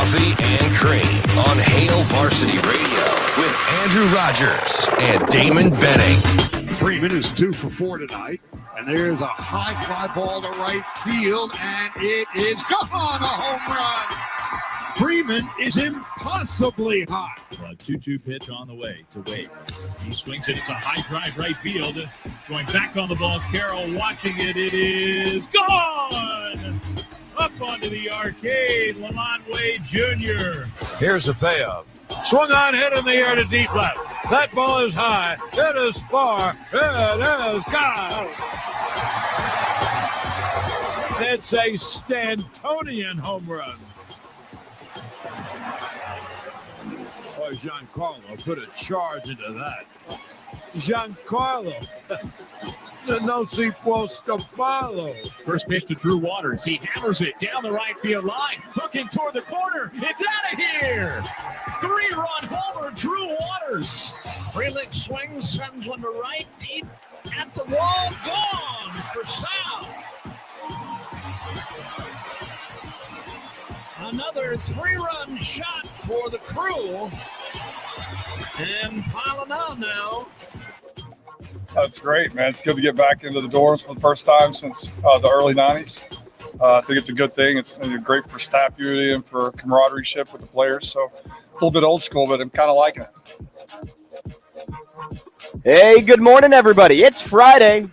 Coffee and Cream on Hail Varsity Radio with Andrew Rogers and Damon Benning. Freeman is 2 for 4 tonight, and there's a high fly ball to right field, and it is gone, a home run. Freeman is impossibly hot. A 2-2 pitch on the way to Wade. He swings it. It's a high drive right field. Going back on the ball. Carroll watching it. It is gone. Up onto the arcade. Lamont Wade Jr. Here's the payoff. Swung on, hit in the air to deep left. That ball is high. It is far. It is gone. It's a Stantonian home run. Boy, Giancarlo put a charge into that. Giancarlo. No si può scapparlo. First pitch to Drew Waters. He hammers it down the right field line. Hooking toward the corner. It's out of here. 3-run homer, Drew Waters. Frelick swings, sends one to right, deep at the wall, gone for Sal. Another 3-run shot for the Crew. And piling on now. That's great, man. It's good to get back into the doors for the first time since the early 90s. I think it's a good thing. It's great for staff unity and for camaraderie with the players. So a little bit old school, but I'm kind of liking it. Hey, good morning, everybody. It's Friday.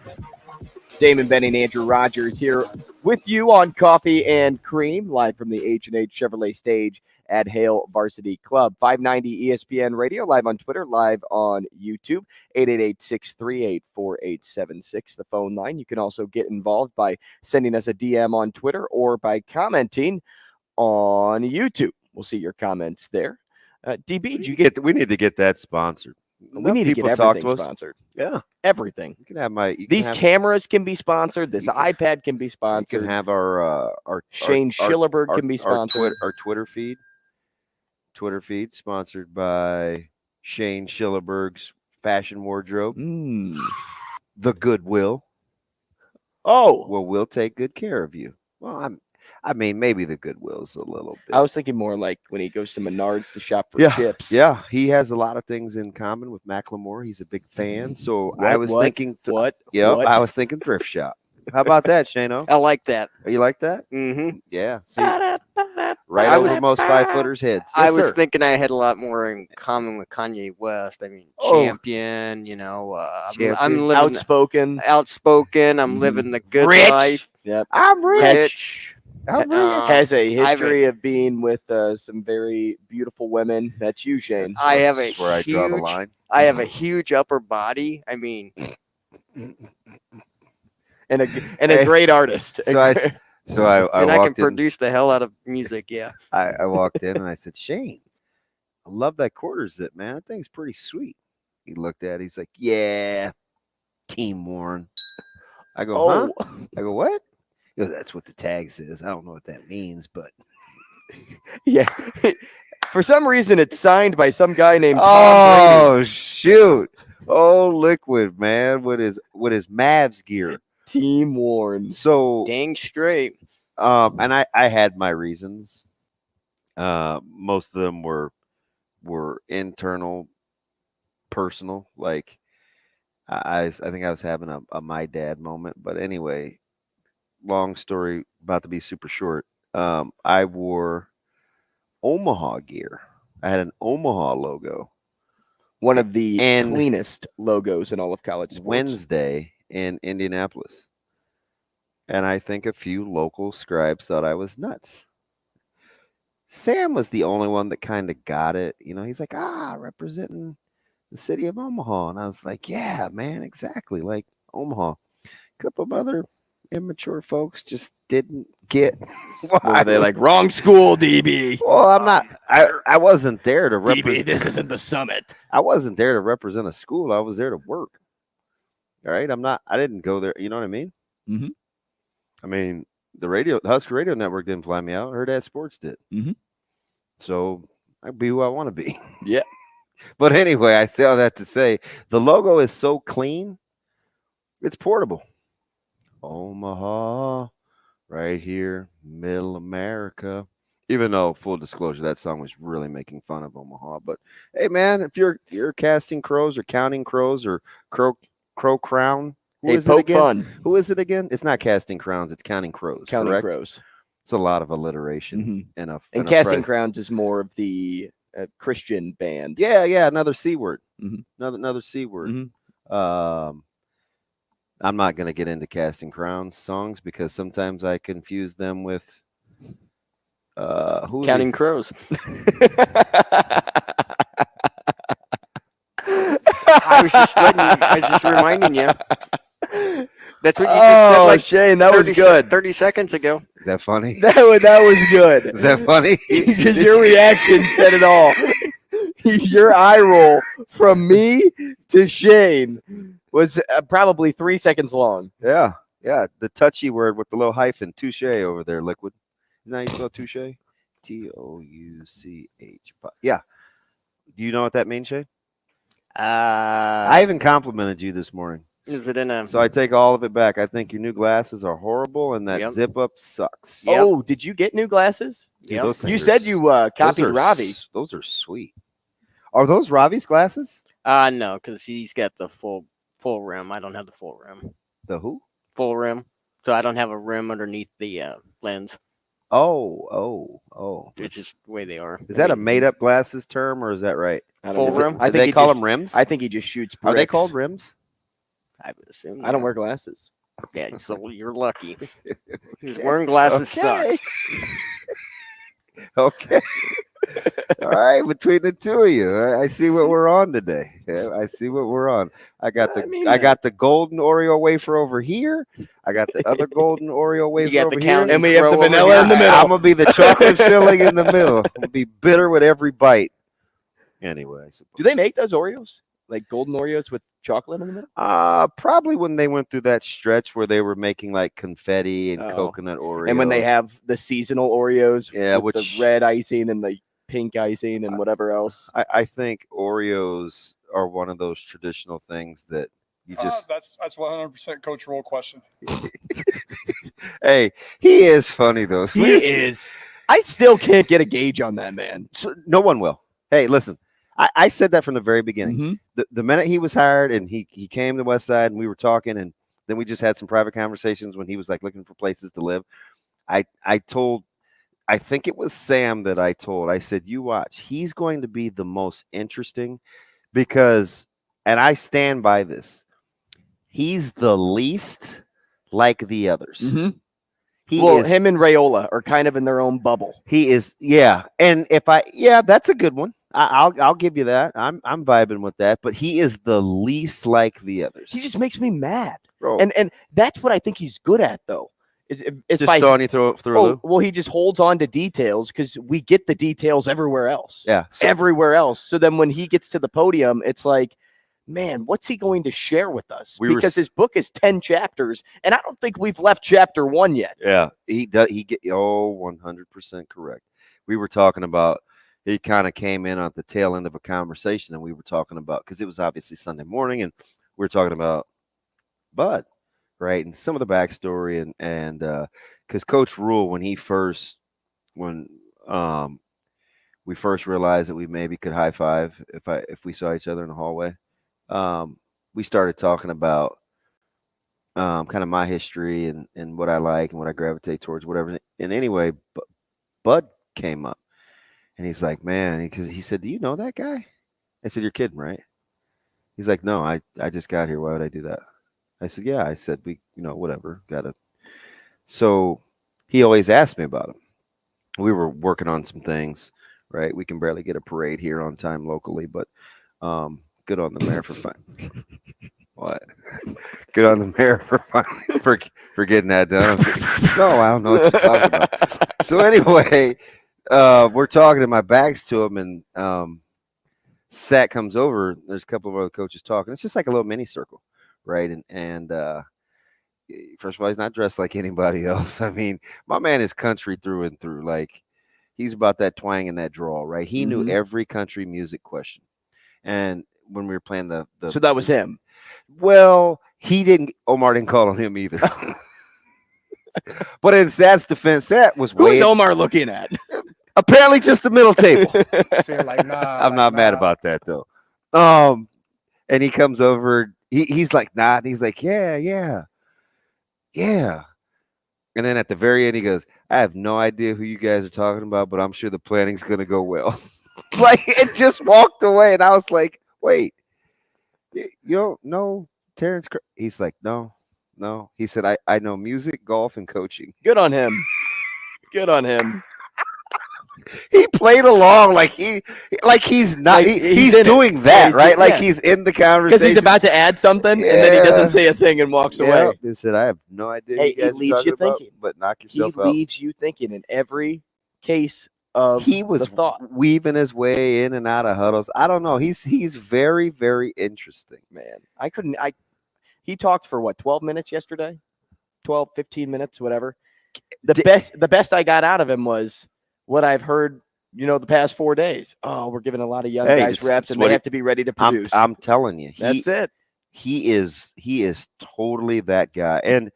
Damon, Benning, and Andrew Rogers here with you on Coffee and Cream, live from the H&H Chevrolet stage at Hail Varsity Club. 590 ESPN Radio, live on Twitter, live on YouTube, 888-638-4876, the phone line. You can also get involved by sending us a DM on Twitter or by commenting on YouTube. We'll see your comments there. DB, we need to get that sponsored. We need to get everything sponsored. Yeah. Everything. You can have cameras can be sponsored. This iPad can be sponsored. You can have our Shane Schillerberg can be sponsored. Our Twitter feed. Twitter feed sponsored by Shane Schillerberg's Fashion Wardrobe. The Goodwill. Oh. Well, we'll take good care of you. Well, maybe the Goodwill's a little bit. I was thinking more like when he goes to Menards to shop for chips. Yeah, he has a lot of things in common with Macklemore. He's a big fan. So I was thinking thrift shop. How about that, Shano? I like that. You like that? Mm-hmm. Yeah. See, right over most 5-footers' heads. I was thinking I had a lot more in common with Kanye West. I mean, champion, I'm living outspoken. I'm living the good life. Yep. I'm rich. Has a history of being with some very beautiful women. That's you, Shane. I draw the line. I have a huge upper body. I mean, and a great artist. I can produce the hell out of music. Yeah. I walked in and I said, Shane, I love that quarter zip, man. That thing's pretty sweet. He looked at it. He's like, yeah, team worn. I go, huh? I go, what? He goes, that's what the tag says. I don't know what that means, but yeah. For some reason, it's signed by some guy named Tom Brady. Shoot. Oh, Liquid, man. What is Mavs gear? Team worn. So dang straight. And I had my reasons. Most of them were internal, personal. Like I think I was having a my dad moment. But anyway, long story, about to be super short. I wore Omaha gear. I had an Omaha logo. One of the cleanest logos in all of college sports. Wednesday in Indianapolis. And I think a few local scribes thought I was nuts. Sam was the only one that kind of got it. He's like, representing the city of Omaha. And I was like, yeah, man, exactly. Like Omaha. A couple of other immature folks just didn't get why. They're like, wrong school, DB. Well, I'm not. I wasn't there to represent. DB, this isn't the Summit. I wasn't there to represent a school. I was there to work. All right. I didn't go there. You know what I mean? Mm-hmm. I mean, the Husker Radio Network didn't fly me out. Hurrdat Sports did. Mm-hmm. So I be who I want to be. Yeah. But anyway, I say all that to say the logo is so clean. It's portable. Omaha, right here, middle America. Even though, full disclosure, that song was really making fun of Omaha. But hey, man, if you're casting crows or counting crows or crow crown, who is it again? Fun. Who is it again? It's not casting crowns; it's counting crows. Counting correct? crows. It's a lot of alliteration. And casting crowns is more of the Christian band. Yeah, another C word. Another C word. I'm not going to get into Casting Crowns songs because sometimes I confuse them with Counting Crows. I was just reminding you. That's what you just said. Like Shane, that was good. 30 seconds ago. Is that funny? That was good. Is that funny? Because your reaction said it all. Your eye roll from me to Shane was probably 3 seconds long. Yeah. The touchy word with the little hyphen, touche over there, Liquid. Isn't that how you spell touche? Touch. Yeah. Do you know what that means, Shane? I even complimented you this morning. Is it in a? So I take all of it back. I think your new glasses are horrible, and that zip up sucks. Yep. Oh, did you get new glasses? Yeah. You said you copied Ravi. Those are sweet. Are those Ravi's glasses? No, because he's got the full rim. I don't have the full rim. The who? Full rim. So I don't have a rim underneath the lens. Oh. It's just the way they are. Is that a made-up glasses term, or is that right? Full rim? I think they call them rims? I think he just shoots bricks. Are they called rims? I would assume. I don't wear glasses. Yeah, so you're lucky. Wearing glasses sucks. Okay. All right, between the two of you, I see what we're on today. Yeah, I see what we're on. I got the golden Oreo wafer over here. I got the other golden Oreo wafer over here, and we have the vanilla in the middle. I'm gonna be the chocolate filling in the middle. I'm gonna be bitter with every bite. Anyway, do they make those Oreos? Like golden Oreos with chocolate in the middle? Probably when they went through that stretch where they were making like confetti and coconut Oreo. And when they have the seasonal Oreos with which the red icing and the pink icing and whatever else. I think Oreos are one of those traditional things that you just that's 100% Coach Roll question. Hey, he is funny though. He is. I still can't get a gauge on that man. So, no one will. Hey, listen. I said that from the very beginning. The minute he was hired and he came to West Side and we were talking, and then we just had some private conversations when he was like looking for places to live. I think it was Sam that I said, you watch, he's going to be the most interesting because, and I stand by this, he's the least like the others. Him and Raiola are kind of in their own bubble. He is, yeah. And that's a good one. I'll give you that. I'm vibing with that, but he is the least like the others. He just makes me mad. Bro. And that's what I think he's good at, though. It's just throwing you through a loop. Well, he just holds on to details because we get the details everywhere else. Yeah. Everywhere else. So then when he gets to the podium, it's like, man, what's he going to share with us? Because his book is 10 chapters, and I don't think we've left chapter 1 yet. Yeah. He 100% correct. We were talking about, he kind of came in at the tail end of a conversation, and we were talking about, because it was obviously Sunday morning, and we were talking about Bud, right? And some of the backstory, and because Coach Rule, when we first realized that we maybe could high five if we saw each other in the hallway, we started talking about kind of my history and what I like and what I gravitate towards, whatever. And anyway, Bud came up. And he's like, man, because he said, do you know that guy? I said, you're kidding, right? He's like, no, I just got here. Why would I do that? I said, yeah. I said, whatever. So he always asked me about him. We were working on some things, right? We can barely get a parade here on time locally, but good on the mayor for what? Good on the mayor for getting that done. No, I don't know what you're talking about. So anyway, we're talking, and my back's to him, and Sat comes over. There's a couple of other coaches talking. It's just like a little mini circle, right? And first of all, he's not dressed like anybody else. I mean, my man is country through and through. Like, he's about that twang and that drawl, right? He knew every country music question. And when we were playing the so that was him. Well, Omar didn't call on him either. But in Sat's defense, Sat was Who is Omar looking at? Apparently just the middle table. Like, nah, I'm not mad about that though. And he comes over. He's like, nah. And he's like, yeah. And then at the very end, he goes, I have no idea who you guys are talking about, but I'm sure the planning's going to go well. Like, it just walked away. And I was like, wait, you don't know Terrence? He's like, no. He said, I know music, golf, and coaching. Good on him. He played along like he's not. He's doing that, right? Like he's in the conversation. Because he's about to add something, and then he doesn't say a thing and walks away. He said, I have no idea. Hey, he leaves you thinking. But knock yourself out. He leaves you thinking in every case of he was the thought. Weaving his way in and out of huddles. I don't know. He's very, very interesting. Man, he talked for what, 12 minutes yesterday? 12, 15 minutes, whatever. The best I got out of him was what I've heard, the past 4 days. Oh, we're giving a lot of young guys reps, and they have to be ready to produce. I'm telling you, that's it. He is totally that guy. And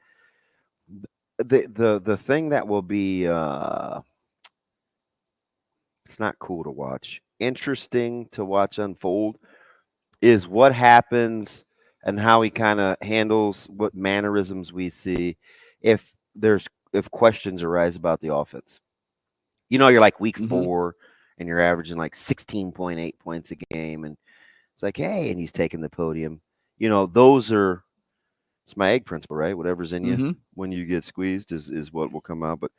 the thing that will be it's not cool to watch, interesting to watch unfold, is what happens and how he kind of handles what mannerisms we see if questions arise about the offense. You're like week 4 and you're averaging like 16.8 points a game. And it's like, hey, and he's taking the podium. It's my egg principle, right? Whatever's in you when you get squeezed is what will come out. But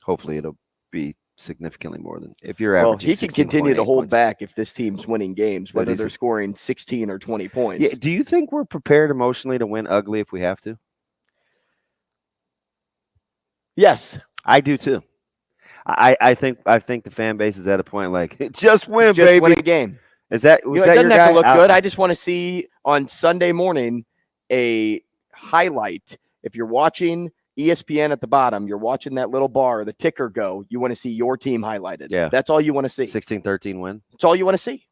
hopefully it'll be significantly more than if you're averaging. Well, he can continue to hold points. back if this team's winning games, whether they're scoring 16 or 20 points. Yeah. Do you think we're prepared emotionally to win ugly if we have to? Yes. I do too. I think the fan base is at a point like just win, just baby. Win a game. Is that? It doesn't have to look good. I just want to see on Sunday morning a highlight. If you're watching ESPN at the bottom, you're watching that little bar, the ticker go. You want to see your team highlighted. Yeah, that's all you want to see. 16-13 win. That's all you want to see.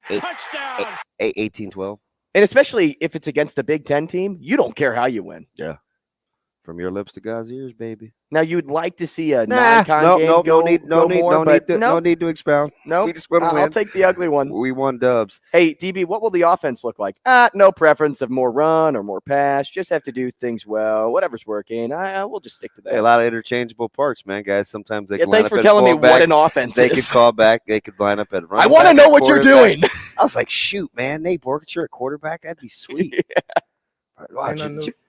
Touchdown. 18-12. And especially if it's against a Big Ten team, you don't care how you win. Yeah. From your lips to God's ears, baby. Now you'd like to see a non-con game no need to expound. No, I'll take the ugly one. We won dubs. Hey, DB, what will the offense look like? No preference of more run or more pass. Just have to do things well. Whatever's working, we'll just stick to that. Hey, a lot of interchangeable parts, man. Guys, sometimes they can line thanks up for telling me what an offense they is. could call back. They could line up at run. I want to know what you're doing. I was like, shoot, man. Nate Borkature at quarterback? That'd be sweet. Yeah.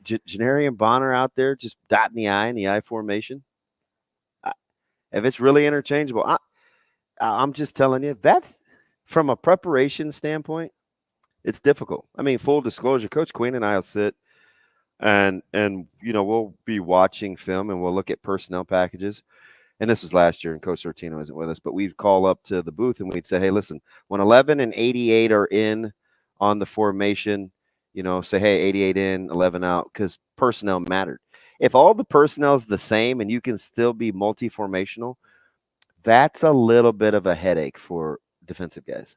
Janarian and Bonner out there just dotting the I in the I formation. If it's really interchangeable, I'm just telling you, that's from a preparation standpoint, it's difficult. I mean, full disclosure, Coach Queen and I will sit and we'll be watching film and we'll look at personnel packages. And this was last year, and Coach Sortino isn't with us, but we'd call up to the booth and we'd say, hey, listen, when 11 and 88 are in on the formation, say, hey, 88 in, 11 out, because personnel mattered. If all the personnel is the same and you can still be multi-formational, that's a little bit of a headache for defensive guys.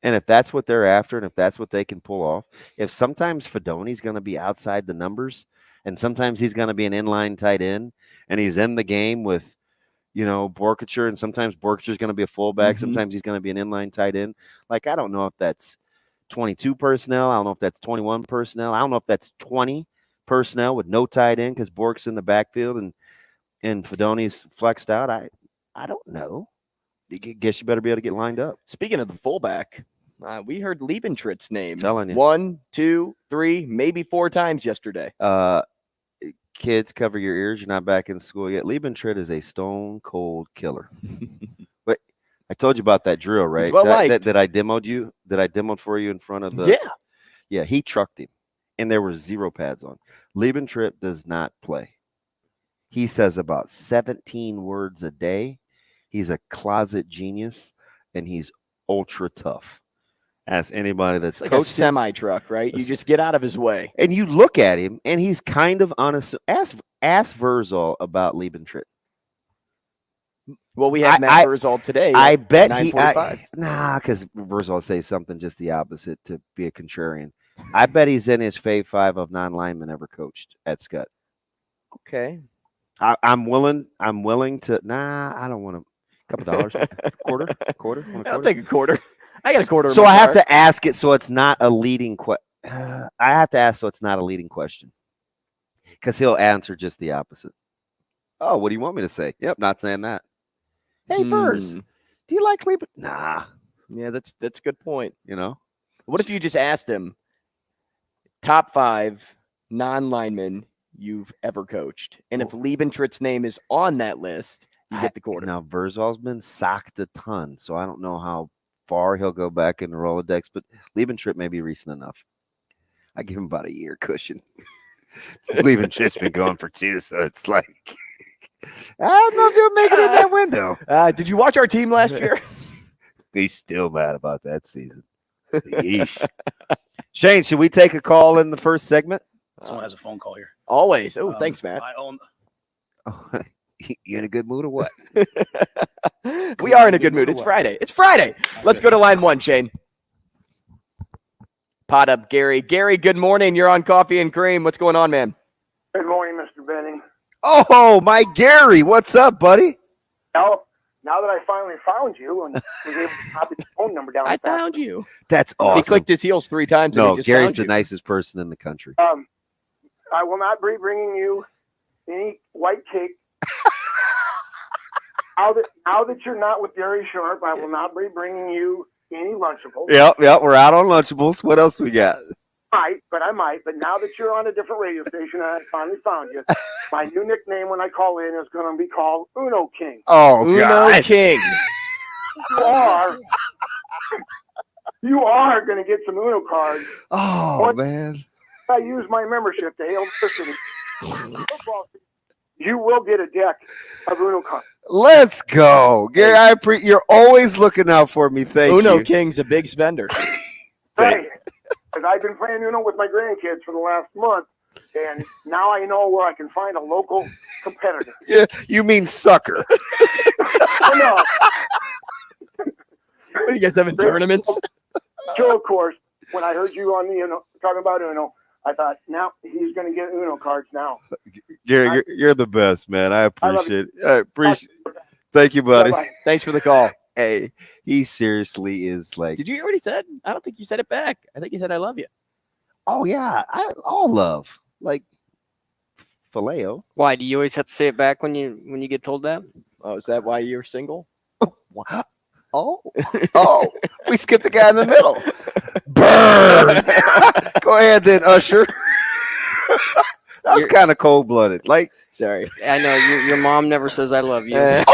And if that's what they're after and if that's what they can pull off, if sometimes Fidoni's going to be outside the numbers and sometimes he's going to be an inline tight end and he's in the game with, Borkature, and sometimes Borkature going to be a fullback, sometimes he's going to be an inline tight end. Like, I don't know if that's 22 personnel. I don't know if that's 21 personnel. I don't know if that's 20 personnel with no tight end because Bork's in the backfield and Fidoni's flexed out. I don't know. I guess you better be able to get lined up. Speaking of the fullback, we heard Liebentritt's name. Telling you. 1, 2, 3, maybe 4 times yesterday. Kids, cover your ears. You're not back in school yet. Liebentritt is a stone cold killer. But I told you about that drill, right? That I demoed you. That I demoed for you in front of the. Yeah. He trucked him, and there were 0 pads on. Liebentritt does not play. He says about 17 words a day. He's a closet genius, and he's ultra tough. Ask anybody that's like a semi-truck, right? You just get out of his way. And you look at him, and he's kind of honest. Ask Vrzal about Liebentritt. Well, we had Matt Vrzal today. I bet because Vrzal says something just the opposite to be a contrarian. I bet he's in his fave 5 of non-linemen ever coached at Scott. Okay. I'm willing to. I don't want to. Couple dollars, quarter. I'll take a quarter. I got a quarter. So I have to ask it so it's not a leading question. I have to ask so it's not a leading question, because he'll answer just the opposite. Oh, what do you want me to say? Yep, not saying that. Hey, Verz, do you like Lieber? Nah. Yeah, that's a good point. You know, what if you just asked him top 5 non-linemen you've ever coached, and if Liebentritt's name is on that list, you get the quarter. Now Vrzal's been socked a ton, so I don't know how far he'll go back in the Rolodex, but Liebentritt may be recent enough. I give him about a year cushion. Liebentritt's been going for 2, so it's like I don't know if he'll make it in that window. Did you watch our team last year? He's still mad about that season. Yeesh. Shane, should we take a call in the first segment? Someone has a phone call here. Always. Oh, thanks, Matt. You in a good mood or what? We are in a good mood. It's Friday. It's Friday. Let's go to line 1, Shane. Pot up, Gary. Gary, good morning. You're on Coffee and Cream. What's going on, man? Good morning, Mr. Benning. Oh, my Gary. What's up, buddy? Now that I finally found you and was able to copy the phone number down. I found you. That's awesome. He clicked his heels 3 times. No, and he just Gary's found the you. nicest person in the country. I will not be bringing you any white cake. Now that you're not with Gary Sharp, I will not be bringing you any Lunchables. Yep, we're out on Lunchables. What else we got? I might. But now that you're on a different radio station and I finally found you, my new nickname when I call in is going to be called Uno King. Oh, Uno God. King. You are going to get some Uno cards. Oh, man. I use my membership to Hail Varsity. You will get a deck of Uno cards. Let's go. Gary, you're always looking out for me. Thank you. Uno King's a big spender. Hey, because I've been playing Uno with my grandkids for the last month, and now I know where I can find a local competitor. Yeah, you mean sucker. No. What, you guys having tournaments? So, of course, when I heard you on the talking about Uno, I thought, now he's going to get Uno cards now. Gary, you're the best, man. I appreciate it. Thank you, buddy. Bye-bye. Thanks for the call. Hey, he seriously is like. Did you already said? I don't think you said it back. I think you said I love you. Oh yeah, all love, like phileo. Why do you always have to say it back when you get told that? Oh, is that why you're single? What? Oh, we skipped the guy in the middle. Burn. Go ahead then, Usher. That's kind of cold-blooded. Like, sorry. I know your mom never says I love you. Here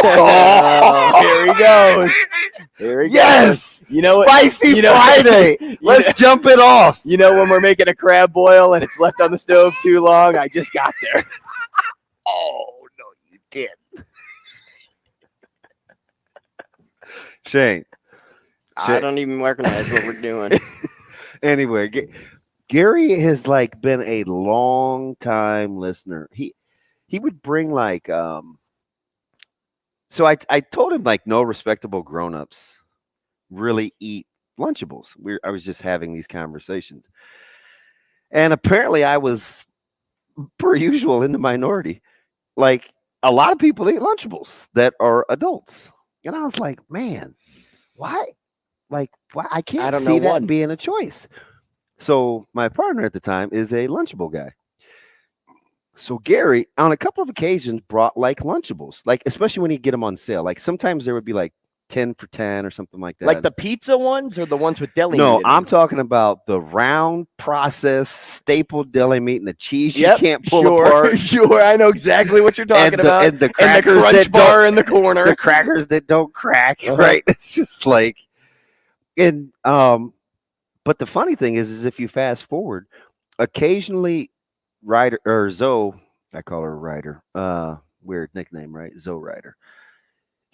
he goes. Here he yes. goes. You know what? Spicy Friday. Let's jump it off. You know when we're making a crab boil and it's left on the stove too long? I just got there. Oh, no, you did. Shane. I don't even recognize what we're doing. Anyway, Gary has like been a long time listener. He would bring like so I told him like no respectable grown-ups really eat Lunchables. I was just having these conversations. And apparently I was per usual in the minority. Like a lot of people eat Lunchables that are adults. And I was like, man, why? Like, why? I can't see that being a choice. So my partner at the time is a Lunchable guy. So Gary, on a couple of occasions, brought like Lunchables, like especially when he get them on sale. Like sometimes there would be like 10 for 10 or something like that. Like the pizza ones or the ones with deli meat? No, I'm talking about the round processed stapled deli meat and the cheese you can't pull apart. Sure, I know exactly what you're talking about. And the crackers and the crunch bar in the corner. The crackers that don't crack, right? It's just like, and but the funny thing is if you fast forward, occasionally Ryder or Zoe, I call her Ryder, weird nickname, right? Zoe Ryder.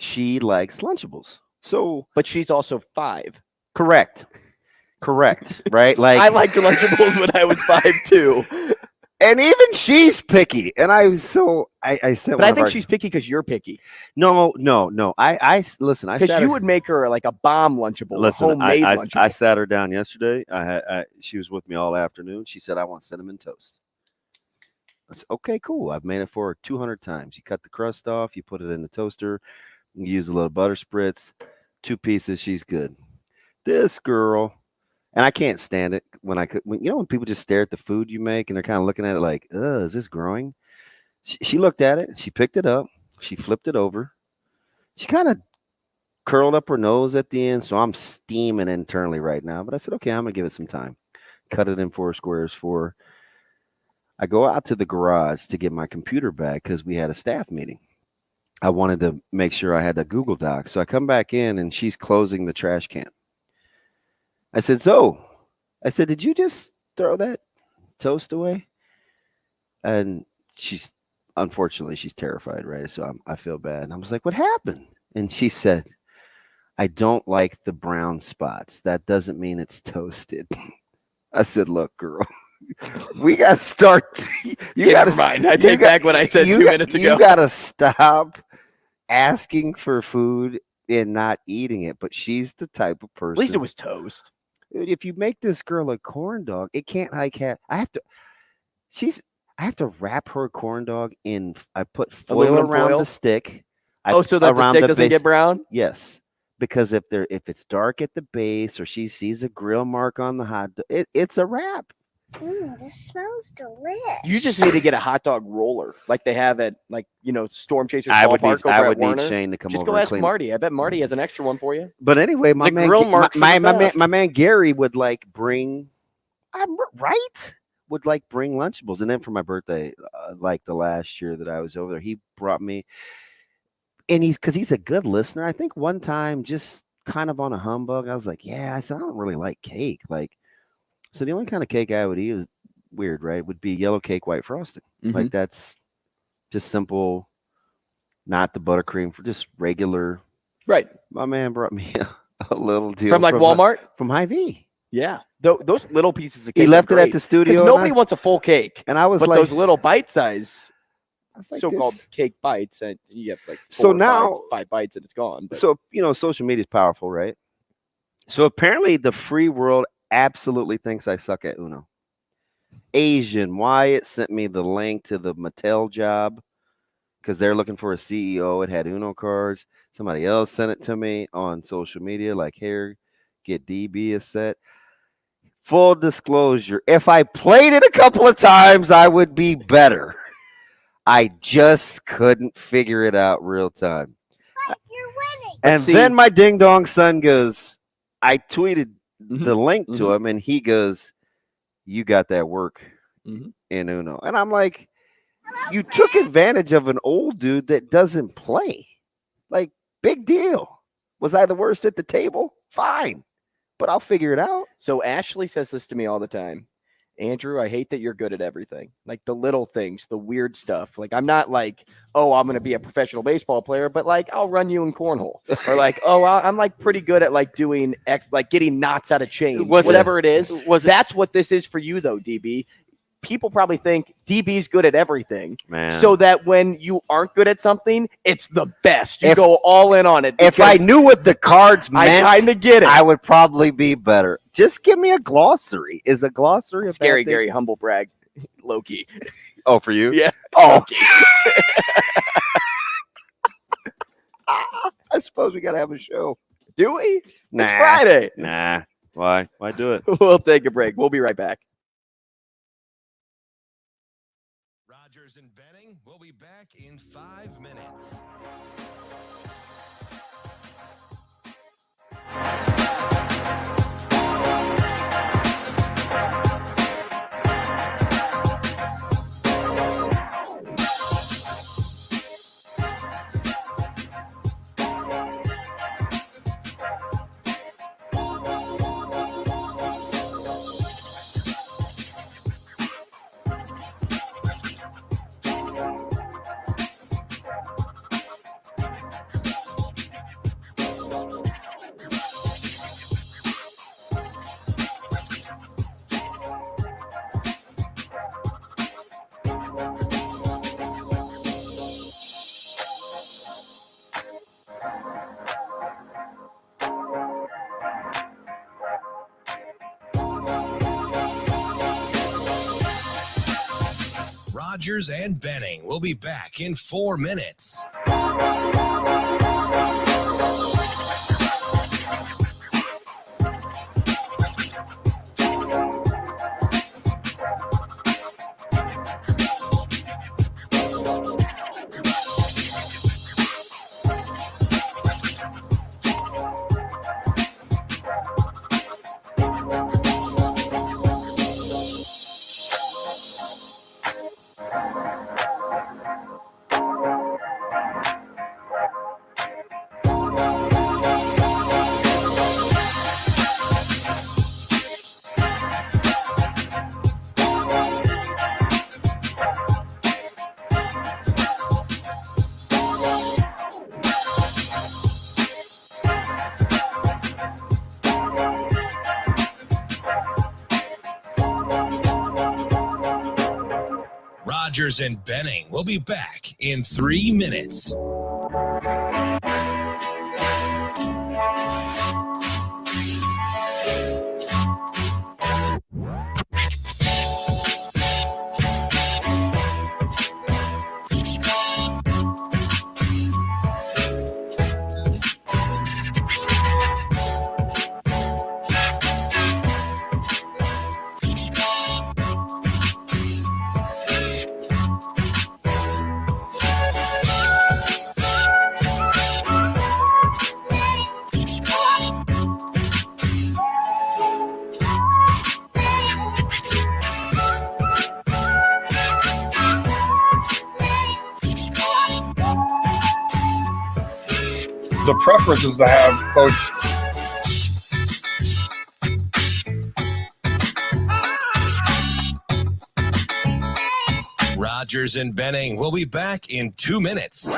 She likes Lunchables. So, but she's also 5. Correct. Right? Like I liked Lunchables when I was 5 too. And even she's picky. And I said, but I think she's picky because you're picky. No. I listen. Because you would make her like a bomb Lunchable, a homemade Lunchable. I sat her down yesterday. She was with me all afternoon. She said, I want cinnamon toast. I said, okay, cool. I've made it for her 200 times. You cut the crust off, you put it in the toaster, use a little butter spritz, 2 pieces, she's good. This girl, and I can't stand it when people just stare at the food you make and they're kind of looking at it like, is this growing? She looked at it, she picked it up, she flipped it over. She kind of curled up her nose at the end, so I'm steaming internally right now. But I said, okay, I'm going to give it some time. Cut it in 4 squares for. I go out to the garage to get my computer back because we had a staff meeting. I wanted to make sure I had a Google Doc. So I come back in, and she's closing the trash can. I said, did you just throw that toast away? And unfortunately, she's terrified, right? So I feel bad. And I was like, what happened? And she said, I don't like the brown spots. That doesn't mean it's toasted. I said, look, girl, we got to start. You got to mind. I take back what I said 2 minutes ago. You got to stop asking for food and not eating it. But she's the type of person. At least it was toast. If you make this girl a corn dog, it can't I have to wrap her corn dog in. I put foil around the stick. So that the stick doesn't get brown? Yes. Because if it's dark at the base or she sees a grill mark on the hot dog, it's a wrap. This smells delicious. You just need to get a hot dog roller like they have at Storm Chasers I would need Shane to come just over. Just go and ask clean Marty. I bet Marty has an extra one for you. But anyway, my man Gary would bring Lunchables, and then for my birthday, like the last year that I was over there, he brought me. And because he's a good listener, I think one time just kind of on a humbug, I was like, I said, I don't really like cake. So the only kind of cake I would eat is weird, right? Would be yellow cake, white frosting. Mm-hmm. That's just simple, not the buttercream, for just regular. Right. My man brought me a little deal. From Walmart? From Hy-Vee. Yeah. Those little pieces of cake. He left it at the studio. Nobody wants a full cake. And I was but those little bite size. So-called cake bites, and you have five bites and it's gone. But. So social media is powerful, right? So apparently the free world absolutely thinks I suck at Uno. Asian Wyatt sent me the link to the Mattel job because they're looking for a CEO. It had Uno cards. Somebody else sent it to me on social media, like, here, get DB a set. Full disclosure, if I played it a couple of times, I would be better. I just couldn't figure it out real time. But you're winning. And then my ding dong son goes, I tweeted the link to him, and he goes, you got that work in Uno. And I'm like, you took advantage of an old dude that doesn't play. Like, big deal. Was I the worst at the table? Fine. But I'll figure it out. So Ashley says this to me all the time. Andrew, I hate that you're good at everything. Like the little things, the weird stuff. Like I'm not like, I'm going to be a professional baseball player, but I'll run you in cornhole. Or I'm pretty good at doing getting knots out of chains. Whatever it is. That's what this is for you though, DB. People probably think DB's good at everything. Man. So that when you aren't good at something, it's the best. You go all in on it. If I knew what the cards meant, I kind of get it. I would probably be better. Just give me a glossary. Is a glossary a scary, bad thing? Gary, humble brag, low key. Oh, for you? Yeah. Oh. I suppose we got to have a show. Do we? Nah. It's Friday. Nah. Why? Why do it? We'll take a break. We'll be right back. Rogers and Benning will be back in 5 minutes. Rogers and Benning will be back in 4 minutes. Rogers and Benning will be back in 3 minutes. The preference is to have coach. Rogers and Benning will be back in 2 minutes.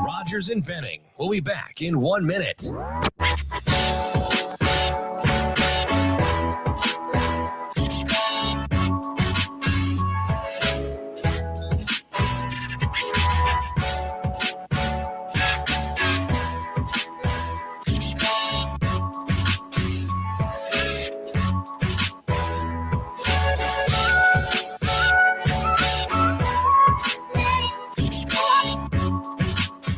Rogers and Benning will be back in 1 minute.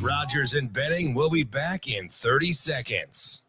Rogers and Benning will be back in 30 seconds.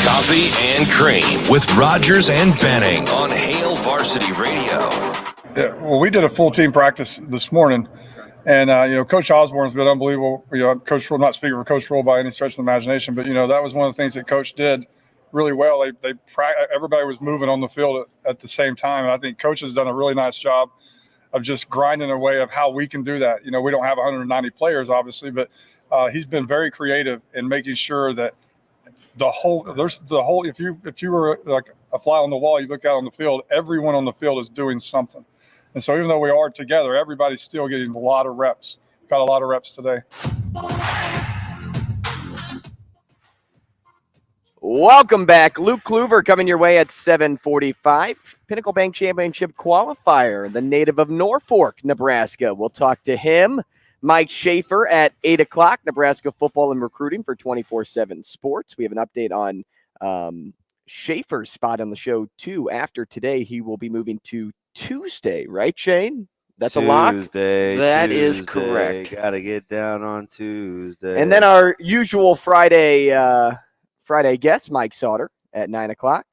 Coffee and Cream with Rogers and Benning on Hail Varsity Radio. Yeah, well, we did a full team practice this morning, and Coach Osborne's been unbelievable. Coach Roll, not speaking for Coach Roll by any stretch of the imagination, but that was one of the things that Coach did really well. Everybody was moving on the field at the same time, and I think Coach has done a really nice job of just grinding a way of how we can do that. We don't have 190 players, obviously, but he's been very creative in making sure that if you were like a fly on the wall, you look out on the field, everyone on the field is doing something. And so even though we are together, everybody's still getting a lot of reps. Got a lot of reps today. Welcome back. Luke Kluver coming your way at 7:45. Pinnacle Bank Championship qualifier, the native of Norfolk, Nebraska. We'll talk to him. Mike Schaefer at 8 o'clock, Nebraska football and recruiting for 24/7 Sports. We have an update on Schaefer's spot on the show, too. After today, he will be moving to Tuesday, right, Shane? That's a lock? That is correct. Got to get down on Tuesday. And then our usual Friday guest, Mike Sautter, at 9 o'clock.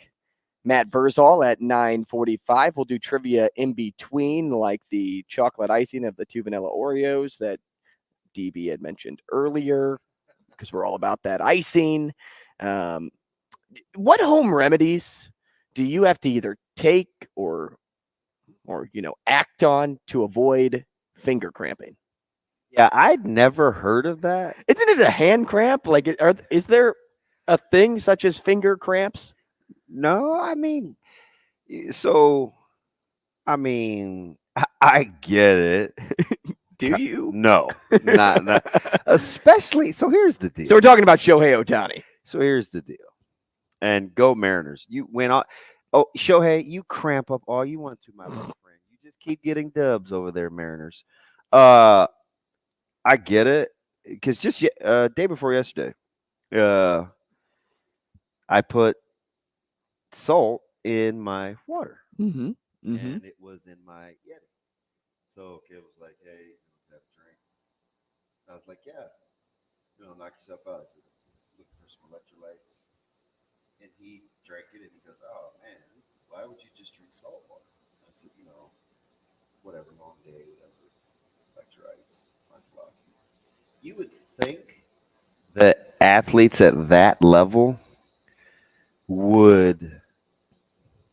Matt Vrzal at 9:45. We'll do trivia in between, like the chocolate icing of the 2 vanilla Oreos that DB had mentioned earlier, because we're all about that icing. What home remedies do you have to either take or act on to avoid finger cramping? Yeah, I'd never heard of that. Isn't it a hand cramp? Like, is there a thing such as finger cramps? No, I get it. Do you? No, not. Especially, so here's the deal. So we're talking about Shohei Ohtani. So here's the deal. And go Mariners. You went on. Oh, Shohei, you cramp up all you want to, my little friend. You just keep getting dubs over there, Mariners. I get it. Because just day before yesterday, I put salt in my water. Mm-hmm. And it was in my Yeti. So kid was like, hey, have a drink. I was like, yeah. Knock yourself out. I said, looking for some electrolytes. And he drank it, and he goes, oh, man, why would you just drink salt water? I said, whatever, long day, whatever, electrolytes, my philosophy. You would think that athletes at that level would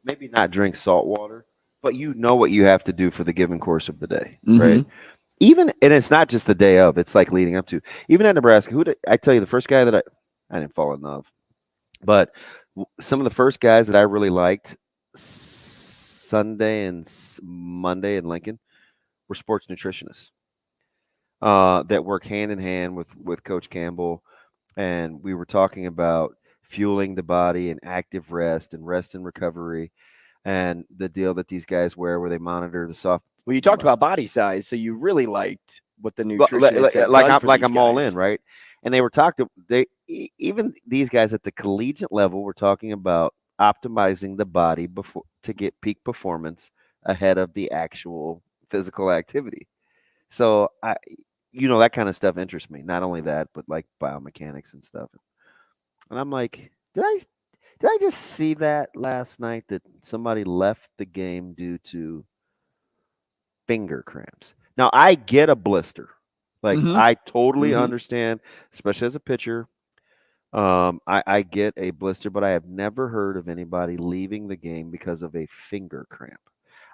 maybe not drink salt water, but you know what you have to do for the given course of the day, right? And it's not just the day of, it's like leading up to. Even at Nebraska, I tell you, the first guy that I didn't fall in love, but some of the first guys that I really liked Sunday and Monday in Lincoln were sports nutritionists that work hand in hand with Coach Campbell. And we were talking about fueling the body and active rest and recovery. And the deal that these guys wear where they monitor the soft. Well, you talked about body size, so you really liked what the nutritionist I'm all in, right? And they were even these guys at the collegiate level were talking about optimizing the body to get peak performance ahead of the actual physical activity. So that kind of stuff interests me. Not only that, but like biomechanics and stuff. And I'm like, did I just see that last night that somebody left the game due to finger cramps? Now, I get a blister. Like, I totally understand, especially as a pitcher. I get a blister, but I have never heard of anybody leaving the game because of a finger cramp.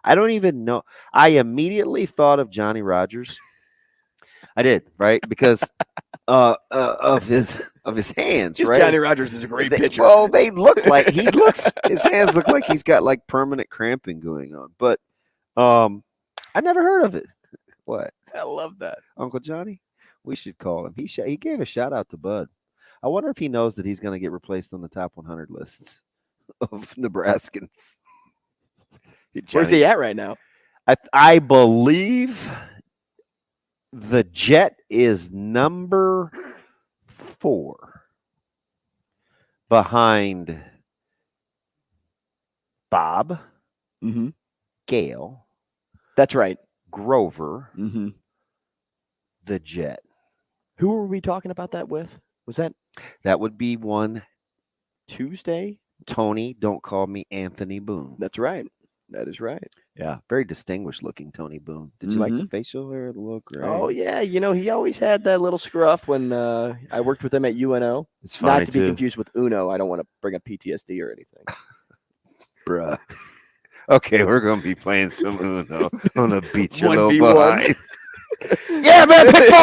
I don't even know. I immediately thought of Johnny Rodgers. I did, right? Because of his hands, right? Johnny Rodgers is a great pitcher. Well, they look like his hands look like he's got like permanent cramping going on. But I never heard of it. What? I love that. Uncle Johnny? We should call him. He gave a shout out to Bud. I wonder if he knows that he's going to get replaced on the top 100 lists of Nebraskans. Where's he at right now? I believe the Jet is number 4 behind Bob, Gale. That's right. Grover, the Jet. Who were we talking about that with? Was that would be one Tuesday? Tony, don't call me Anthony Boone. That's right. That is right. Yeah, very distinguished looking Tony Boone. Did you like the facial hair, the look? Right? Oh yeah, he always had that little scruff when I worked with him at UNO. It's funny not to be confused with Uno. I don't want to bring up PTSD or anything. Bruh. Okay, we're gonna be playing some Uno. I'm gonna beat your little behind. Yeah, man, pick 4.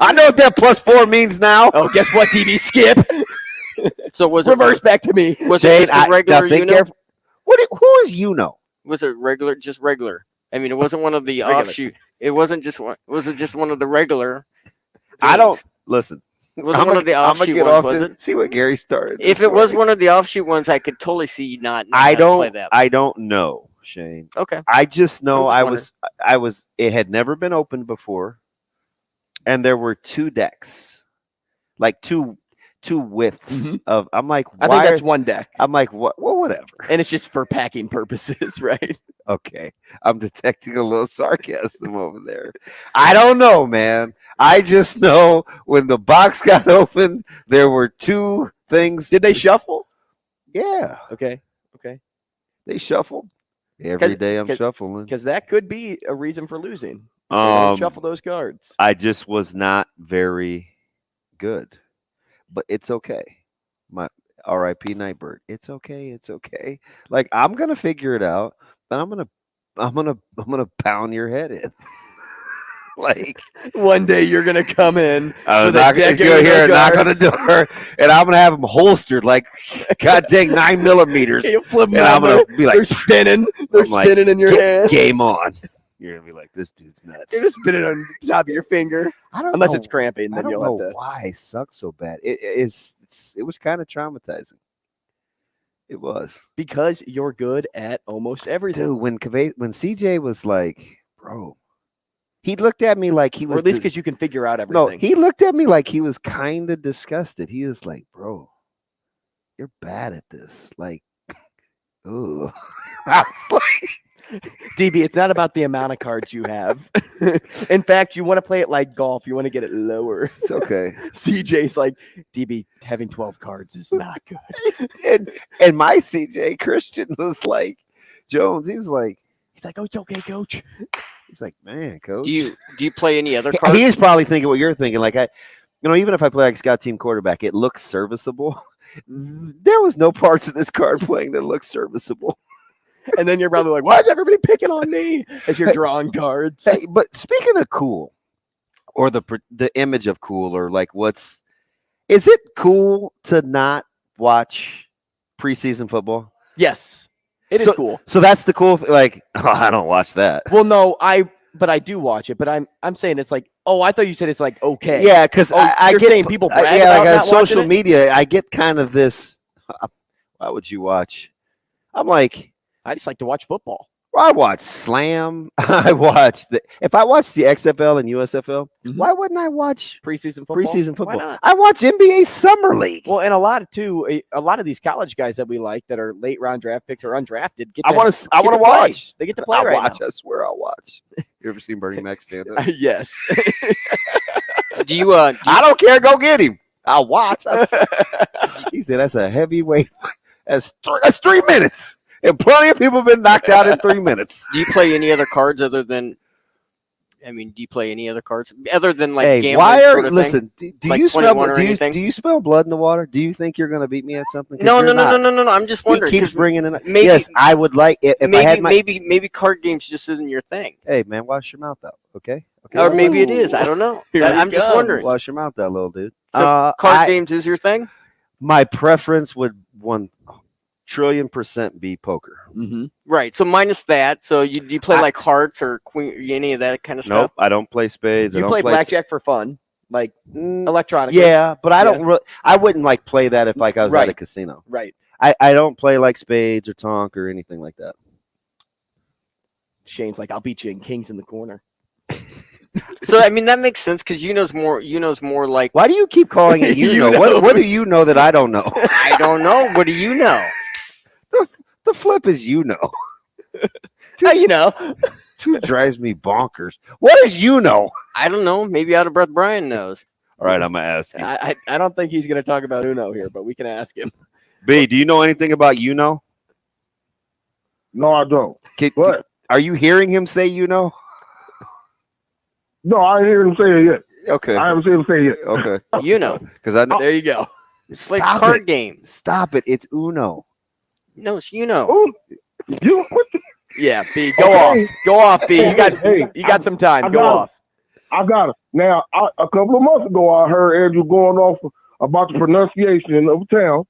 I know what that +4 means now. Oh, guess what, DB? Skip. So was reverse back to me? Was it just a regular Uno? Who is Uno? Was it regular? Just regular. I mean, it wasn't one of the offshoot. It wasn't just one. Was it just one of the regular? I don't listen. It wasn't one of the offshoot ones, was it? See what Gary started. If it was one of the offshoot ones, I could totally see you not. I don't know, Shane. Okay. I just know I was. It had never been opened before, and there were 2 decks, like two widths of. I'm like, why? I think that's one deck. I'm like, what? Well, whatever. And it's just for packing purposes, right? Okay, I'm detecting a little sarcasm over there. I don't know, man. I just know when the box got opened, there were 2 things. Did they shuffle? Yeah. Okay. They shuffled. Every day I'm shuffling. Because that could be a reason for losing. Shuffle those cards. I just was not very good. But it's okay. My R.I.P. Nightbird. It's okay. It's okay. Like, I'm gonna figure it out, but I'm gonna pound your head in. Like, one day you're gonna come in. He's gonna hear a knock on the door, and I'm gonna have them holstered like, god dang, 9mm. You'll flip them and I'm gonna be like, they're spinning. They're spinning in your hand. Game on. You're gonna be like, this dude's nuts. You're just spinning on the top of your finger. Unless it's cramping, then you'll have to. Why it sucks so bad. It was kind of traumatizing. It was because you're good at almost everything. Dude, when CJ was like, bro, he looked at me like he was. Or at least because you can figure out everything. No, he looked at me like he was kind of disgusted. He was like, bro, you're bad at this. Like, ooh. I was like, DB, it's not about the amount of cards you have. In fact, you want to play it like golf. You want to get it lower. It's okay. CJ's like, DB, having 12 cards is not good. and my CJ Christian was like, Jones, he's like, oh, it's okay, coach. He's like, man, coach. Do you play any other cards? He's probably thinking what you're thinking. Like, even if I play like Scott team quarterback, it looks serviceable. There was no parts of this card playing that looked serviceable. And then you're probably like, why is everybody picking on me as you're drawing cards? Hey, but speaking of cool, or the image of cool, or like is it cool to not watch preseason football? Yes, it is cool. So that's the cool like, oh, I don't watch that. Well, no, but I do watch it, but I'm saying it's like, oh, I thought you said it's like, okay. Yeah, because I get saying people brag about like on social media, I get kind of this, why would you watch? I'm like, I just like to watch football. I watch Slam. If I watch the XFL and USFL, why wouldn't I watch preseason football? Why not? I watch NBA Summer League. Well, and a lot of these college guys that we like that are late round draft picks or undrafted. I want to watch. They get to play right now. I swear I'll watch. You ever seen Bernie Mac stand up? Yes. Do you? I don't care. Go get him. I'll watch. He said that's a heavyweight. That's 3 minutes. And plenty of people have been knocked out in 3 minutes. Do you play any other cards other than? I mean, do you play any other cards other than like gambling? Why are sort of listen? Thing? Do like you smell? Do you smell blood in the water? Do you think you're going to beat me at something? No. I'm just wondering. He keeps bringing it. Yes, I would like if maybe, I had my maybe card games just isn't your thing. Hey man, wash your mouth out, okay? Or maybe it is. I don't know. I'm just wondering. Wash your mouth out, little dude. So card games is your thing? My preference would 1,000,000,000% be poker. Mm-hmm. Right. So minus that. So you play like hearts or queen, any of that kind of stuff? Nope. I don't play spades. You play blackjack for fun, like electronic. Yeah, but I don't. I wouldn't like play that if like I was at a casino. Right. I don't play like spades or tonk or anything like that. Shane's like, I'll beat you in kings in the corner. So I mean that makes sense because you knows more like. Why do you keep calling it you know? What do you know that I don't know? I don't know. What do you know? The flip is you know. You know. Dude drives me bonkers. What does you know? I don't know. Maybe out of breath Brian knows. All right, I'm gonna ask him. I don't think he's gonna talk about Uno here, but we can ask him. B, do you know anything about you know? No, I don't. What? Are you hearing him say you know? No, I didn't hear him say it yet. Okay. I haven't seen him say it yet. Okay. You know. Because I know. There you go. It's like card games. Stop it. It's Uno. No, it's you know. Ooh, you what the? Yeah, B, go off. Go off, B. You got some time. Go off. I got it. Now, a couple of months ago, I heard Andrew going off about the pronunciation of a town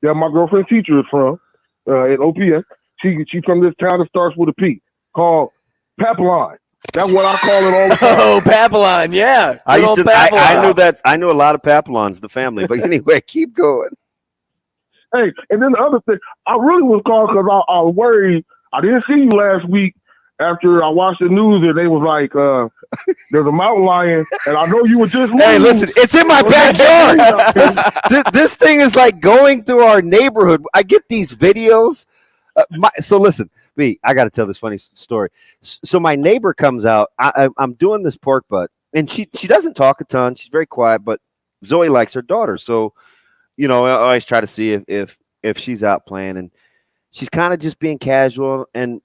that my girlfriend's teacher is from, at OPS. She's from this town that starts with a P, called Papillon. That's what I call it all the time. Oh, Papillon, yeah. I knew that. I knew a lot of Papillons, the family. But anyway, keep going. Hey, and then the other thing, I really was calling because I was worried. I didn't see you last week after I watched the news and they was like, there's a mountain lion, and I know you were just Hey, listen, it's in my backyard. This thing is like going through our neighborhood. I get these videos. So listen, B, I got to tell this funny story. So my neighbor comes out. I'm doing this pork butt, and she doesn't talk a ton. She's very quiet, but Zoe likes her daughter. So, you know, I always try to see if she's out playing, and she's kind of just being casual. And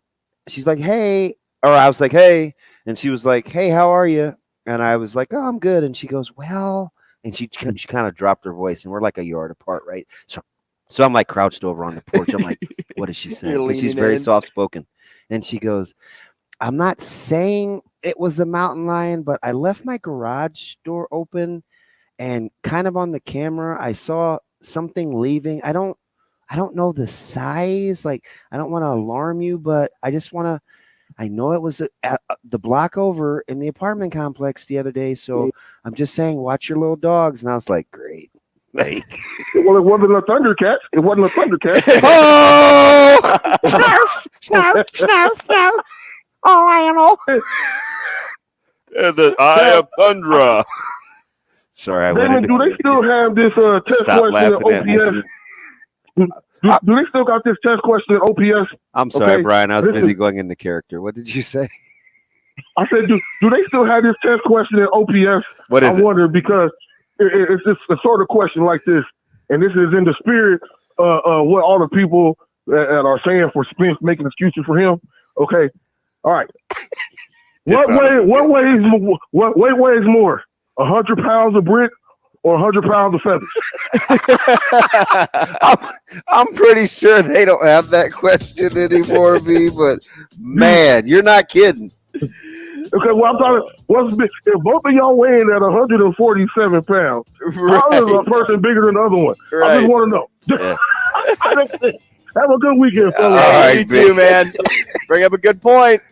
she's like, hey, or I was like, hey, and she was like, hey, how are you? And I was like, oh, I'm good. And she goes, well, And she kind of dropped her voice, and we're like a yard apart, right? So I'm like crouched over on the porch. I'm like, what is she saying? Because she's very soft spoken. And she goes, I'm not saying it was a mountain lion, but I left my garage door open, and kind of on the camera, I saw something leaving. I don't know the size. Like, I don't want to alarm you, but I just want to. I know it was the block over in the apartment complex the other day, so I'm just saying, watch your little dogs. And I was like, great. Like, well, it wasn't a Thundercat. It wasn't a Thundercat. Oh! Snarf. Oh, I am all. The eye of Thundra. Sorry, Damon, do they still have this test question at OPS? Do they still got this test question at OPS? I'm sorry, Brian. I was busy going into character. What did you say? I said, do they still have this test question at OPS? What is it? I wonder because it's just a sort of question like this, and this is in the spirit of what all the people that are saying for Spence making excuses for him. Okay, all right. What weighs more, 100 pounds of brick or 100 pounds of feathers? I'm pretty sure they don't have that question anymore, B, but man, you're not kidding. Okay, well, I'm talking, if both of y'all weighing at 147 pounds, how is a person bigger than the other one? Right. I just want to know. Yeah. Have a good weekend, fellas. All right, you too, man. Bring up a good point.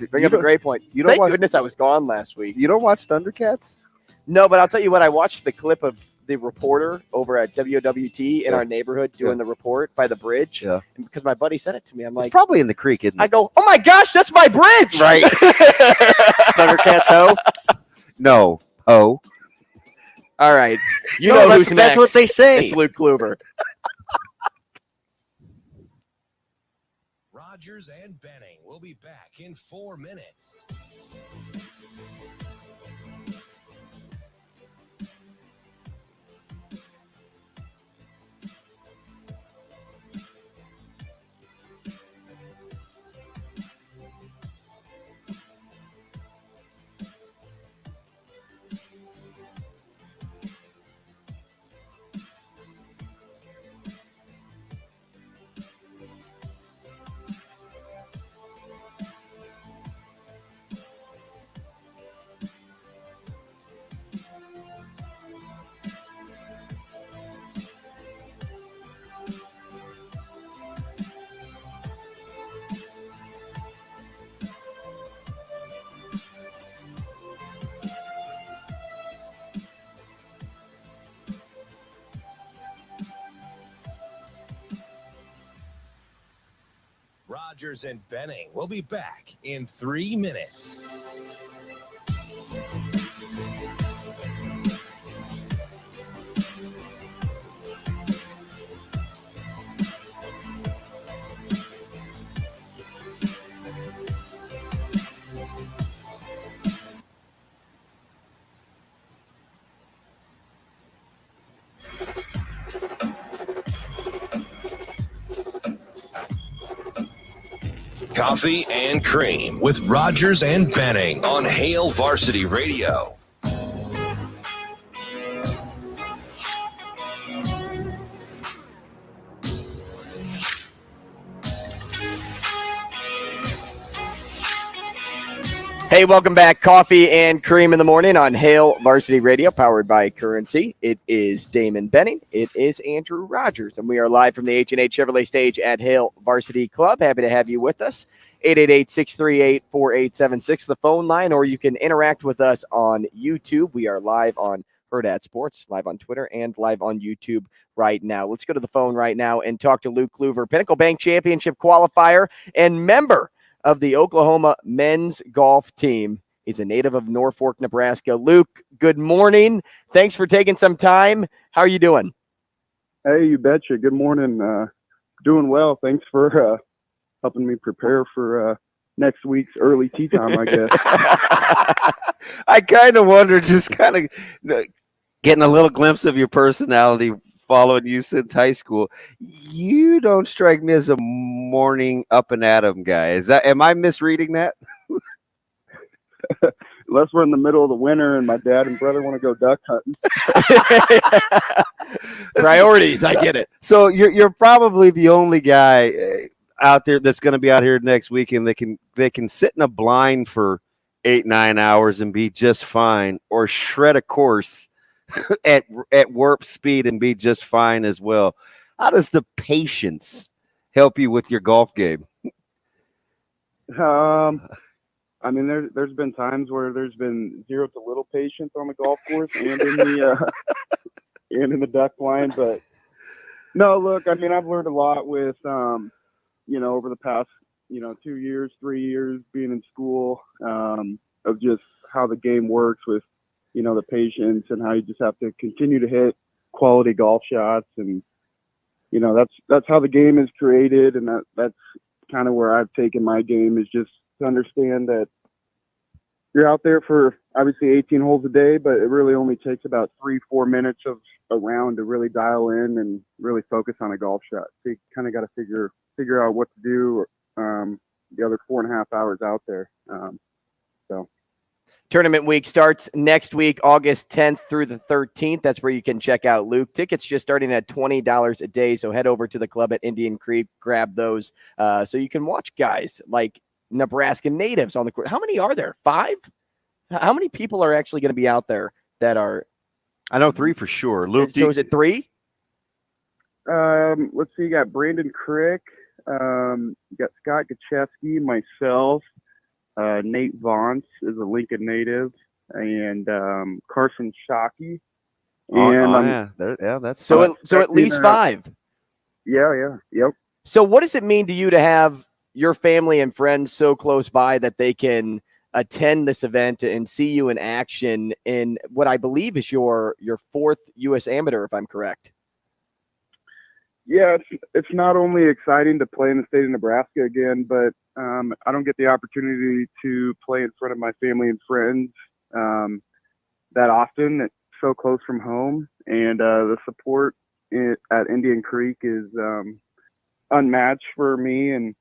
Bring up a great point. Thank goodness I was gone last week. You don't watch Thundercats? No, but I'll tell you what. I watched the clip of the reporter over at WWT in our neighborhood doing the report by the bridge. Yeah. And because my buddy sent it to me, I'm like, it's probably in the creek, isn't it? I go, oh my gosh, that's my bridge. Right. Thundercats ho? No. Ho. All right. You know who's that's next. what they say. It's Luke Kluver. Rogers and Benning will be back in 4 minutes. Rogers and Benning will be back in 3 minutes. Coffee and Cream with Rogers and Benning on Hail Varsity Radio. Hey, welcome back. Coffee and Cream in the morning on Hail Varsity Radio, powered by Currency. It is Damon Benning. It is Andrew Rogers, and we are live from the H&H Chevrolet stage at Hail Varsity Club. Happy to have you with us. 888-638-4876, the phone line, or you can interact with us on YouTube. We are live on Hurrdat Sports, live on Twitter, and live on YouTube right now. Let's go to the phone right now and talk to Luke Kluver, Pinnacle Bank Championship qualifier and member of the Oklahoma men's golf team. He's a native of Norfolk, Nebraska. Luke, good morning. Thanks for taking some time. How are you doing? Hey, you betcha. Good morning. Doing well. Thanks for helping me prepare for next week's early tea time, I guess. I kind of wonder, just kind of getting a little glimpse of your personality following you since high school. You don't strike me as a morning up and at 'em guy. Am I misreading that? unless we're in the middle of the winter and my dad and brother want to go duck hunting. Priorities, I get it. So you're probably the only guy out there that's going to be out here next weekend that can sit in a blind for 8-9 hours and be just fine, or shred a course at warp speed and be just fine as well. How does the patience help you with your golf game? I mean, there's been times where there's been zero to little patience on the golf course and in the and in the duck blind. But no, look, I mean, I've learned a lot with over the past 2 years, 3 years being in school, of just how the game works with the patience and how you just have to continue to hit quality golf shots, and that's how the game is created, and that's kind of where I've taken my game, is just to understand that you're out there for obviously 18 holes a day, but it really only takes about 3-4 minutes of a round to really dial in and really focus on a golf shot. So you kind of got to figure out what to do the other 4.5 hours out there. Tournament week starts next week, August 10th through the 13th. That's where you can check out Luke. Tickets just starting at $20 a day, so head over to the club at Indian Creek, grab those, so you can watch guys like Nebraska natives on the court. How many are there? 5? How many people are actually going to be out there that are? I know 3 for sure. Luke, so is it 3? Let's see. You got Brandon Crick, you got Scott Gachewski, myself. Nate Vance is a Lincoln native, and Carson Shockey. That's so at least 5. Yeah, yep. So what does it mean to you to have your family and friends so close by that they can attend this event and see you in action in what I believe is your 4th U.S. Amateur, if I'm correct? Yeah, it's not only exciting to play in the state of Nebraska again, but I don't get the opportunity to play in front of my family and friends that often. It's so close from home, and the support at Indian Creek is unmatched for me, and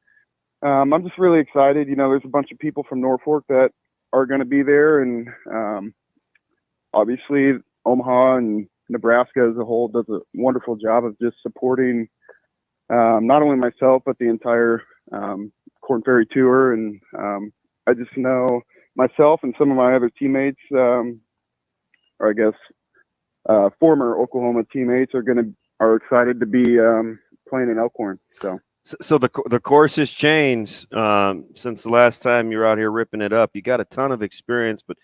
I'm just really excited. There's a bunch of people from Norfolk that are going to be there, and obviously Omaha and Nebraska as a whole does a wonderful job of just supporting not only myself but the entire Corn Ferry Tour, and I just know myself and some of my other teammates, or I guess former Oklahoma teammates, are excited to be playing in Elkhorn. So the course has changed since the last time you were out here ripping it up. You got a ton of experience, but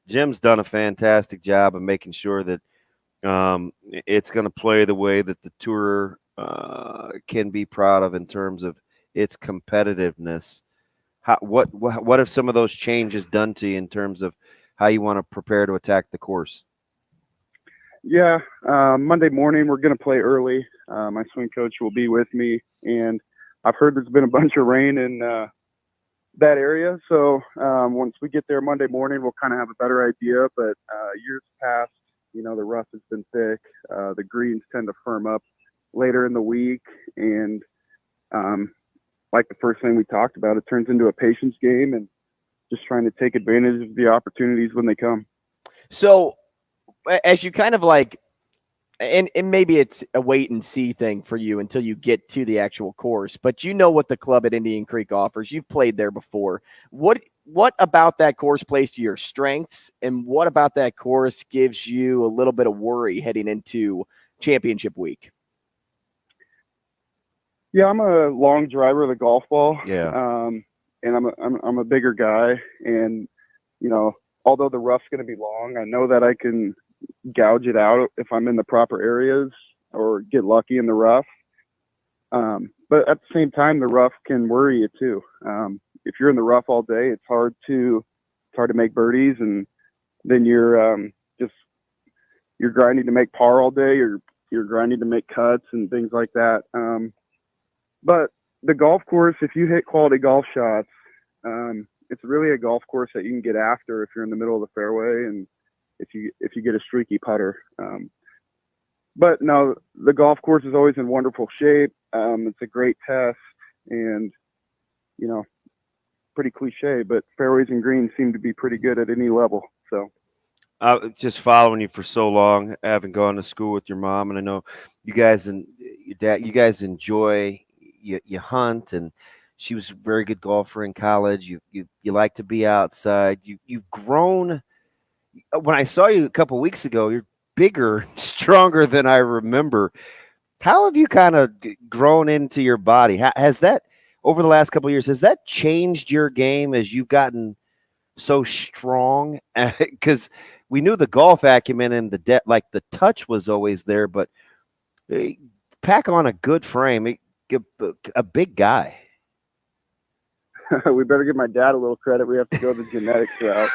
Jim's done a fantastic job of making sure that it's going to play the way that the tour can be proud of in terms of its competitiveness. What have some of those changes done to you in terms of how you want to prepare to attack the course? Yeah, Monday morning we're going to play early. My swing coach will be with me, and I've heard there's been a bunch of rain in that area. So once we get there Monday morning, we'll kind of have a better idea. But years past, the rough has been thick. The greens tend to firm up later in the week, and like the first thing we talked about, it turns into a patience game and just trying to take advantage of the opportunities when they come. So as you kind of and maybe it's a wait and see thing for you until you get to the actual course, but what the club at Indian Creek offers. You've played there before. What about that course plays to your strengths, and what about that course gives you a little bit of worry heading into championship week? Yeah, I'm a long driver of the golf ball. Yeah. And I'm a bigger guy, and although the rough's going to be long, I know that I can gouge it out if I'm in the proper areas or get lucky in the rough. But at the same time, the rough can worry you too. If you're in the rough all day, it's hard to make birdies, and then you're grinding to make par all day. You're grinding to make cuts and things like that. But the golf course, if you hit quality golf shots, it's really a golf course that you can get after if you're in the middle of the fairway and if you get a streaky putter. But no, the golf course is always in wonderful shape. It's a great test, and pretty cliche, but fairways and greens seem to be pretty good at any level. So just following you for so long, having gone to school with your mom, and I know you guys and your dad, you guys enjoy you hunt, and she was a very good golfer in college. You like to be outside. You've grown. When I saw you a couple of weeks ago, you're bigger, stronger than I remember. How have you kind of grown into your body? Has that, over the last couple of years, has that changed your game as you've gotten so strong? Because we knew the golf acumen and the touch was always there, but pack on a good frame, a big guy. We better give my dad a little credit. We have to go the genetics route.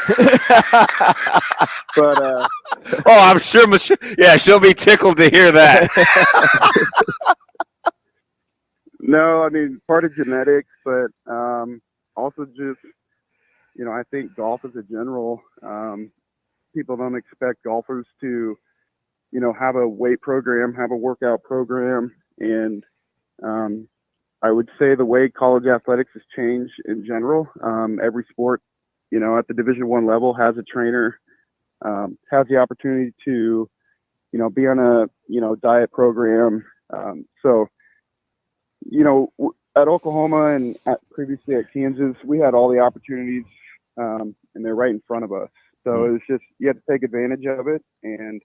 But I'm sure Michelle, she'll be tickled to hear that. No, I mean, part of genetics, but also just, I think golf as a general, people don't expect golfers to, have a weight program, have a workout program. And I would say the way college athletics has changed in general, every sport, at the Division I level has a trainer, has the opportunity to, be on a, diet program. So, at Oklahoma and previously at Kansas, we had all the opportunities, and they're right in front of us. So it was just, you had to take advantage of it. And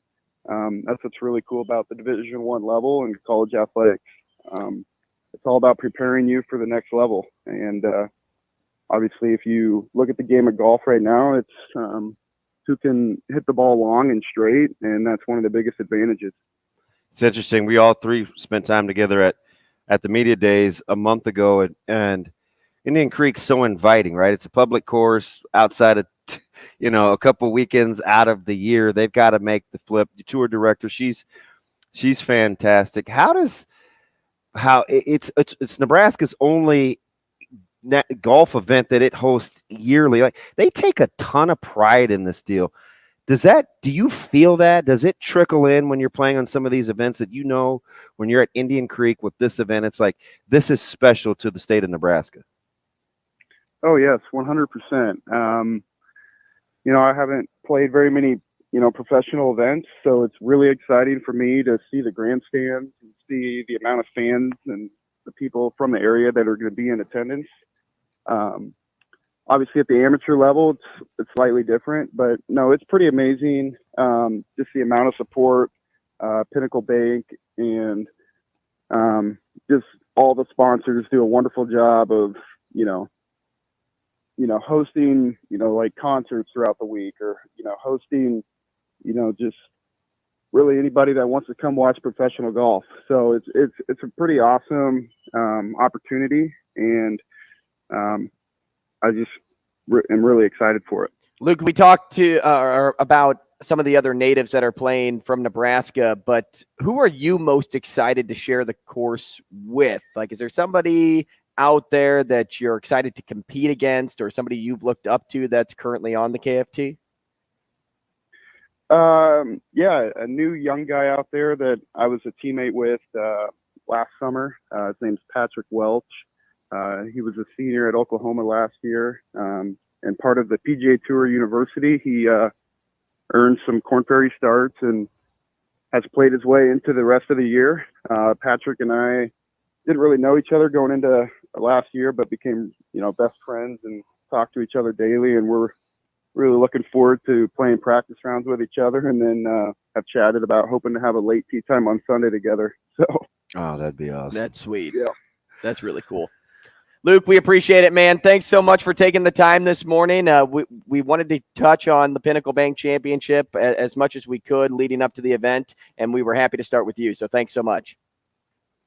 that's what's really cool about the Division I level and college athletics. It's all about preparing you for the next level. And obviously, if you look at the game of golf right now, it's who can hit the ball long and straight, and that's one of the biggest advantages. It's interesting. We all three spent time together at the media days a month ago, and Indian Creek's so inviting, right? It's a public course outside of, a couple weekends out of the year. They've got to make the flip. The tour director, she's fantastic. It's Nebraska's only golf event that it hosts yearly. Like, they take a ton of pride in this deal. Do you feel that? Does it trickle in when you're playing on some of these events that, when you're at Indian Creek with this event, it's like, this is special to the state of Nebraska? Oh, yes, 100%. I haven't played very many, professional events, so it's really exciting for me to see the grandstands and see the amount of fans and the people from the area that are going to be in attendance. Obviously, at the amateur level, it's slightly different, but no, it's pretty amazing. Just the amount of support, Pinnacle Bank, and just all the sponsors do a wonderful job of, hosting, like concerts throughout the week, or hosting, just really anybody that wants to come watch professional golf. So it's a pretty awesome opportunity, and I just am really excited for it. Luke, we talked about some of the other natives that are playing from Nebraska, but who are you most excited to share the course with? Like, is there somebody out there that you're excited to compete against, or somebody you've looked up to that's currently on the KFT? Yeah, a new young guy out there that I was a teammate with last summer. His name's Patrick Welch. He was a senior at Oklahoma last year, and part of the PGA Tour University. He earned some Korn Ferry starts and has played his way into the rest of the year. Patrick and I didn't really know each other going into last year, but became, best friends and talked to each other daily. And we're really looking forward to playing practice rounds with each other, and then have chatted about hoping to have a late tee time on Sunday together. So, that'd be awesome. That's sweet. Yeah, that's really cool. Luke, we appreciate it, man. Thanks so much for taking the time this morning. We wanted to touch on the Pinnacle Bank Championship as much as we could leading up to the event, and we were happy to start with you. So thanks so much.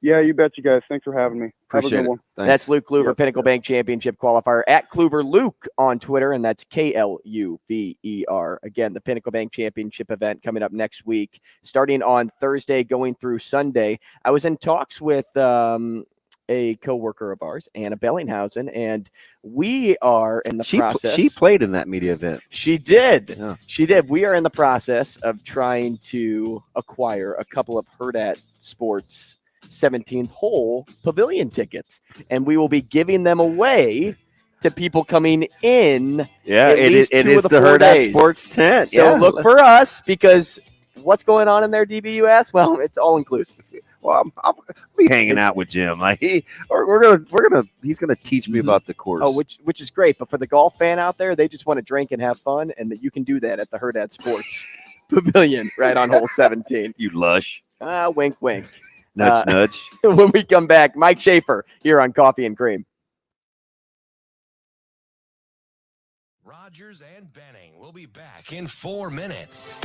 Yeah, you bet, you guys. Thanks for having me. Appreciate Have a good one. Thanks. That's Luke Kluver, Pinnacle Bank Championship qualifier at Kluver Luke on Twitter, and that's Kluver. Again, the Pinnacle Bank Championship event coming up next week, starting on Thursday, going through Sunday. I was in talks with a coworker of ours, Anna Bellinghausen, and we are in the process. She played in that media event. She did. Yeah. She did. We are in the process of trying to acquire a couple of Hurrdat Sports 17th hole pavilion tickets, and we will be giving them away to people coming in. Yeah, it is the Hurrdat Sports tent. So look for us, because what's going on in there, DB, you ask? Well, it's all inclusive. Well, I'll be hanging out with Jim. Like he's gonna teach me about the course. Oh, which is great. But for the golf fan out there, they just want to drink and have fun, and that you can do that at the Hurrdat Sports Pavilion right on hole 17. You lush. Wink, wink. Nudge, nudge. When we come back, Mike Schaefer here on Coffee and Cream. Rogers and Benning will be back in 4 minutes.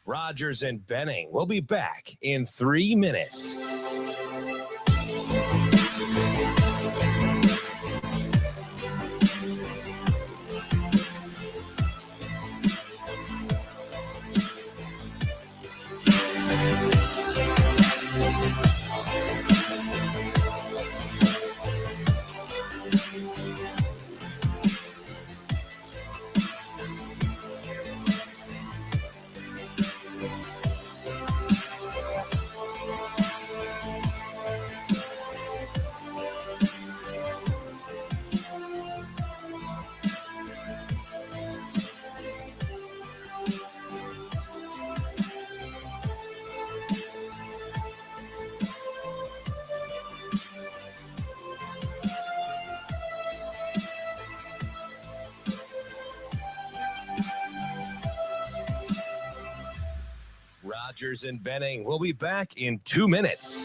Rogers and Benning will be back in 3 minutes. Rogers and Benning will be back in 2 minutes.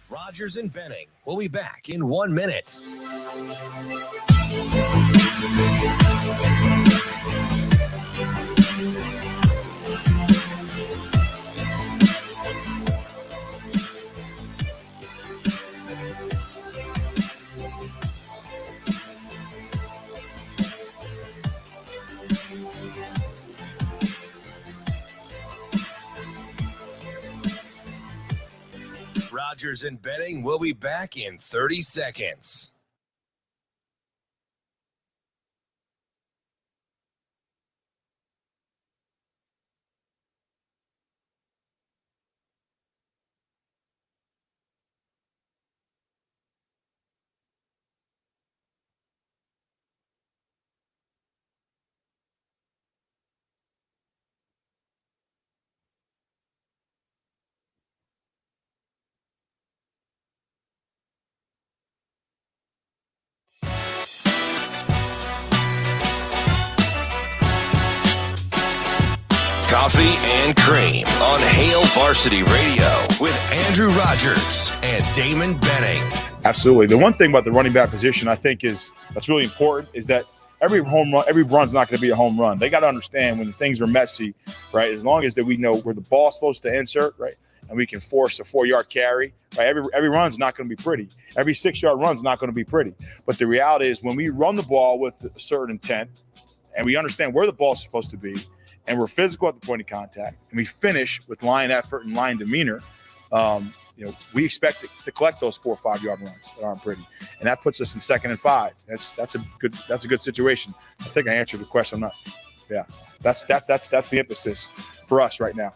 Rogers and Benning will be back in 1 minute. Rogers and Benning will be back in 30 seconds. Coffee and Cream on Hail Varsity Radio with Andrew Rogers and Damon Benning. Absolutely. The one thing about the running back position I think that's really important is that every run's not going to be a home run. They got to understand when things are messy, right? As long as that we know where the ball's supposed to insert, right? and we can force a 4-yard carry, right? Every run's not going to be pretty. Every 6-yard run's not going to be pretty. But the reality is when we run the ball with a certain intent and we understand where the ball's supposed to be and we're physical at the point of contact and we finish with line effort and line demeanor, we expect to collect those 4 or 5-yard runs that aren't pretty. And that puts us in 2nd and 5. That's a good situation. I think I answered the question. That's the emphasis for us right now.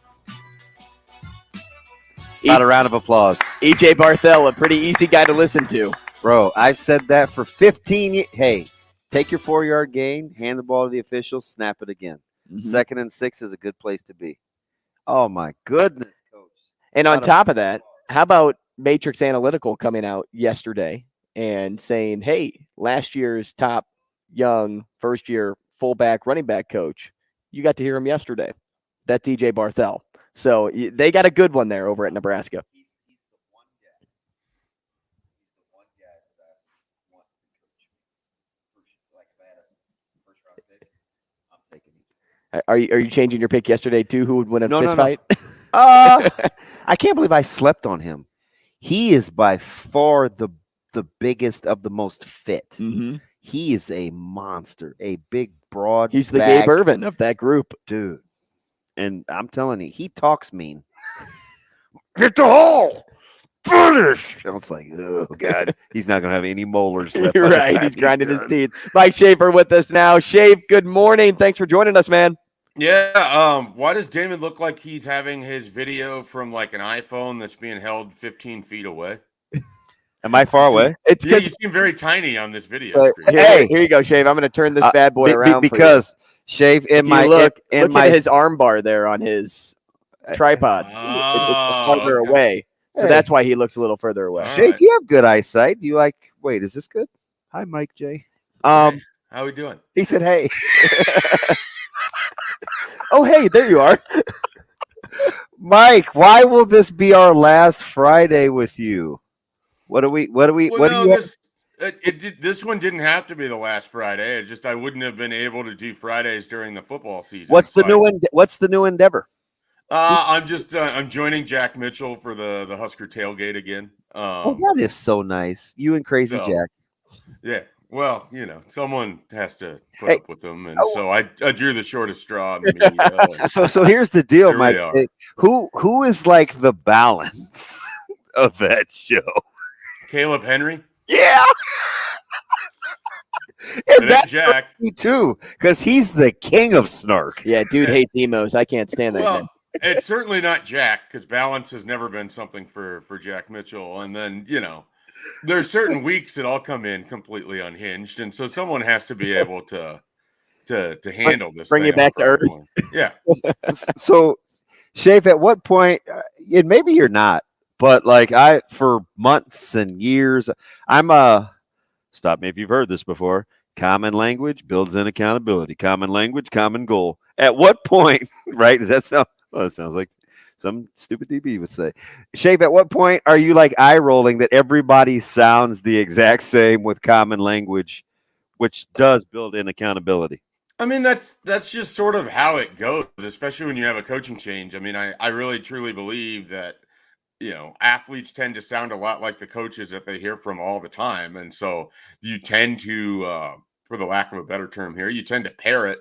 Not a round of applause. EJ Barthel, a pretty easy guy to listen to. Bro, I've said that for 15 years. Hey, take your 4-yard gain, hand the ball to the official, snap it again. 2nd and 6 is a good place to be. Oh, my goodness, Coach. And on top of that, how about Matrix Analytical coming out yesterday and saying, hey, last year's top young first-year fullback running back coach, you got to hear him yesterday. That's EJ Barthel. So they got a good one there over at Nebraska. He's the one guy. He's the one guy that I want to coach. Like if I had a first-round pick, I'm taking him. Are you changing your pick yesterday too? Who would win a fist fight? I can't believe I slept on him. He is by far the biggest of the most fit. Mm-hmm. He is a monster, a big, broad. He's the Gabe Irvin of that group, dude. And I'm telling you, he talks mean. Get the hole. Finish. I was like, oh, God. He's not going to have any molars left. You're right. He's grinding his teeth. Mike Schaefer with us now. Schaefer, good morning. Thanks for joining us, man. Yeah. Why does Damon look like he's having his video from like an iPhone that's being held 15 feet away? Am I far away? It's you seem very tiny on this video. Here you go, Shave. I'm going to turn this bad boy around because Shave in my look at his arm bar there on his tripod. It's farther away, so that's why he looks a little further away. Shave, you have good eyesight. You like? Wait, is this good? Hi, Mike J. How we doing? He said, "Hey." Oh, hey, there you are. Mike, why will this be our last Friday with you? This one didn't have to be the last Friday. It's just I wouldn't have been able to do Fridays during the football season. What's the new endeavor? I'm joining Jack Mitchell for the Husker tailgate again. That is so nice. You and Crazy Jack. Yeah. Well, someone has to put up with them, and so I drew the shortest straw in the media. So here's the deal, Mike. Who is like the balance of that show? Caleb Henry. Yeah. And that's Jack. Me too, because he's the king of snark. Yeah, dude hates emos. I can't stand that. Well, it's certainly not Jack, because balance has never been something for Jack Mitchell. And then, there's certain weeks that I'll come in completely unhinged, and so someone has to be able to handle this. Bring you back to earth. Yeah. So, Shafe, at what point? And maybe you're not, but for months and years, stop me if you've heard this before. Common language builds in accountability. Common language, common goal. At what point, right? Does that sound? Well, it sounds like some stupid DB would say. Shape, at what point are you eye rolling that everybody sounds the exact same with common language, which does build in accountability? I mean, that's just sort of how it goes, especially when you have a coaching change. I mean, I really truly believe that, athletes tend to sound a lot like the coaches that they hear from all the time. And so you tend to, for the lack of a better term here, you tend to parrot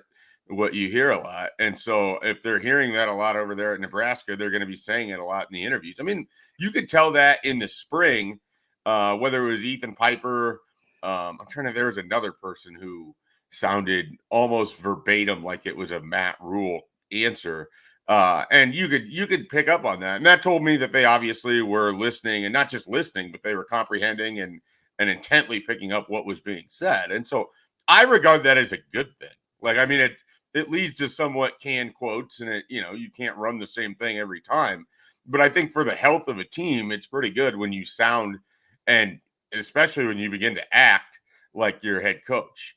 what you hear a lot. And so if they're hearing that a lot over there at Nebraska, they're going to be saying it a lot in the interviews. I mean, you could tell that in the spring, whether it was Ethan Piper, there was another person who sounded almost verbatim like it was a Matt Rule answer. And you could pick up on that. And that told me that they obviously were listening, and not just listening, but they were comprehending and intently picking up what was being said. And so I regard that as a good thing. It leads to somewhat canned quotes, and you can't run the same thing every time. But I think for the health of a team, it's pretty good when you sound, and especially when you begin to act like your head coach,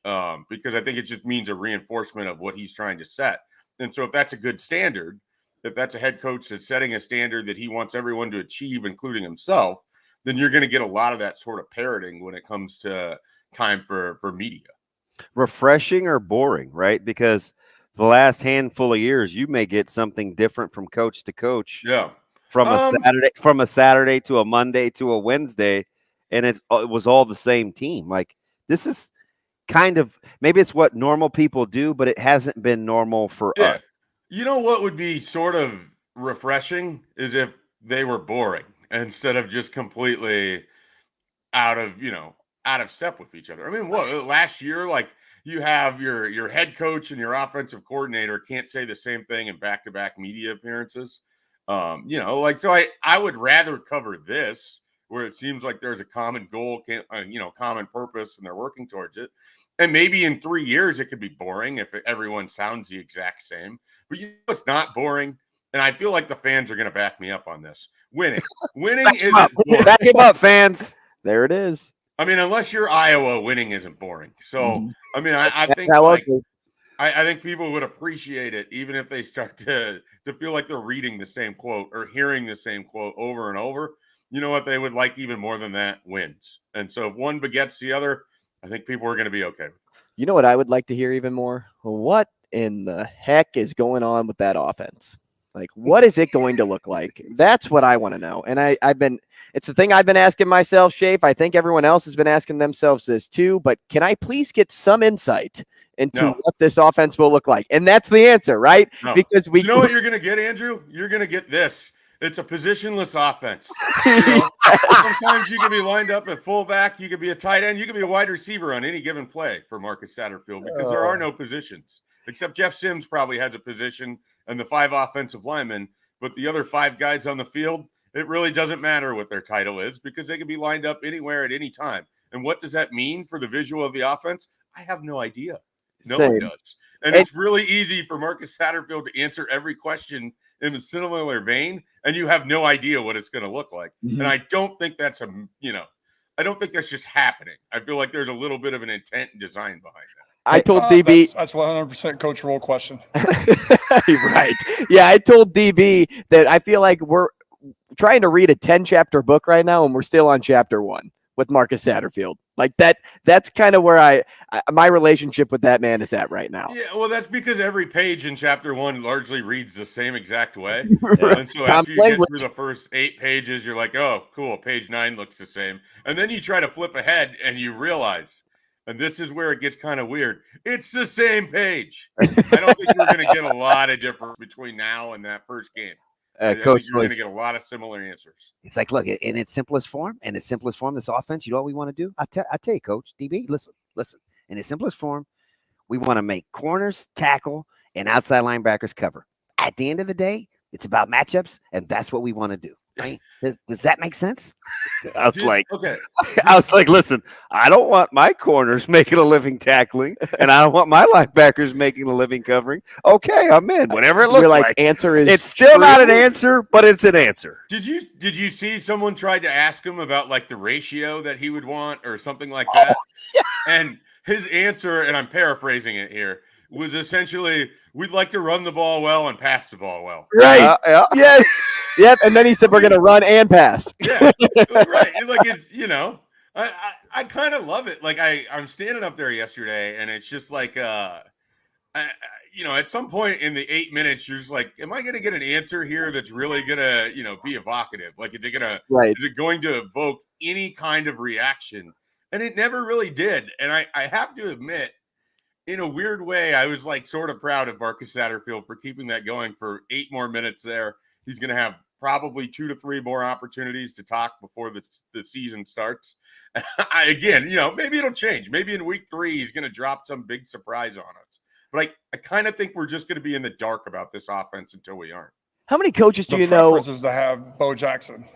because I think it just means a reinforcement of what he's trying to set. And so if that's a good standard, if that's a head coach that's setting a standard that he wants everyone to achieve, including himself, then you're going to get a lot of that sort of parroting when it comes to time for media. Refreshing or boring, right? Because the last handful of years, you may get something different from coach to coach. Yeah. from a Saturday to a Monday to a Wednesday, and it was all the same team. Like, this is kind of, maybe it's what normal people do, but it hasn't been normal for us. You know what would be sort of refreshing is if they were boring instead of just completely out of step with each other. I mean, last year, like, you have your head coach and your offensive coordinator can't say the same thing in back-to-back media appearances. So I would rather cover this where it seems like there's a common goal, common purpose, and they're working towards it. And maybe in 3 years it could be boring if everyone sounds the exact same. But it's not boring, and I feel like the fans are going to back me up on this. Winning isn't boring. Back him up, fans. There it is. I mean, unless you're Iowa, winning isn't boring. So, I mean, I think I think people would appreciate it even if they start to feel like they're reading the same quote or hearing the same quote over and over. You know what they would like even more than that? Wins. And so if one begets the other, I think people are going to be okay with it. You know what I would like to hear even more? What in the heck is going on with that offense? Like, what is it going to look like? That's what I want to know. And it's the thing I've been asking myself, Schaefer. I think everyone else has been asking themselves this too, but can I please get some insight into what this offense will look like? And that's the answer, right? No. Because you know what you're going to get, Andrew? You're going to get this. It's a positionless offense. Sometimes you can be lined up at fullback. You could be a tight end. You could be a wide receiver on any given play for Marcus Satterfield because there are no positions. Except Jeff Sims probably has a position and the 5 offensive linemen. But the other 5 guys on the field, it really doesn't matter what their title is because they can be lined up anywhere at any time. And what does that mean for the visual of the offense? I have no idea. No one does. And it's really easy for Marcus Satterfield to answer every question in a similar vein, and you have no idea what it's going to look like. Mm-hmm. And I don't think that's I don't think that's just happening. I feel like there's a little bit of an intent and design behind that. I told DB that's 100% coach role question. Right. Yeah, I told DB that I feel like we're trying to read a 10-chapter book right now, and we're still on chapter 1 with Marcus Satterfield. Like that's kind of where my relationship with that man is at right now. Yeah, well, that's because every page in chapter 1 largely reads the same exact way. Right. And so after you get through the first 8 pages, you're like, oh, cool, page 9 looks the same. And then you try to flip ahead and you realize, and this is where it gets kind of weird, it's the same page. I don't think we're going to get a lot of difference between now and that first game. Coach, you're going to get a lot of similar answers. It's like, look, in its simplest form, this offense, you know what we want to do? I tell you, Coach, DB, listen. In its simplest form, we want to make corners tackle and outside linebackers cover. At the end of the day, it's about matchups, and that's what we want to do. Right? Does that make sense? I was like, listen, I don't want my corners making a living tackling, and I don't want my linebackers making a living covering. Okay, I'm in. Whatever it looks like. Answer is it's still not an answer, but it's an answer. Did you see someone tried to ask him about like the ratio that he would want or something like that? Yeah. And his answer, and I'm paraphrasing it here, was essentially, we'd like to run the ball well and pass the ball well. Right. Yes. Yep. And then he said, we're going to run and pass. Yeah. Right. Like, it's, I kind of love it. Like I'm standing up there yesterday and it's just like, at some point in the 8 minutes, you're just like, am I going to get an answer here that's really going to, be evocative? Like, is it going to evoke any kind of reaction? And it never really did. And I have to admit, in a weird way, I was like sort of proud of Marcus Satterfield for keeping that going for 8 more minutes there. He's going to have probably 2 to 3 more opportunities to talk before the season starts. Again, maybe it'll change. Maybe in week 3, he's going to drop some big surprise on us. But I kind of think we're just going to be in the dark about this offense until we aren't. How many coaches do you know? The preference is to have Bo Jackson.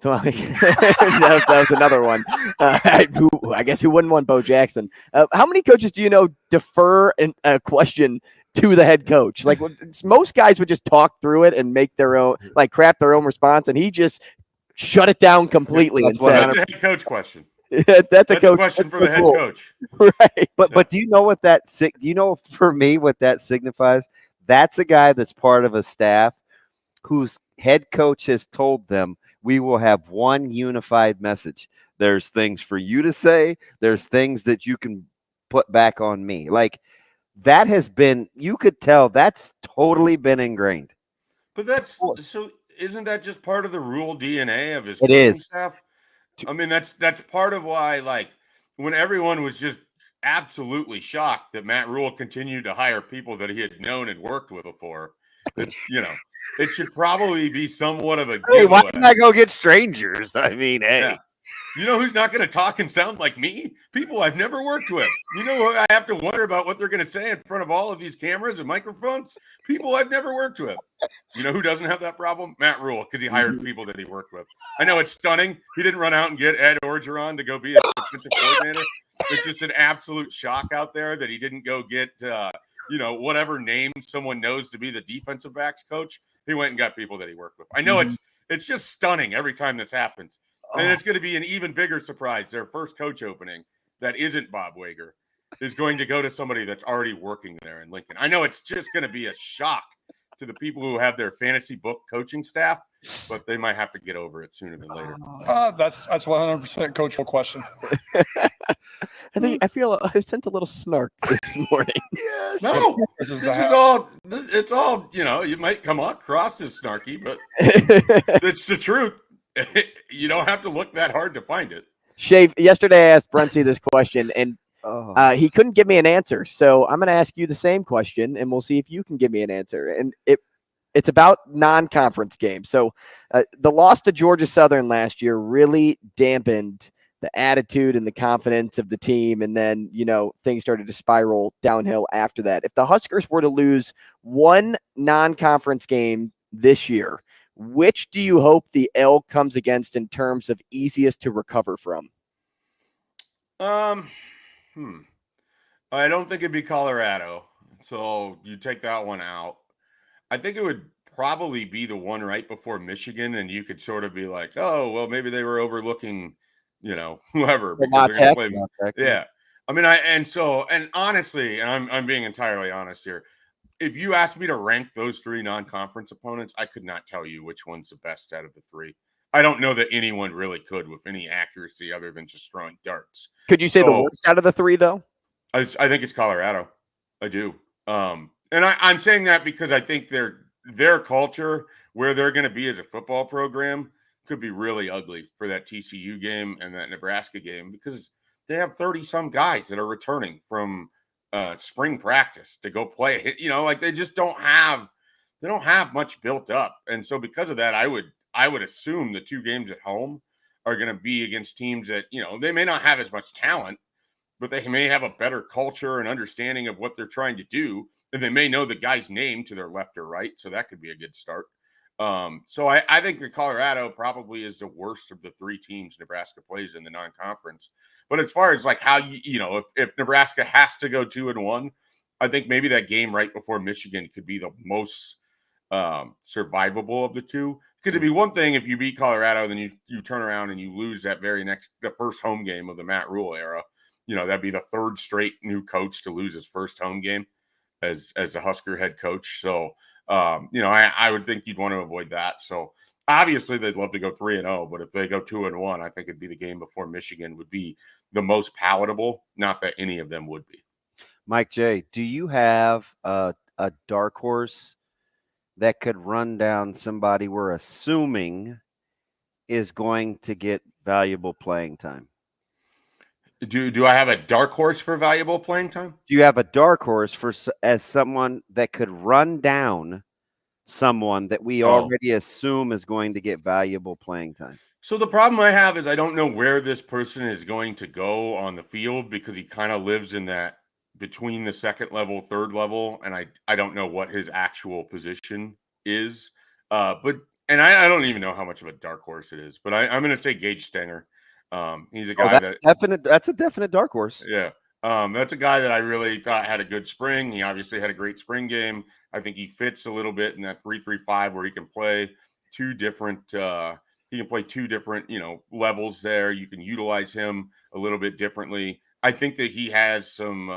that was another one. I guess who wouldn't want Bo Jackson? How many coaches do you know defer a question to the head coach? Like most guys would just talk through it and make their own, like craft their own response, and he just shut it down completely. That's a head coach question. That's a question for the head coach, right? But do you know what that? Do you know for me what that signifies? That's a guy that's part of a staff whose head coach has told them, we will have one unified message. There's things for you to say. There's things that you can put back on me. Like that has been, you could tell that's totally been ingrained. But that's so isn't that just part of the Rule DNA of his It coaching is. staff? I mean, that's part of why, like, when everyone was just absolutely shocked that Matt Rule continued to hire people that he had known and worked with before, it should probably be somewhat of a giveaway. Hey, why didn't I go get strangers? I mean, hey. Yeah. You know who's not going to talk and sound like me? People I've never worked with. You know who I have to wonder about what they're going to say in front of all of these cameras and microphones? People I've never worked with. You know who doesn't have that problem? Matt Rule, because he hired people that he worked with. I know it's stunning. He didn't run out and get Ed Orgeron to go be a defensive coordinator. It's just an absolute shock out there that he didn't go get, whatever name someone knows to be the defensive backs coach. He went and got people that he worked with. I know it's just stunning every time this happens. And it's going to be an even bigger surprise. Their first coach opening that isn't Bob Wager is going to go to somebody that's already working there in Lincoln. I know it's just going to be a shock to the people who have their fantasy book coaching staff, but they might have to get over it sooner than later. That's 100% coachable question. I feel I sense a little snark this morning. Yes. No, it's all, you might come across as snarky, but it's the truth. You don't have to look that hard to find it. Schaefer, yesterday I asked Bruncy this question, and he couldn't give me an answer. So I'm going to ask you the same question, and we'll see if you can give me an answer. And it's about non-conference games. So the loss to Georgia Southern last year really dampened the attitude and the confidence of the team, and then, things started to spiral downhill after that. If the Huskers were to lose one non-conference game this year, which do you hope the L comes against in terms of easiest to recover from? I don't think it'd be Colorado. So you take that one out. I think it would probably be the one right before Michigan, and you could sort of be like, oh, well, maybe they were overlooking, whoever. Yeah. I mean, and honestly, and I'm being entirely honest here, if you asked me to rank those three non-conference opponents, I could not tell you which one's the best out of the three. I don't know that anyone really could with any accuracy other than just throwing darts. Could you say the worst out of the three, though? I think it's Colorado. I do. And I'm saying that because I think their culture, where they're going to be as a football program, could be really ugly for that TCU game and that Nebraska game, because they have 30-some guys that are returning from spring practice to go play. They just don't have much built up. And so because of that, I would assume the two games at home are going to be against teams that, they may not have as much talent, but they may have a better culture and understanding of what they're trying to do. And they may know the guy's name to their left or right. So that could be a good start. So I think that Colorado probably is the worst of the three teams Nebraska plays in the non-conference. But as far as like how if Nebraska has to go 2-1, I think maybe that game right before Michigan could be the most survivable of the two. Because it'd be one thing if you beat Colorado, then you turn around and you lose the first home game of the Matt Rule era. That'd be the third straight new coach to lose his first home game as a Husker head coach. So, I would think you'd want to avoid that. So obviously they'd love to go 3-0, but if they go 2-1, I think it'd be the game before Michigan would be the most palatable. Not that any of them would be. Mike J., do you have a dark horse that could run down somebody we're assuming is going to get valuable playing time? Do I have a dark horse for valuable playing time? Do you have a dark horse as someone that could run down someone that we already assume is going to get valuable playing time? So the problem I have is I don't know where this person is going to go on the field, because he kind of lives in that between the second level, third level, and I don't know what his actual position is. I don't even know how much of a dark horse it is, but I'm going to say Gage Stenger. He's a guy that's a definite dark horse. Yeah. That's a guy that I really thought had a good spring. He obviously had a great spring game. I think he fits a little bit in that 3-3-5 where he can play two different levels there. You can utilize him a little bit differently. I think that he has some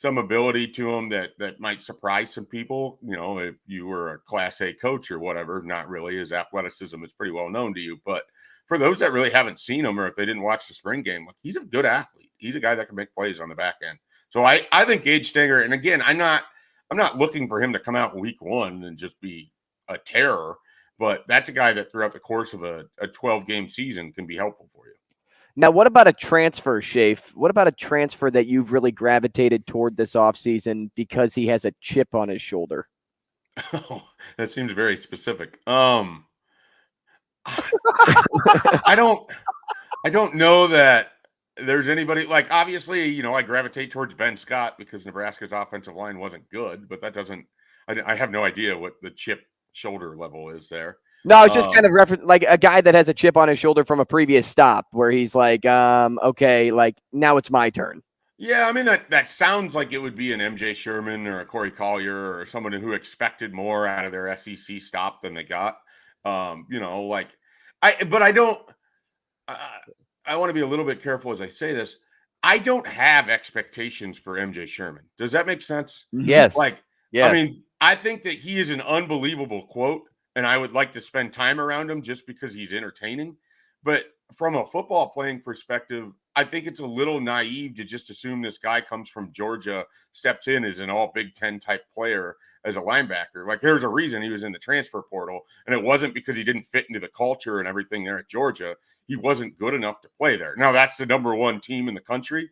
ability to him that might surprise some people. If you were a Class A coach or whatever, not really. His athleticism is pretty well known to you, but for those that really haven't seen him, or if they didn't watch the spring game, he's a good athlete. He's a guy that can make plays on the back end. So I think Gage Stenger, and again, I'm not looking for him to come out week one and just be a terror, But that's a guy that throughout the course of a 12-game season can be helpful for you. Now, what about a transfer, Schaefer? What about a transfer that you've really gravitated toward this offseason because he has a chip on his shoulder? Oh, that seems very specific. I don't know that there's anybody like, obviously, I gravitate towards Ben Scott because Nebraska's offensive line wasn't good, but that doesn't, I have no idea what the chip shoulder level is there. No, it's just kind of reference like a guy that has a chip on his shoulder from a previous stop where he's like, okay, like now it's my turn. Yeah, I mean, that sounds like it would be an MJ Sherman or a Corey Collier or someone who expected more out of their SEC stop than they got. I want to be a little bit careful as I say this. I don't have expectations for MJ Sherman. Does that make sense? Yes. I mean, I think that he is an unbelievable quote, and I would like to spend time around him just because he's entertaining. But from a football playing perspective, I think it's a little naive to just assume this guy comes from Georgia, steps in as an all Big Ten type player as a linebacker. Like, there's a reason he was in the transfer portal, and it wasn't because he didn't fit into the culture and everything there at Georgia. He wasn't good enough to play there. Now, that's the number one team in the country,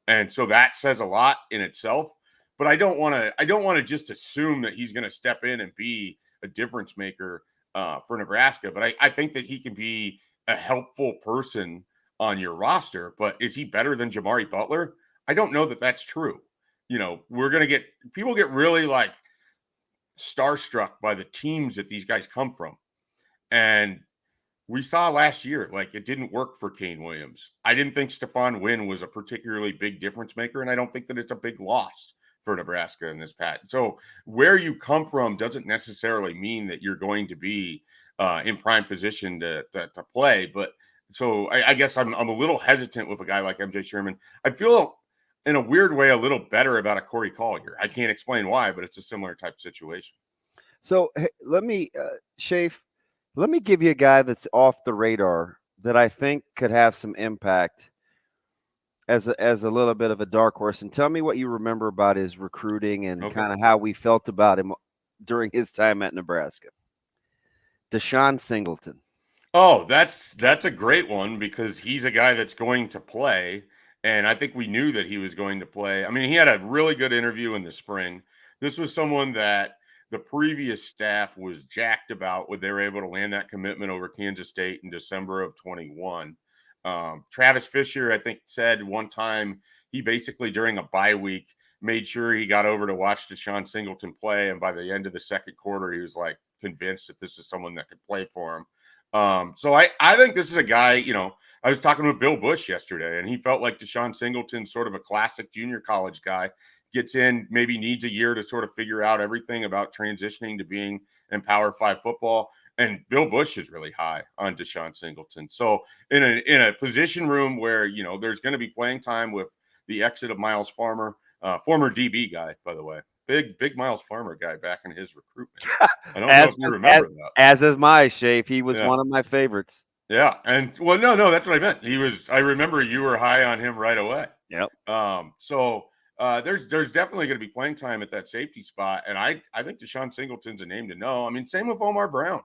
and so that says a lot in itself. But I don't want to just assume that he's going to step in and be a difference maker for Nebraska. But I think that he can be a helpful person on your roster. But is he better than Jamari Butler? I don't know that that's true. We're going to people get really like starstruck by the teams that these guys come from. And we saw last year, like, it didn't work for Kane Williams. I didn't think Stephon Wynn was a particularly big difference maker, and I don't think that it's a big loss for Nebraska in this patch. So where you come from doesn't necessarily mean that you're going to be in prime position to play. But so I guess I'm a little hesitant with a guy like MJ Sherman. I feel in a weird way a little better about a Corey Collier. I can't explain why, but it's a similar type situation. So let me, Schaefer, let me give you a guy that's off the radar that I think could have some impact as a little bit of a dark horse, and tell me what you remember about his recruiting and kind of how we felt about him during his time at Nebraska. Deshaun Singleton. Oh, that's a great one because he's a guy that's going to play, and I think we knew that he was going to play. I mean, he had a really good interview in the spring. This was someone that the previous staff was jacked about when they were able to land that commitment over Kansas State in December of 21. Travis Fisher, I think, said one time he basically during a bye week made sure he got over to watch Deshaun Singleton play. And by the end of the second quarter, he was like convinced that this is someone that could play for him. So I think this is a guy, I was talking with Bill Bush yesterday, and he felt like Deshaun Singleton's sort of a classic junior college guy, gets in, maybe needs a year to sort of figure out everything about transitioning to being in Power 5 football. And Bill Bush is really high on Deshaun Singleton. So in a position room where, there's going to be playing time with the exit of Miles Farmer, former DB guy, by the way, big Miles Farmer guy back in his recruitment. I don't know if you remember that. As is my Schaefer. He was one of my favorites. Yeah. And well, no, that's what I meant. I remember you were high on him right away. Yep. There's definitely going to be playing time at that safety spot. And I think Deshaun Singleton's a name to know. I mean, same with Omar Brown.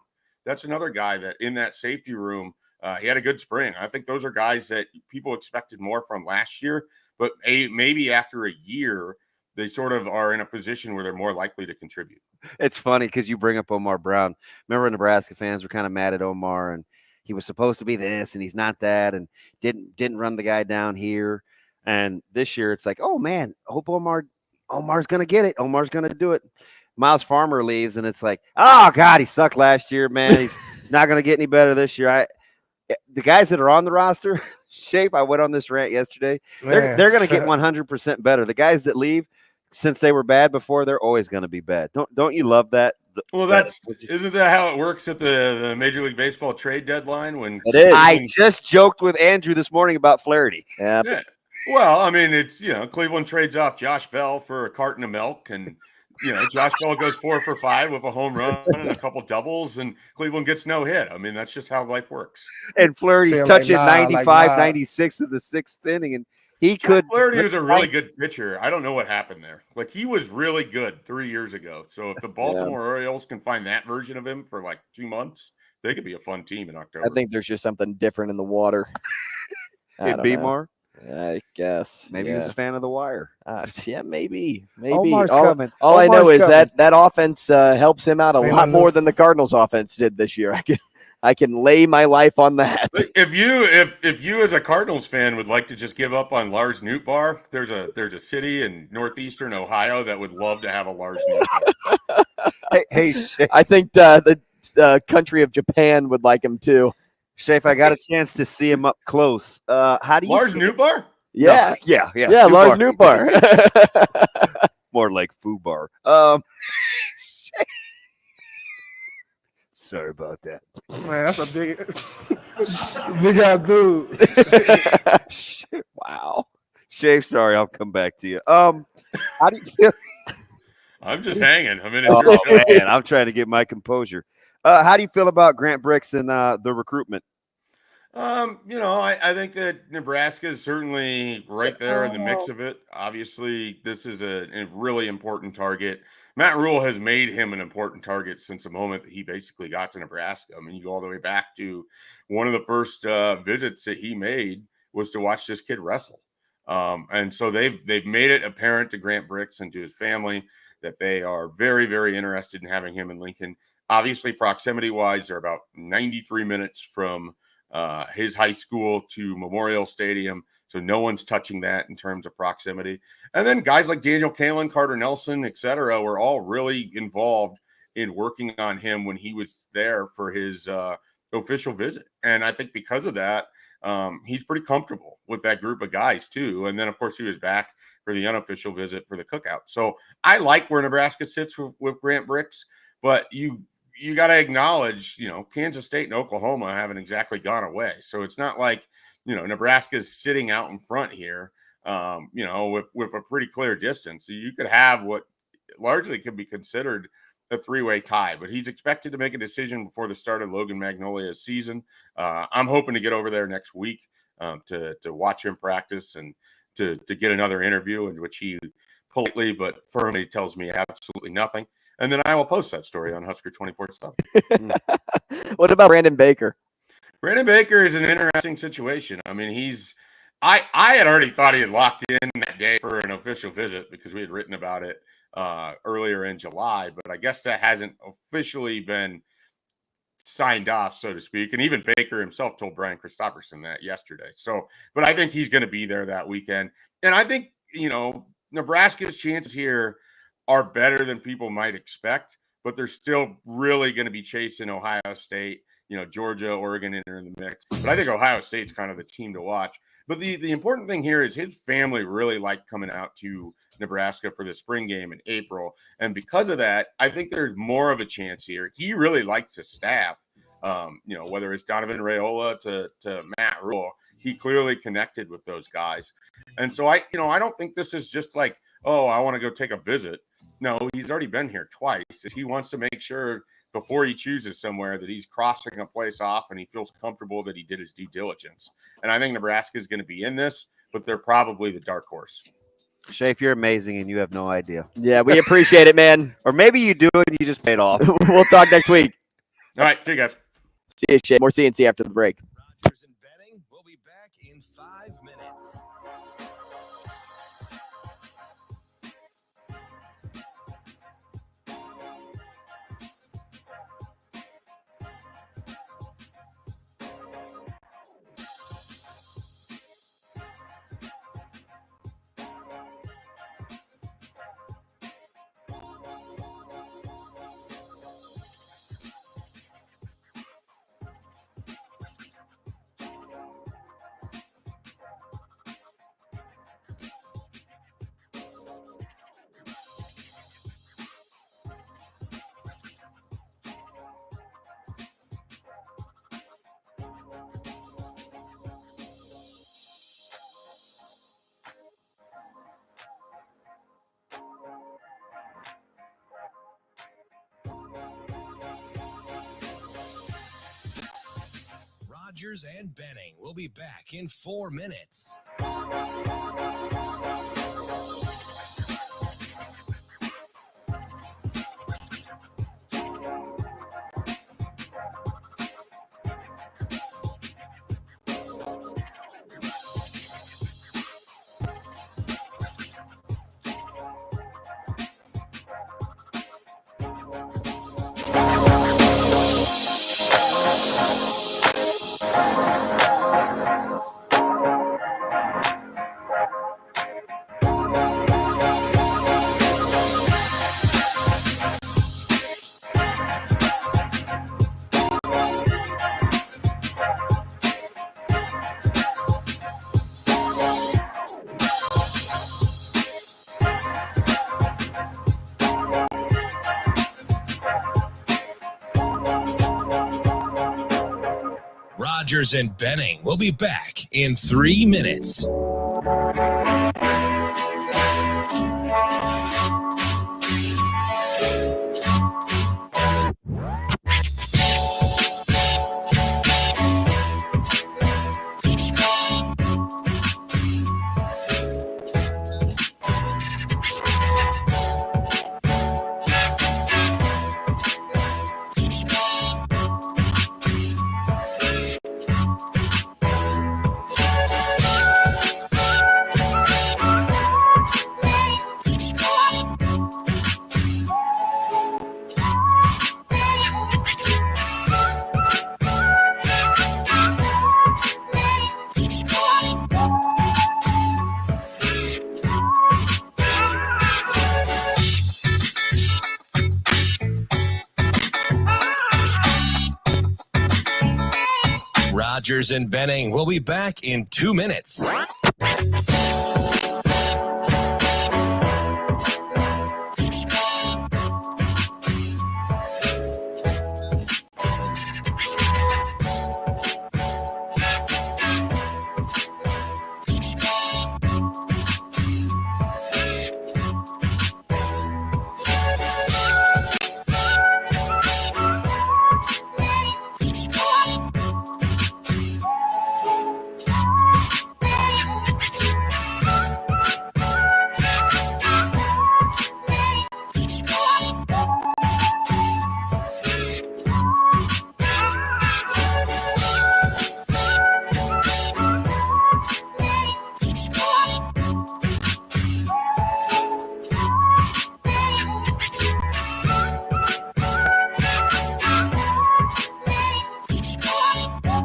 That's another guy that in that safety room, he had a good spring. I think those are guys that people expected more from last year, but maybe after a year, they sort of are in a position where they're more likely to contribute. It's funny because you bring up Omar Brown. Remember, Nebraska fans were kind of mad at Omar, and he was supposed to be this, and he's not that, and didn't run the guy down here. And this year, it's like, oh man, I hope Omar's going to get it. Omar's going to do it. Miles Farmer leaves, and it's like, oh God, he sucked last year, man. He's not going to get any better this year. The guys that are on the roster, Schaefer, I went on this rant yesterday. They're going to get 100% better. The guys that leave, since they were bad before, they're always going to be bad. Don't you love that? Well, isn't that how it works at the Major League Baseball trade deadline? When it is. I just joked with Andrew this morning about Flaherty. Yeah. Well, I mean, it's Cleveland trades off Josh Bell for a carton of milk, and Josh Bell goes 4 for 5 with a home run and a couple doubles, and Cleveland gets no hit. I mean, that's just how life works. And Flaherty's touching 95, 96 in the 6th inning, and He could. Flaherty was a really good pitcher. I don't know what happened there. Like, he was really good 3 years ago. So if the Baltimore Orioles can find that version of him for like 2 months, they could be a fun team in October. I think there's just something different in the water. It'd be more. I guess. Maybe he was a fan of The Wire. Yeah, maybe. Omar's coming. All I know is that offense helps him out a lot more than the Cardinals offense did this year. I can lay my life on that. If you as a Cardinals fan would like to just give up on Lars Nootbaar, there's a city in northeastern Ohio that would love to have a Lars Nootbaar. hey, I think the country of Japan would like him too. Schaefer, I got a chance to see him up close. How do you Lars Nootbaar? Yeah. No, yeah. Lars Nootbaar. More like Fubar. Sorry about that. Man, that's a big ass dude. Wow. Shave, sorry, I'll come back to you. How do you feel? I'm just hanging. I'm in your show. Man, I'm trying to get my composure. How do you feel about Grant Brix and the recruitment? I think that Nebraska is certainly right there in the mix of it. Obviously, this is a really important target. Matt Rule has made him an important target since the moment that he basically got to Nebraska. I mean, you go all the way back to one of the first visits that he made was to watch this kid wrestle. And so they've made it apparent to Grant Brix and to his family that they are very, very interested in having him in Lincoln. Obviously, proximity-wise, they're about 93 minutes from his high school to Memorial Stadium. So no one's touching that in terms of proximity. And then guys like Daniel Kalen, Carter Nelson, et cetera, were all really involved in working on him when he was there for his official visit. And I think because of that, he's pretty comfortable with that group of guys too. And then, of course, he was back for the unofficial visit for the cookout. So I like where Nebraska sits with Grant Brix, but you got to acknowledge, Kansas State and Oklahoma haven't exactly gone away. So it's not like, Nebraska's sitting out in front here, with a pretty clear distance. So you could have what largely could be considered a three-way tie, but he's expected to make a decision before the start of Logan Magnolia's season. I'm hoping to get over there next week to watch him practice and to get another interview in which he politely but firmly tells me absolutely nothing. And then I will post that story on Husker 24/7. What about Brandon Baker? Brandon Baker is an interesting situation. I mean, I had already thought he had locked in that day for an official visit because we had written about it earlier in July, but I guess that hasn't officially been signed off, so to speak. And even Baker himself told Brian Christopherson that yesterday. So, but I think he's going to be there that weekend. And I think, Nebraska's chances here are better than people might expect, but they're still really going to be chasing Ohio State, Georgia, Oregon in the mix. But I think Ohio State's kind of the team to watch. But the important thing here is his family really liked coming out to Nebraska for the spring game in April. And because of that, I think there's more of a chance here. He really likes his staff, whether it's Donovan Raiola to Matt Rule. He clearly connected with those guys. And so I don't think this is just like, oh, I want to go take a visit. No, he's already been here twice. He wants to make sure before he chooses somewhere that he's crossing a place off and he feels comfortable that he did his due diligence. And I think Nebraska is going to be in this, but they're probably the dark horse. Schaefer, you're amazing and you have no idea. Yeah, we appreciate it, man. Or maybe you do it and you just paid off. We'll talk next week. All right, see you guys. See you, Schaefer. More CNC after the break. Rogers and Benning will be back in 5 minutes. Rogers and Benning will be back in 4 minutes. Rogers and Benning will be back in 3 minutes. Rogers and Benning will be back in 2 minutes.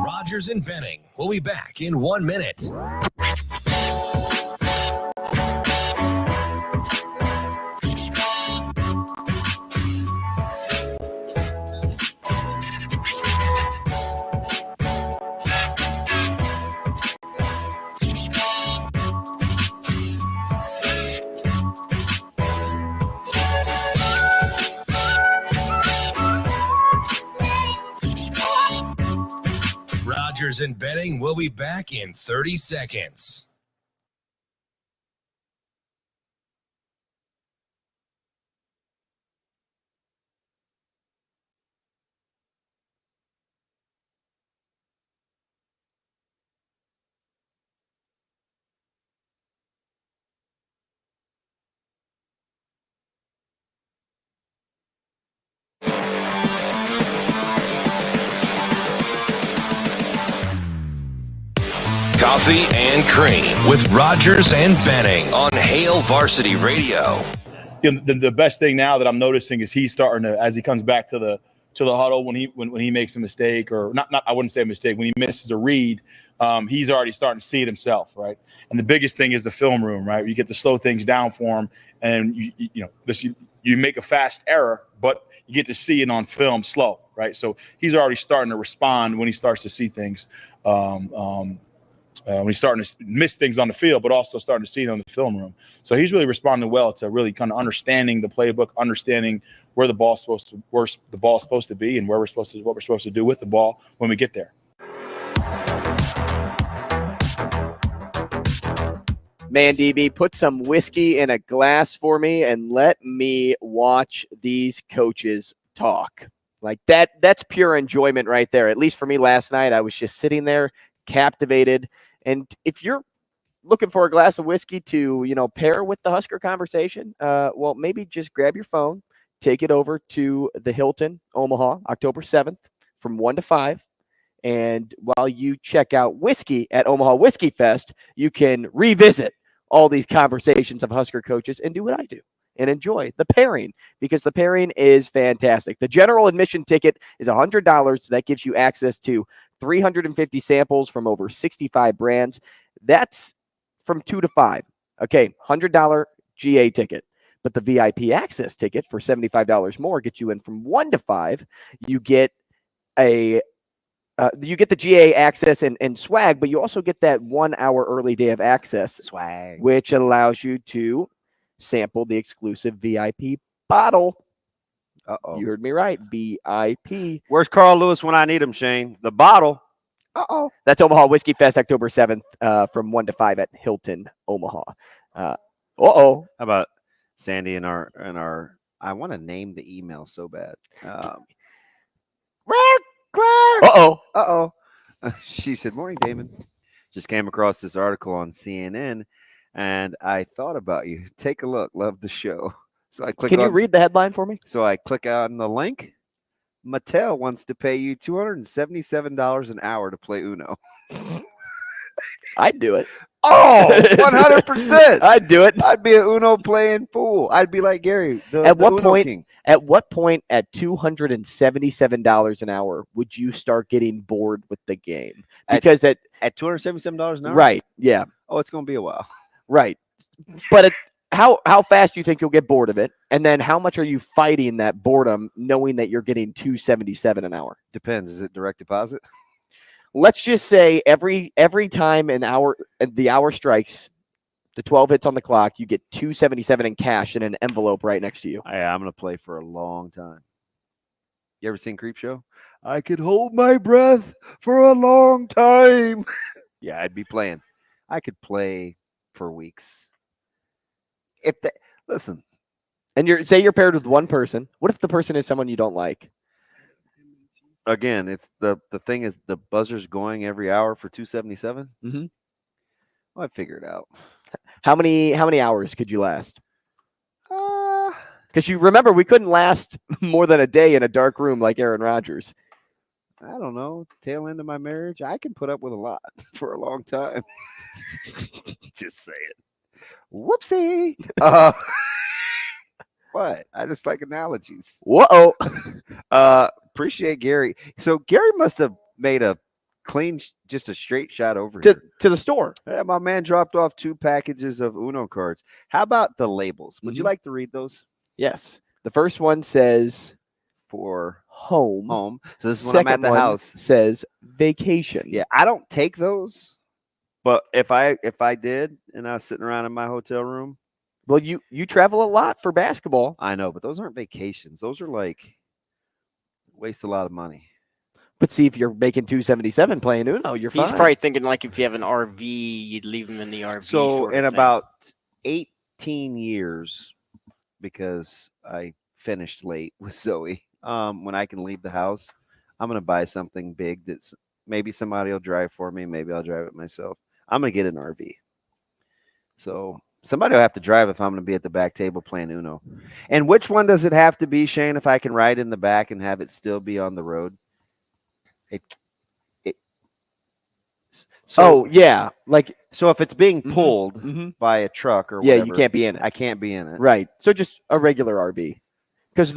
Rogers and Benning will be back in 1 minute. Rogers and Benning will be back in 30 seconds. Coffee and Cream with Rogers and Benning on Hail Varsity Radio. The best thing now that I'm noticing is he's starting to, as he comes back to the huddle, when he makes a mistake, or not I wouldn't say a mistake, when he misses a read, he's already starting to see it himself, right? And the biggest thing is the film room, right? You get to slow things down for him, and you make a fast error, but you get to see it on film slow, right? So he's already starting to respond when he starts to see things. When he's starting to miss things on the field, but also starting to see it on the film room. So he's really responding well to really kind of understanding the playbook, understanding where the ball's supposed to be, and what we're supposed to do with the ball when we get there. Man, DB, put some whiskey in a glass for me and let me watch these coaches talk. Like that's pure enjoyment right there. At least for me last night, I was just sitting there captivated. And if you're looking for a glass of whiskey to, pair with the Husker conversation, well, maybe just grab your phone, take it over to the Hilton Omaha, October 7th from 1 to 5. And while you check out whiskey at Omaha Whiskey Fest, you can revisit all these conversations of Husker coaches and do what I do and enjoy the pairing, because the pairing is fantastic. The general admission ticket is $100. That gives you access to 350 samples from over 65 brands. That's from 2 to 5. Okay, $100 GA ticket. But the VIP access ticket for $75 more gets you in from 1 to 5. You get the GA access and swag, but you also get that 1 hour early day of access swag, which allows you to sample the exclusive VIP bottle. Uh-oh. You heard me right. VIP. Where's Carl Lewis when I need him, Shane? The bottle. Uh-oh. That's Omaha Whiskey Fest, October 7th from 1 to 5 at Hilton, Omaha. How about Sandy and our I want to name the email so bad. Red Clark. Uh-oh. She said, "Morning, Damon. Just came across this article on CNN, and I thought about you. Take a look. Love the show." So I click. Can you read the headline for me? So I click on the link. Mattel wants to pay you $277 an hour to play Uno. I'd do it. Oh, 100%. I'd do it. I'd be an Uno playing fool. I'd be like Gary. At what Uno point? King. At what point at $277 an hour would you start getting bored with the game? Because at $277 an hour, right? Yeah. Oh, it's going to be a while. Right. But how fast do you think you'll get bored of it? And then how much are you fighting that boredom, knowing that you're getting $277 an hour? Depends. Is it direct deposit? Let's just say every time the hour strikes, the 12 hits on the clock, you get $277 in cash in an envelope right next to you. I'm going to play for a long time. You ever seen Creepshow? I could hold my breath for a long time. Yeah, I'd be playing. I could play for weeks. Listen. And you're paired with one person. What if the person is someone you don't like? Again, it's the thing is the buzzer's going every hour for $277. Mm-hmm. Well, I figured it out. How many hours could you last? Because you remember we couldn't last more than a day in a dark room like Aaron Rodgers. I don't know. Tail end of my marriage, I can put up with a lot for a long time. Just say it. Whoopsie. What? I just like analogies. Whoa. Appreciate Gary. So Gary must have made a clean, just a straight shot over to the store. Yeah, my man dropped off 2 packages of Uno cards. How about the labels? Would you like to read those? Yes. The first one says for home. So this is when I'm at the house. Says vacation. Yeah, I don't take those. But if I did and I was sitting around in my hotel room. Well, you travel a lot for basketball. I know, but those aren't vacations. Those are like waste a lot of money. But see, if you're making $277 playing Uno, you're fine. He's probably thinking like if you have an RV, you'd leave him in the RV. So in about 18 years, because I finished late with Zoe, when I can leave the house, I'm going to buy something big that's maybe somebody will drive for me. Maybe I'll drive it myself. I'm going to get an RV. So somebody will have to drive if I'm going to be at the back table playing Uno. And which one does it have to be, Shane, if I can ride in the back and have it still be on the road? So if it's being pulled by a truck or whatever, you can't be in it. I can't be in it. Right. So just a regular RV. Because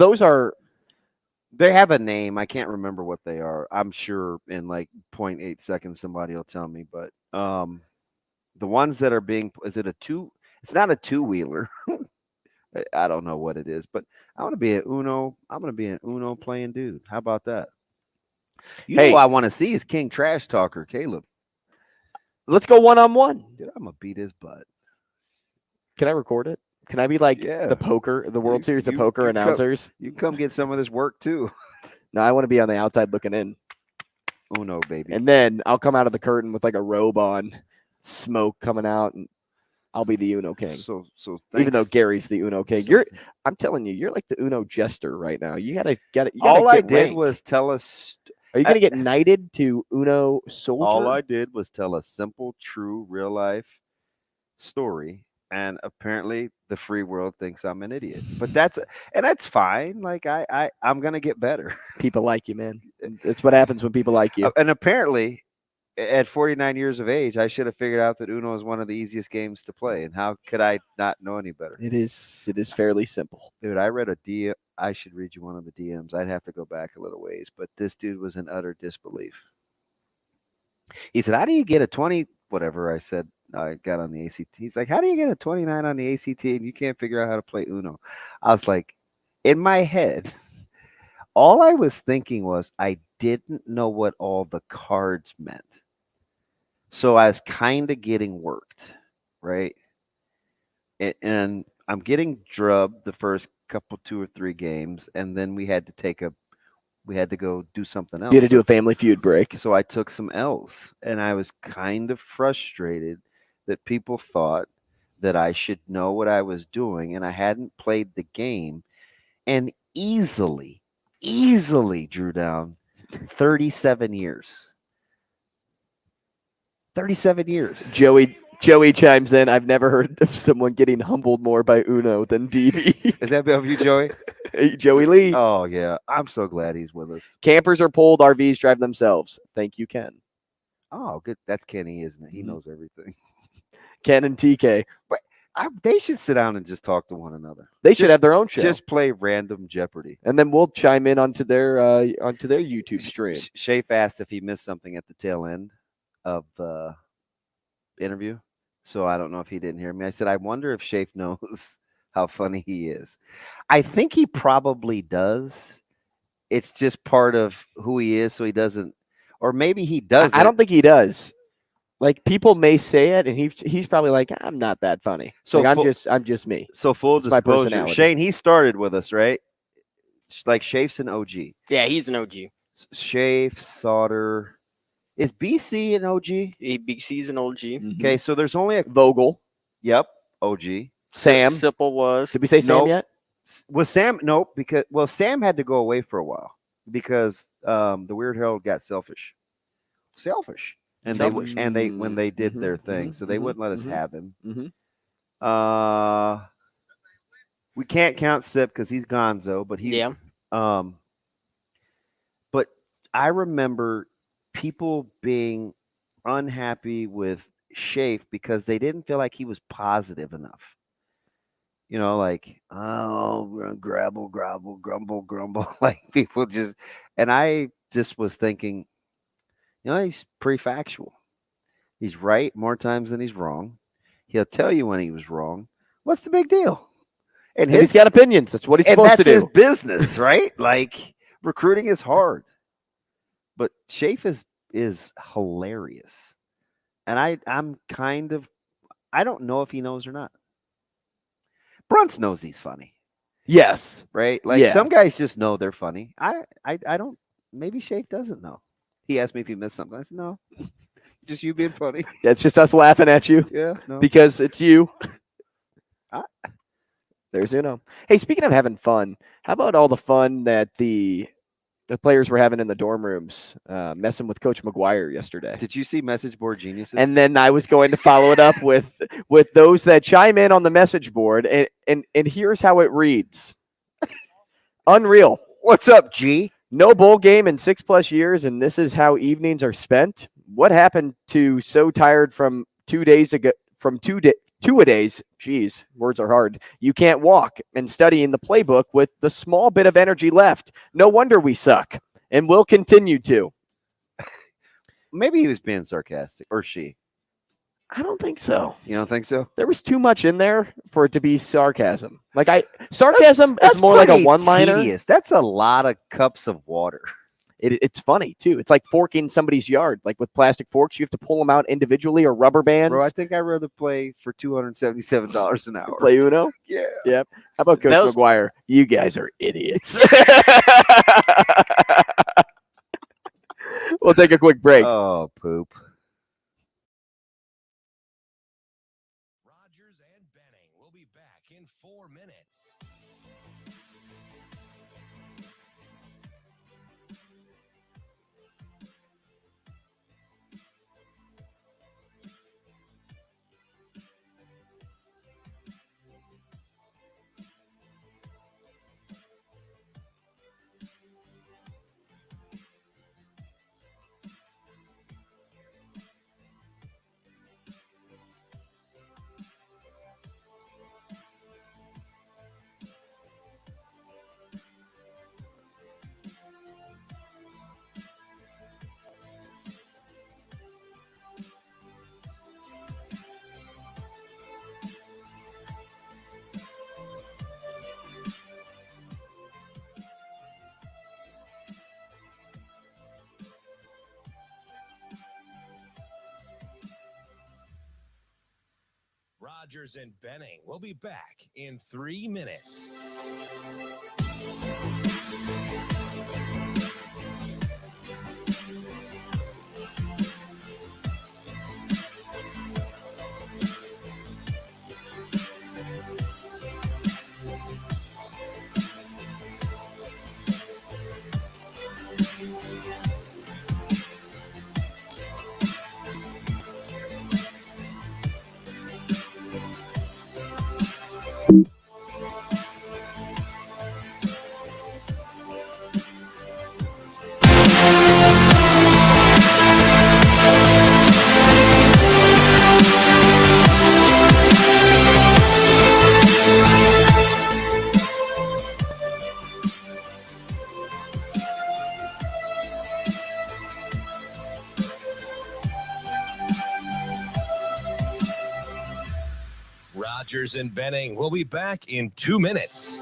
they have a name. I can't remember what they are. I'm sure in like 0.8 seconds somebody will tell me. But the ones that are it's not a 2-wheeler. I don't know what it is, but I want to be an Uno. I'm going to be an Uno playing dude. How about that? Know who I want to see is King Trash Talker, Caleb. Let's go one-on-one. Dude, I'm going to beat his butt. Can I record it? Can I be like the World Series of Poker announcers? You can come get some of this work too. No, I want to be on the outside looking in. Uno, baby. And then I'll come out of the curtain with like a robe on, smoke coming out, and I'll be the Uno King. So even though Gary's the Uno King, I'm telling you, you're like the Uno jester right now. You gotta all I did was tell us. Are you gonna get knighted to Uno Soldier? All I did was tell a simple, true, real life story, and apparently the free world thinks I'm an idiot. But that's fine. Like I'm gonna get better. People like you, man. That's what happens when people like you. And apparently, at 49 years of age, I should have figured out that Uno is one of the easiest games to play. And how could I not know any better? It is fairly simple. Dude, I read a DM. I should read you one of the DMs. I'd have to go back a little ways, but this dude was in utter disbelief. He said, how do you get a 20, whatever I said I got on the ACT? He's like, how do you get a 29 on the ACT and you can't figure out how to play Uno? I was like, in my head, all I was thinking was I didn't know what all the cards meant. So I was kind of getting worked, right? And I'm getting drubbed the first couple 2 or 3 games, and then we had to go do something else. You had to do a Family Feud break. So I took some L's, and I was kind of frustrated that people thought that I should know what I was doing, and I hadn't played the game, and easily drew down 37 years. 37 years. Joey chimes in. I've never heard of someone getting humbled more by Uno than DB. Is that of you, Joey? Hey, Joey Lee. Oh, yeah. I'm so glad he's with us. Campers are pulled. RVs drive themselves. Thank you, Ken. Oh, good. That's Kenny, isn't it? He knows everything. Ken and TK. But they should sit down and just talk to one another. They should have their own show. Just play random Jeopardy. And then we'll chime in onto their YouTube stream. Schaefer asked if he missed something at the tail end of the interview. So I don't know if he didn't hear me. I said, I wonder if Schaefer knows how funny he is. I think he probably does. It's just part of who he is, so he doesn't, or maybe he does. I don't think he does. Like, people may say it, and he's probably like, I'm not that funny. So like, I'm just me. So full disclosure, Shane, he started with us, right? Like Schaef's an OG. Yeah, he's an OG. Schaef, Sautter. Is BC an OG? BC's an OG. Mm-hmm. Okay, so there's only a Vogel. Yep, OG. Sam. Sipple was. Did we say Sam Nope. yet? Was Sam? Nope. Because Sam had to go away for a while because the Weird Herald got selfish. And they when they did their thing, so they wouldn't let us have him. We can't count Sip because he's Gonzo, but but I remember people being unhappy with Schaefer because they didn't feel like he was positive enough. You know, like, oh, grabble, grumble, grumble. Like people just, and I just was thinking, you know, he's pretty factual. He's right more times than he's wrong. He'll tell you when he was wrong. What's the big deal? And he's got opinions. That's what he's supposed to do. That's his business, right? Like, recruiting is hard. But Schaefer is hilarious. And I'm kind of, I don't know if he knows or not. Bruns knows he's funny. Yes. Right? Like, some guys just know they're funny. I don't, maybe Schaefer doesn't know. He asked me if he missed something. I said, no. Just you being funny. Yeah, it's just us laughing at you. Yeah. No. Because it's you. There's Uno. Hey, speaking of having fun, how about all the fun that the players were having in the dorm rooms, messing with Coach McGuire yesterday? Did you see Message Board Geniuses? And then I was going to follow it up with those that chime in on the message board, and here's how it reads. Unreal. What's up, G? No bowl game in 6+ years, and this is how evenings are spent. What happened to so tired from 2 days ago? From two-a-days, geez, words are hard. You can't walk and study in the playbook with the small bit of energy left. No wonder we suck, and we'll continue to. Maybe he was being sarcastic, or she. I don't think so. You don't think so? There was too much in there for it to be sarcasm. Sarcasm is more like a one-liner. Tedious. That's a lot of cups of water. It's funny, too. It's like forking somebody's yard. Like with plastic forks, you have to pull them out individually or rubber bands. Bro, I think I'd rather play for $277 an hour. Play Uno? Yeah. Yep. How about Coach McGuire? You guys are idiots. We'll take a quick break. Oh, poop. Rogers and Benning will be back in 4 minutes. Rogers and Benning will be back in 3 minutes. Rogers and Benning will be back in 2 minutes.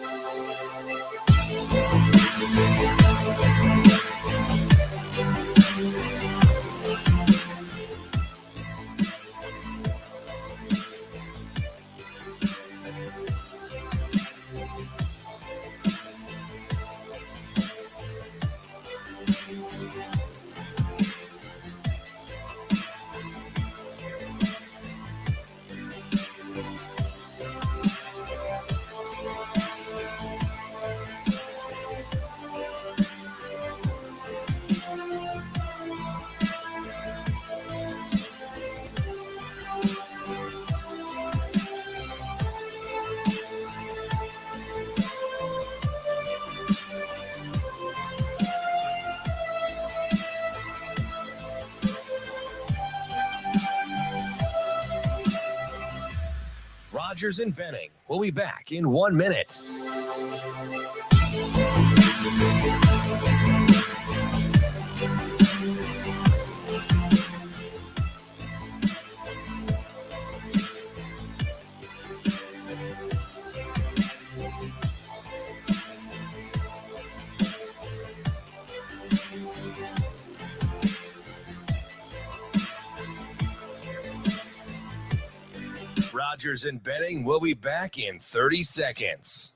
Rogers and Benning will be back in 1 minute. Rogers and Benning will be back in 30 seconds.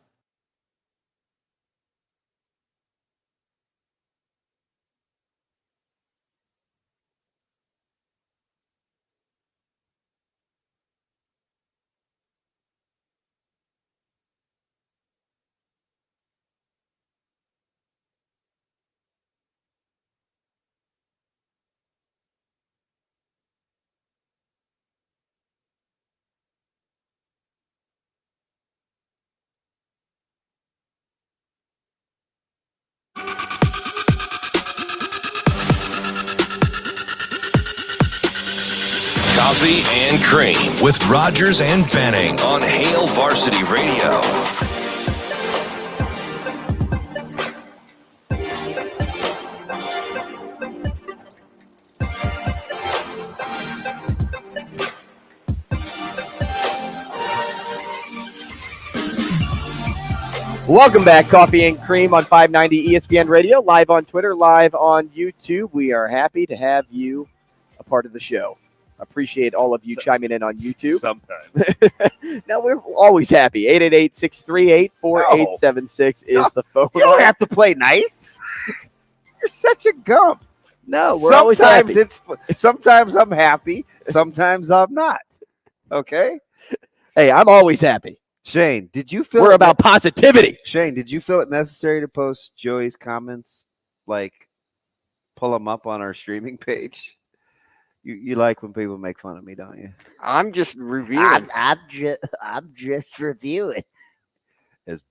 Coffee and Cream with Rogers and Benning on Hail Varsity Radio. Welcome back, Coffee and Cream on 590 ESPN Radio, live on Twitter, live on YouTube. We are happy to have you a part of the show. Appreciate all of you chiming in on YouTube. Sometimes. No, we're always happy. 888-638-4876 is the phone. You don't have to play nice. You're such a gump. No, we're always happy. Sometimes I'm happy. Sometimes I'm not. Okay? Hey, I'm always happy. Shane, did you feel we're about positivity? Shane, did you feel it necessary to post Joey's comments, like pull them up on our streaming page? You like when people make fun of me, don't you? I'm just reviewing. I'm just reviewing. As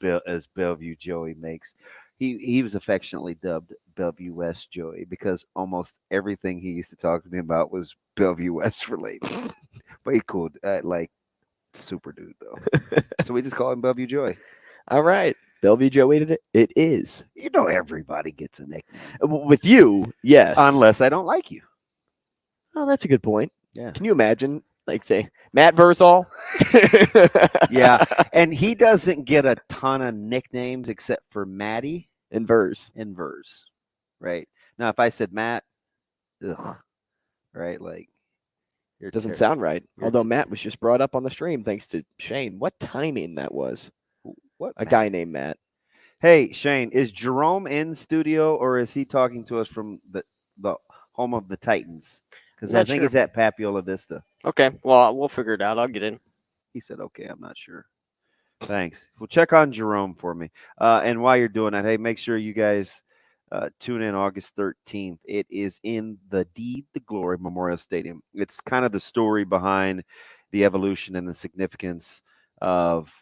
Bellevue Joey makes, he was affectionately dubbed Bellevue West Joey because almost everything he used to talk to me about was Bellevue West related. But he cool, like super dude though. So we just call him Bellevue Joey. All right. Bellevue Joey, it is. You know everybody gets a nickname. With you, yes. Unless I don't like you. Oh, that's a good point. Yeah. Can you imagine, like, say, Matt Vrzal? Yeah. And he doesn't get a ton of nicknames except for Matty and Verz. Right. Now, if I said Matt, ugh, right? Like, It doesn't sound right. Although Matt was just brought up on the stream thanks to Shane. What timing that was. What? A guy named Matt. Hey, Shane, is Jerome in studio or is he talking to us from the home of the Titans? Because I think he's at Papiola Vista. Okay. Well, we'll figure it out. I'll get in. He said, okay, I'm not sure. Thanks. Well, check on Jerome for me. And while you're doing that, hey, make sure you guys tune in August 13th. It is in the Deed to Glory Memorial Stadium. It's kind of the story behind the evolution and the significance of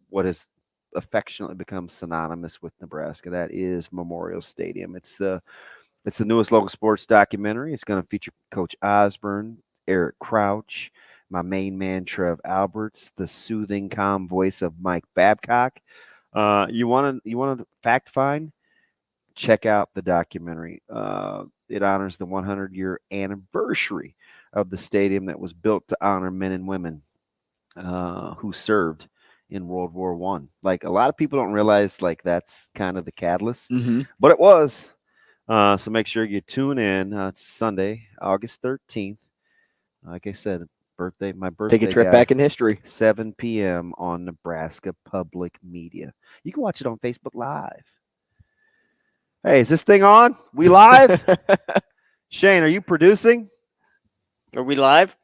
what has affectionately become synonymous with Nebraska. That is Memorial Stadium. It's the newest local sports documentary. It's going to feature Coach Osborne, Eric Crouch, my main man, Trev Alberts, the soothing, calm voice of Mike Babcock. You want to fact find? Check out the documentary. It honors the 100-year anniversary of the stadium that was built to honor men and women who served in World War I. Like, a lot of people don't realize, like, that's kind of the catalyst, but it was. So make sure you tune in. It's Sunday, August 13th. Like I said, my birthday. Take a trip back in history. 7 p.m. on Nebraska Public Media. You can watch it on Facebook Live. Hey, is this thing on? We live? Shane, are you producing? Are we live?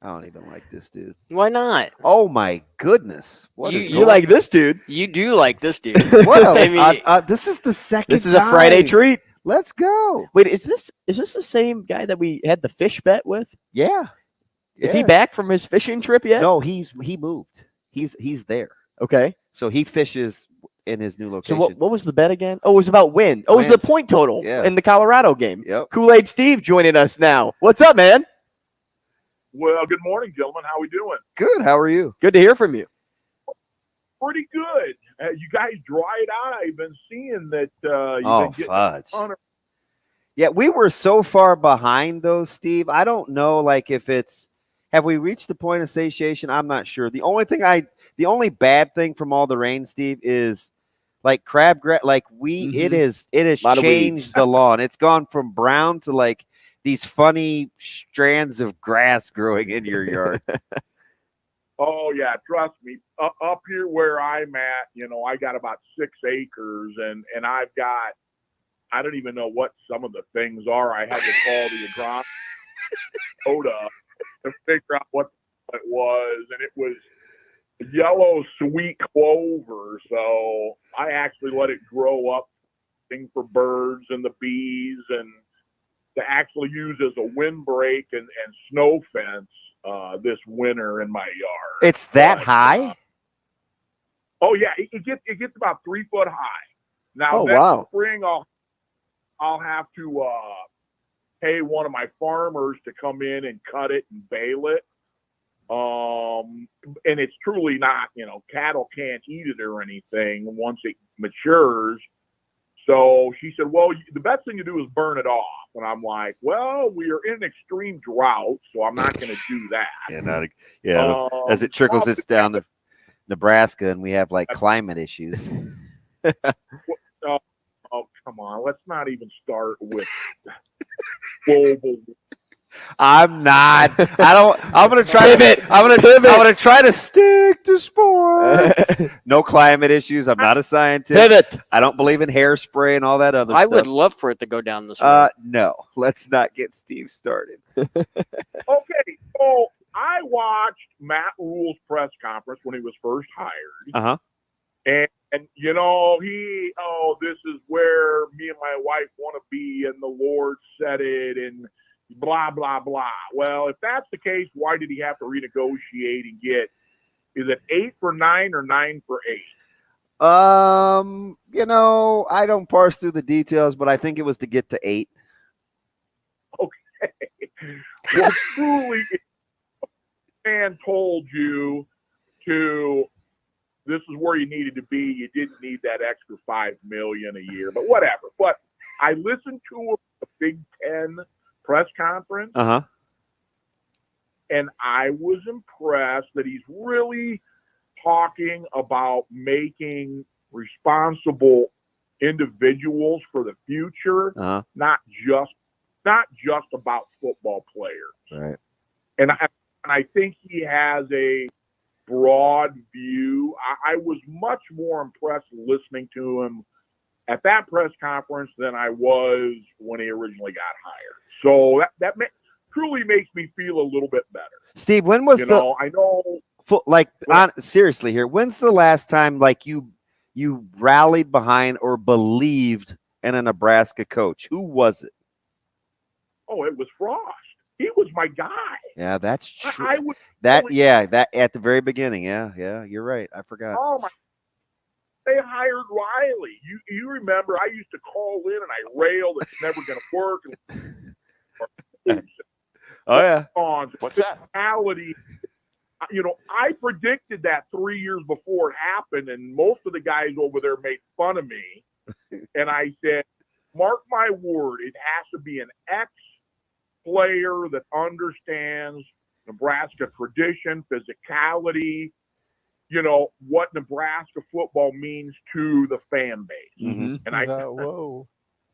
I don't even like this dude. Why not? Oh my goodness! You like this dude? You do like this dude. Well, I mean, this is the second. This is a Friday treat. Let's go. Wait, is this the same guy that we had the fish bet with? Yeah. Is he back from his fishing trip yet? No, he moved. He's there. Okay. So he fishes in his new location. So what was the bet again? Oh, it was about win. Oh, it was the point total in the Colorado game. Yep. Kool-Aid Steve joining us now. What's up, man? Well, good morning, gentlemen. How we doing? Good. How are you? Good to hear from you. Pretty good. You guys dried out. I've been seeing that you've been getting Yeah, we were so far behind those, Steve. I don't know, like, if it's have we reached the point of satiation? I'm not sure. The only bad thing from all the rain, Steve, is like crabgrass. Like it has changed the lawn. It's gone from brown to like these funny strands of grass growing in your yard. Oh, yeah, trust me. Up here where I'm at, I got about 6 acres, and I've got, I don't even know what some of the things are. I had to call the agronomist to figure out what it was, and it was yellow sweet clover. So I actually let it grow up for birds and the bees, and to actually use as a windbreak and snow fence this winter in my yard. It's that high? Oh yeah, it gets about 3 foot high. Now next spring I'll have to pay one of my farmers to come in and cut it and bale it. And it's truly not, cattle can't eat it or anything once it matures. So she said, well, the best thing to do is burn it off. And I'm like, well, we are in an extreme drought, so I'm not going to do that. As it trickles this down to Nebraska, and we have like climate issues. Oh, come on. Let's not even start with global. I'm not. I'm going to try to try to stick to sports. No climate issues. I'm not a scientist. Pivot. I don't believe in hairspray and all that other stuff. I would love for it to go down this way. No, let's not get Steve started. Okay, so I watched Matt Rule's press conference when he was first hired. Uh-huh. And this is where me and my wife want to be, and the Lord said it, and blah, blah, blah. Well, if that's the case, why did he have to renegotiate and get, is it 8 for 9 or 9 for 8? I don't parse through the details, but I think it was to get to 8. Okay. Well, truly, if a man told you this is where you needed to be, you didn't need that extra $5 million a year, but whatever. But I listened to the Big Ten press conference, and I was impressed that he's really talking about making responsible individuals for the future, not just about football players. Right. And I think he has a broad view. I was much more impressed listening to him at that press conference than I was when he originally got hired. So that truly makes me feel a little bit better. Steve, when was I know. Seriously here, when's the last time like you rallied behind or believed in a Nebraska coach? Who was it? Oh, it was Frost. He was my guy. Yeah, that's true. I would that at the very beginning. Yeah, you're right. I forgot. Oh my! They hired Riley. You remember? I used to call in and I railed it's never going to work. Oh yeah. What's that? I predicted that 3 years before it happened, and most of the guys over there made fun of me. And I said, "Mark my word, it has to be an ex-player that understands Nebraska tradition, physicality, what Nebraska football means to the fan base." Mm-hmm. And I whoa.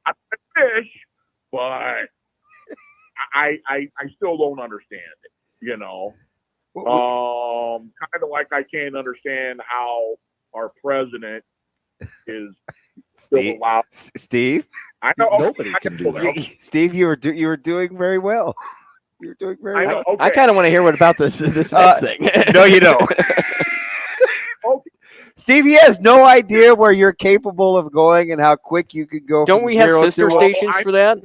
I wish, but I still don't understand it, kind of like I can't understand how our president is still allowed. Steve, I know nobody can do that. Steve, you were doing very well. You're doing very well. I kind of want to hear what about this next thing. No, you don't. Steve, he has no idea where you're capable of going and how quick you could go. Don't we have sister stations for that?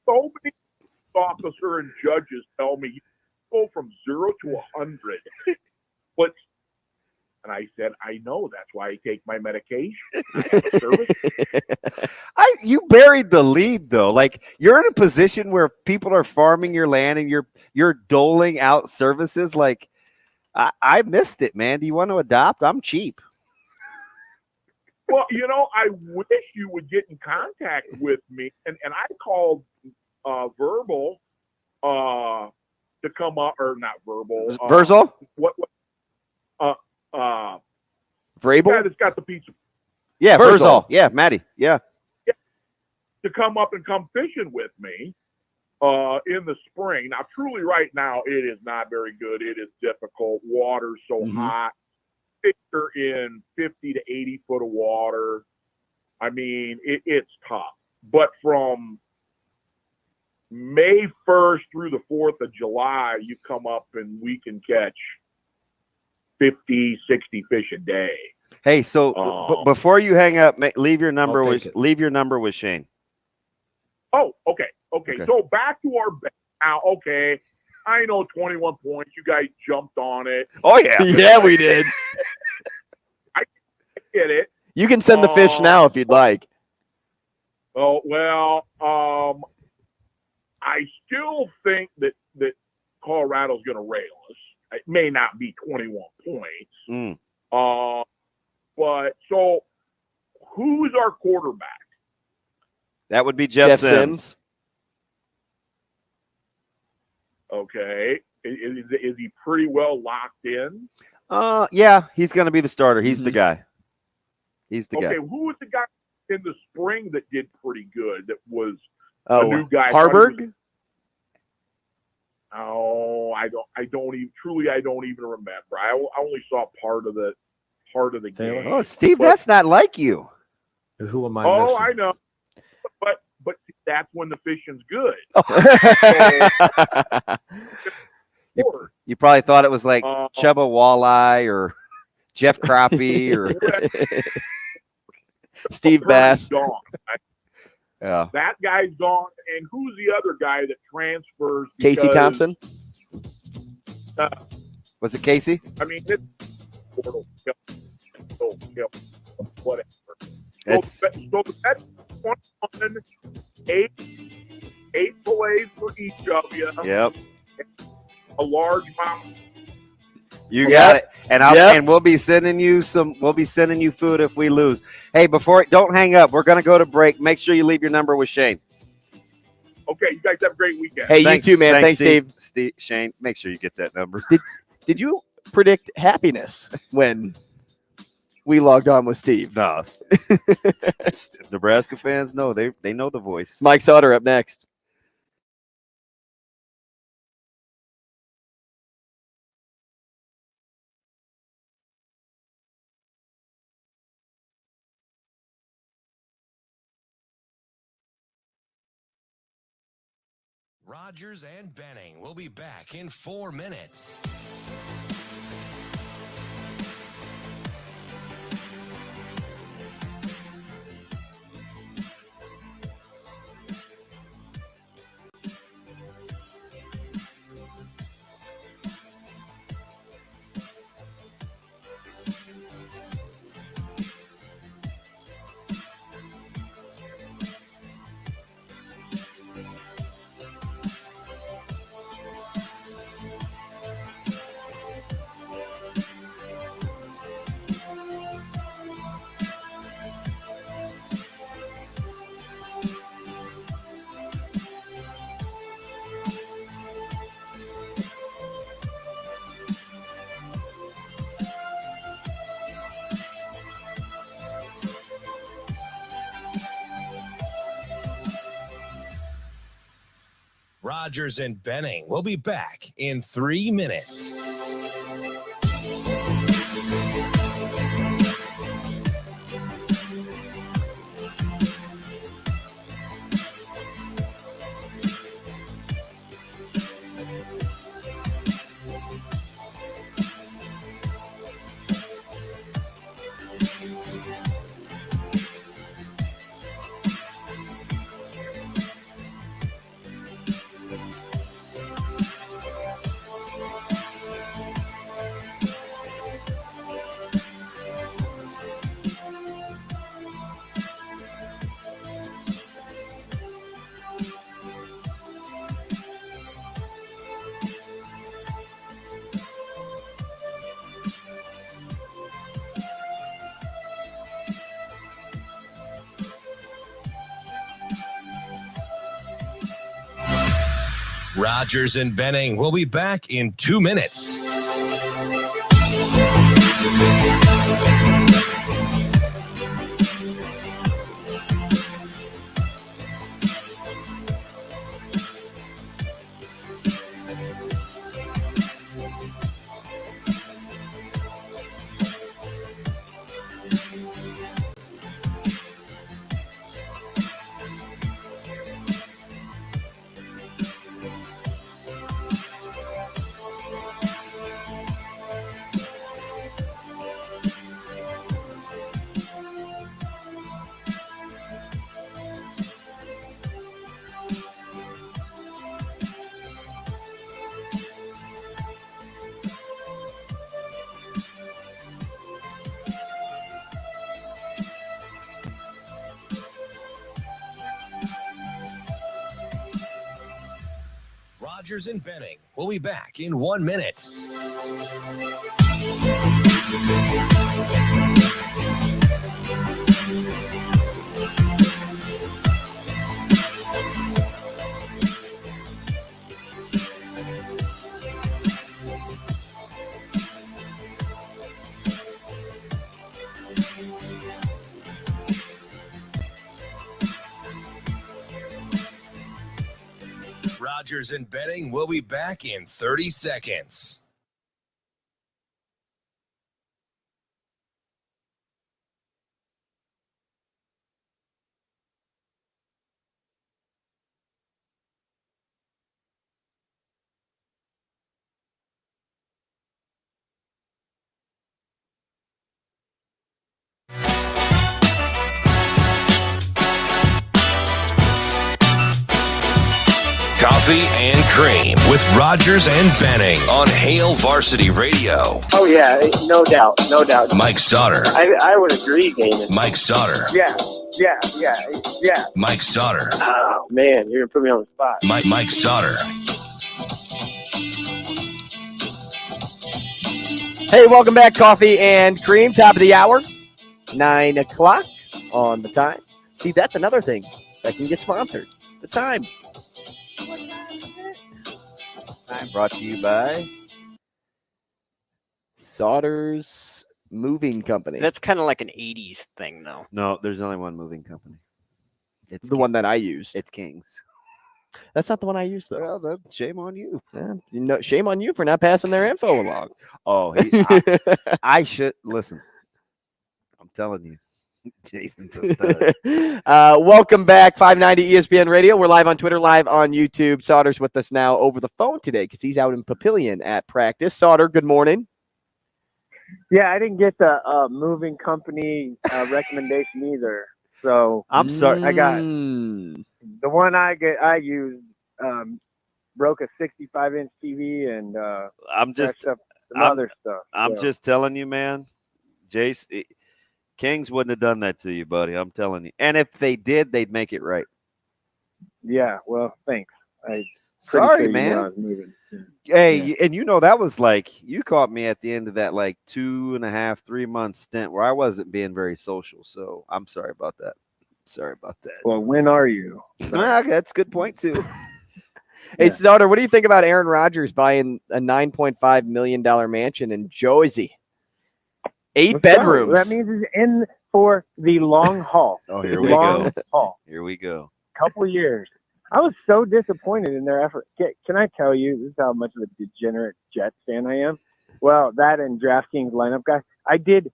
So many officers and judges tell me you go from 0 to 100. But and I said, I know. That's why I take my medication. I have a service. You buried the lead though. Like you're in a position where people are farming your land and you're doling out services. Like I missed it, man. Do you want to adopt? I'm cheap. Well, I wish you would get in contact with me, and I called Verbal to come up, or not Verbal. Vrzal? What? Vrabel? Yeah, that's got the pizza. Yeah, Vrzal. Yeah, Maddie. Yeah. To come up and come fishing with me in the spring. Now, truly, right now, it is not very good. It is difficult. Water's so hot. Fish are in 50 to 80 foot of water. I mean, it's tough. But from May 1st through the 4th of July, you come up and we can catch 50, 60 fish a day. Hey, so before you hang up, leave your number with Shane. Oh, okay. So back to our bet now. Okay, I know 21 points. You guys jumped on it. Oh yeah, yeah, we did. I get it. You can send the fish now if you'd like. Oh well, I still think that Colorado's going to rail us. It may not be 21 points. But so who's our quarterback? That would be Jeff Sims. Okay. Is he pretty well locked in? Yeah, he's going to be the starter. He's the guy. He's the guy. Okay, who was the guy in the spring that did pretty good? That was a new guy. Harburg? I don't even remember. I only saw part of the game. Oh, Steve, that's not like you. Who am I missing? missing? I know. But that's when the fishing's good. You probably thought it was like Chubba Walleye or Jeff Crappie or Steve Bass. Gone. Yeah. That guy's gone. And who's the other guy that transfers? Casey Thompson? Was it Casey? I mean, it's whatever. So that's 21, 8 fillets for each of you. Yep. A large amount. You got it. And and we'll be sending you food if we lose. Hey, don't hang up. We're going to go to break. Make sure you leave your number with Shane. Okay, you guys have a great weekend. Hey, you too, man. Thanks, Steve. Shane, make sure you get that number. Did you predict happiness when we logged on with Steve? No. Nebraska fans know they know the voice. Mike Sautter up next. Rogers and Benning will be back in 4 minutes. Rogers and Benning will be back in 3 minutes. Rogers and Benning will be back in 2 minutes. Rogers and Benning will be back in 1 minute. Rogers and Benning will be back in 30 seconds. Coffee and Cream with Rogers and Benning on Hail Varsity Radio. Oh, yeah, no doubt, no doubt. Mike Sautter. I would agree, Damon. Mike Sautter. Yeah. Mike Sautter. Oh, man, you're going to put me on the spot. Mike Sautter. Hey, welcome back, Coffee and Cream, top of the hour, 9 o'clock on the time. See, that's another thing that can get sponsored, the time. What time is it? Time brought to you by Sautter's Moving Company. That's kind of like an 80s thing, though. No, there's only one moving company. It's the one that I use. It's King's. That's not the one I use, though. Well, shame on you. Yeah, shame on you for not passing their info along. Oh, I should listen. I'm telling you, Jason's a stud. Welcome back, 590 ESPN Radio. We're live on Twitter, live on YouTube. Sauter's with us now over the phone today because he's out in Papillion at practice. Sautter, good morning. Yeah, I didn't get the moving company recommendation either. So I'm sorry. I got the one I used broke a 65-inch TV and I'm just some other stuff. I'm just telling you, man. Jace, Kings wouldn't have done that to you, buddy. I'm telling you. And if they did, they'd make it right. Yeah, well, thanks. Sorry, sure man. I was moving. Hey, and that was like you caught me at the end of that like 2.5, 3 month stint where I wasn't being very social. So I'm sorry about that. Well, when are you? That's a good point too. Hey, Sautter, what do you think about Aaron Rodgers buying a $9.5 million mansion in Jersey? 8 bedrooms. That means he's in for the long haul. Oh, here we go. Haul. Here we go. Couple years. I was so disappointed in their effort. Can I tell you, this is how much of a degenerate Jets fan I am? Well, that and DraftKings lineup guy. I did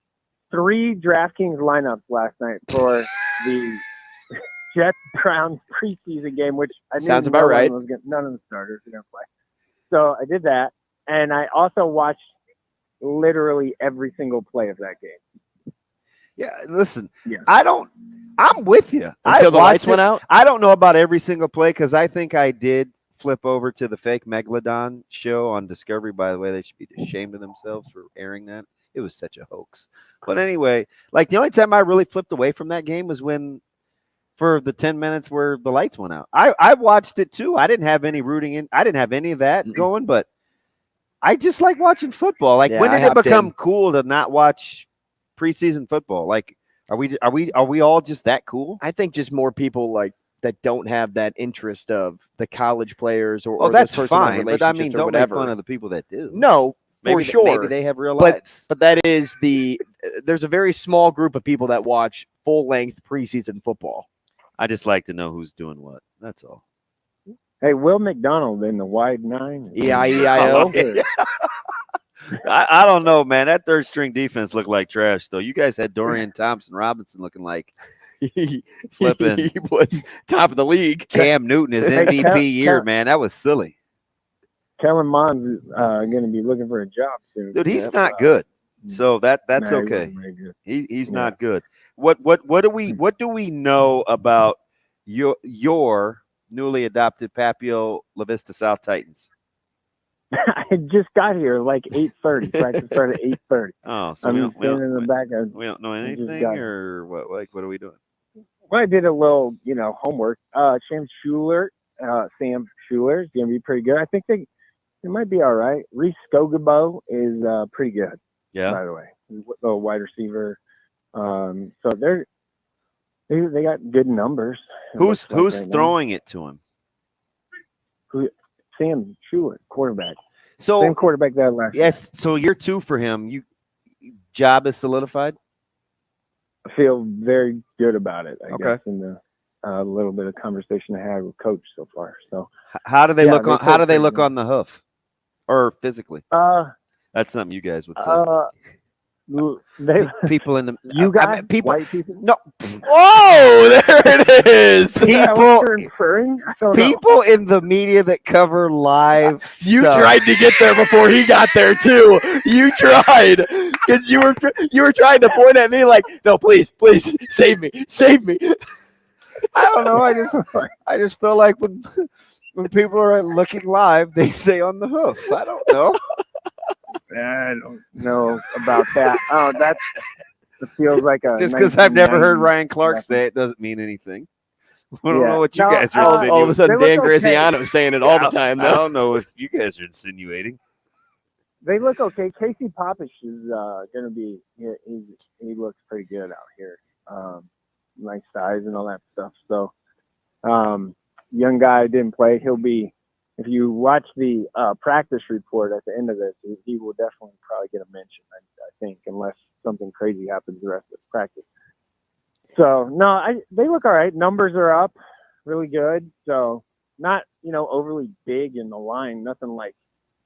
3 DraftKings lineups last night for the Jets-Browns preseason game, which I knew sounds about right. None of the starters were going to play. So I did that, and I also watched literally every single play of that game. Yeah, listen, I'm with you. Until the lights went out? I don't know about every single play because I think I did flip over to the fake Megalodon show on Discovery. By the way, they should be ashamed of themselves for airing that. It was such a hoax. But anyway, like the only time I really flipped away from that game was when for the 10 minutes where the lights went out. I watched it too. I didn't have any rooting in. I didn't have any of that going, but I just like watching football. Like when did it become cool to not watch preseason football? Like are we all just that cool? I think just more people like that don't have that interest of the college players or that's those fine. But I mean, or don't whatever. make fun of the people that do. No, maybe for sure. Maybe they have real lives. But that is there's a very small group of people that watch full-length preseason football. I just like to know who's doing what. That's all. Hey, Will McDonald in the wide 9. E-I-E-I-O. I don't know, man. That third string defense looked like trash, though. You guys had Dorian Thompson Robinson looking like flipping. He was top of the league. Cam Newton is MVP year, man. That was silly. Kellen Mond's going to be looking for a job soon. Dude, he's not good. So that's okay. He's not good. What do we know about your newly adopted Papio La Vista South Titans? I just got here like 8:30. Practice started at 8:30. Oh, so I'm standing in the back. We don't know anything, or what? Like, what are we doing? Well, I did a little, homework. Sam Schuler's going to be pretty good. I think they might be all right. Reese Skogabo is pretty good. Yeah. By the way, the wide receiver. So they got good numbers. Who's throwing it to him? Sam Schuler, quarterback. So same quarterback that last year. Yes. So you're 2 for him. Job is solidified. I feel very good about it. I Okay. guess in the little bit of conversation I had with Coach so far. So how do they look on? How do they look on the hoof, or physically? That's something you guys would say. People in the white people. No. Oh, there it is. People in the media that cover live. You stuff. tried to get there before he got there too. You tried because you were trying to point at me like, no, please, save me. I don't know. I just feel like when people are looking live, they say on the hoof. I don't know. I don't know about that. Oh, that feels like a. Just because I've never heard Ryan Clark say it doesn't mean anything. I don't know what you guys are insinuating. All of a sudden, Dan Graziano is saying it all the time. I don't know what you guys are insinuating. They look okay. Casey Popish is going to be. He looks pretty good out here. Nice size and all that stuff. So, young guy didn't play. He'll be. If you watch the practice report at the end of this, he will definitely probably get a mention, I think, unless something crazy happens the rest of the practice. So, no, they look all right. Numbers are up really good. So, not, overly big in the line. Nothing like,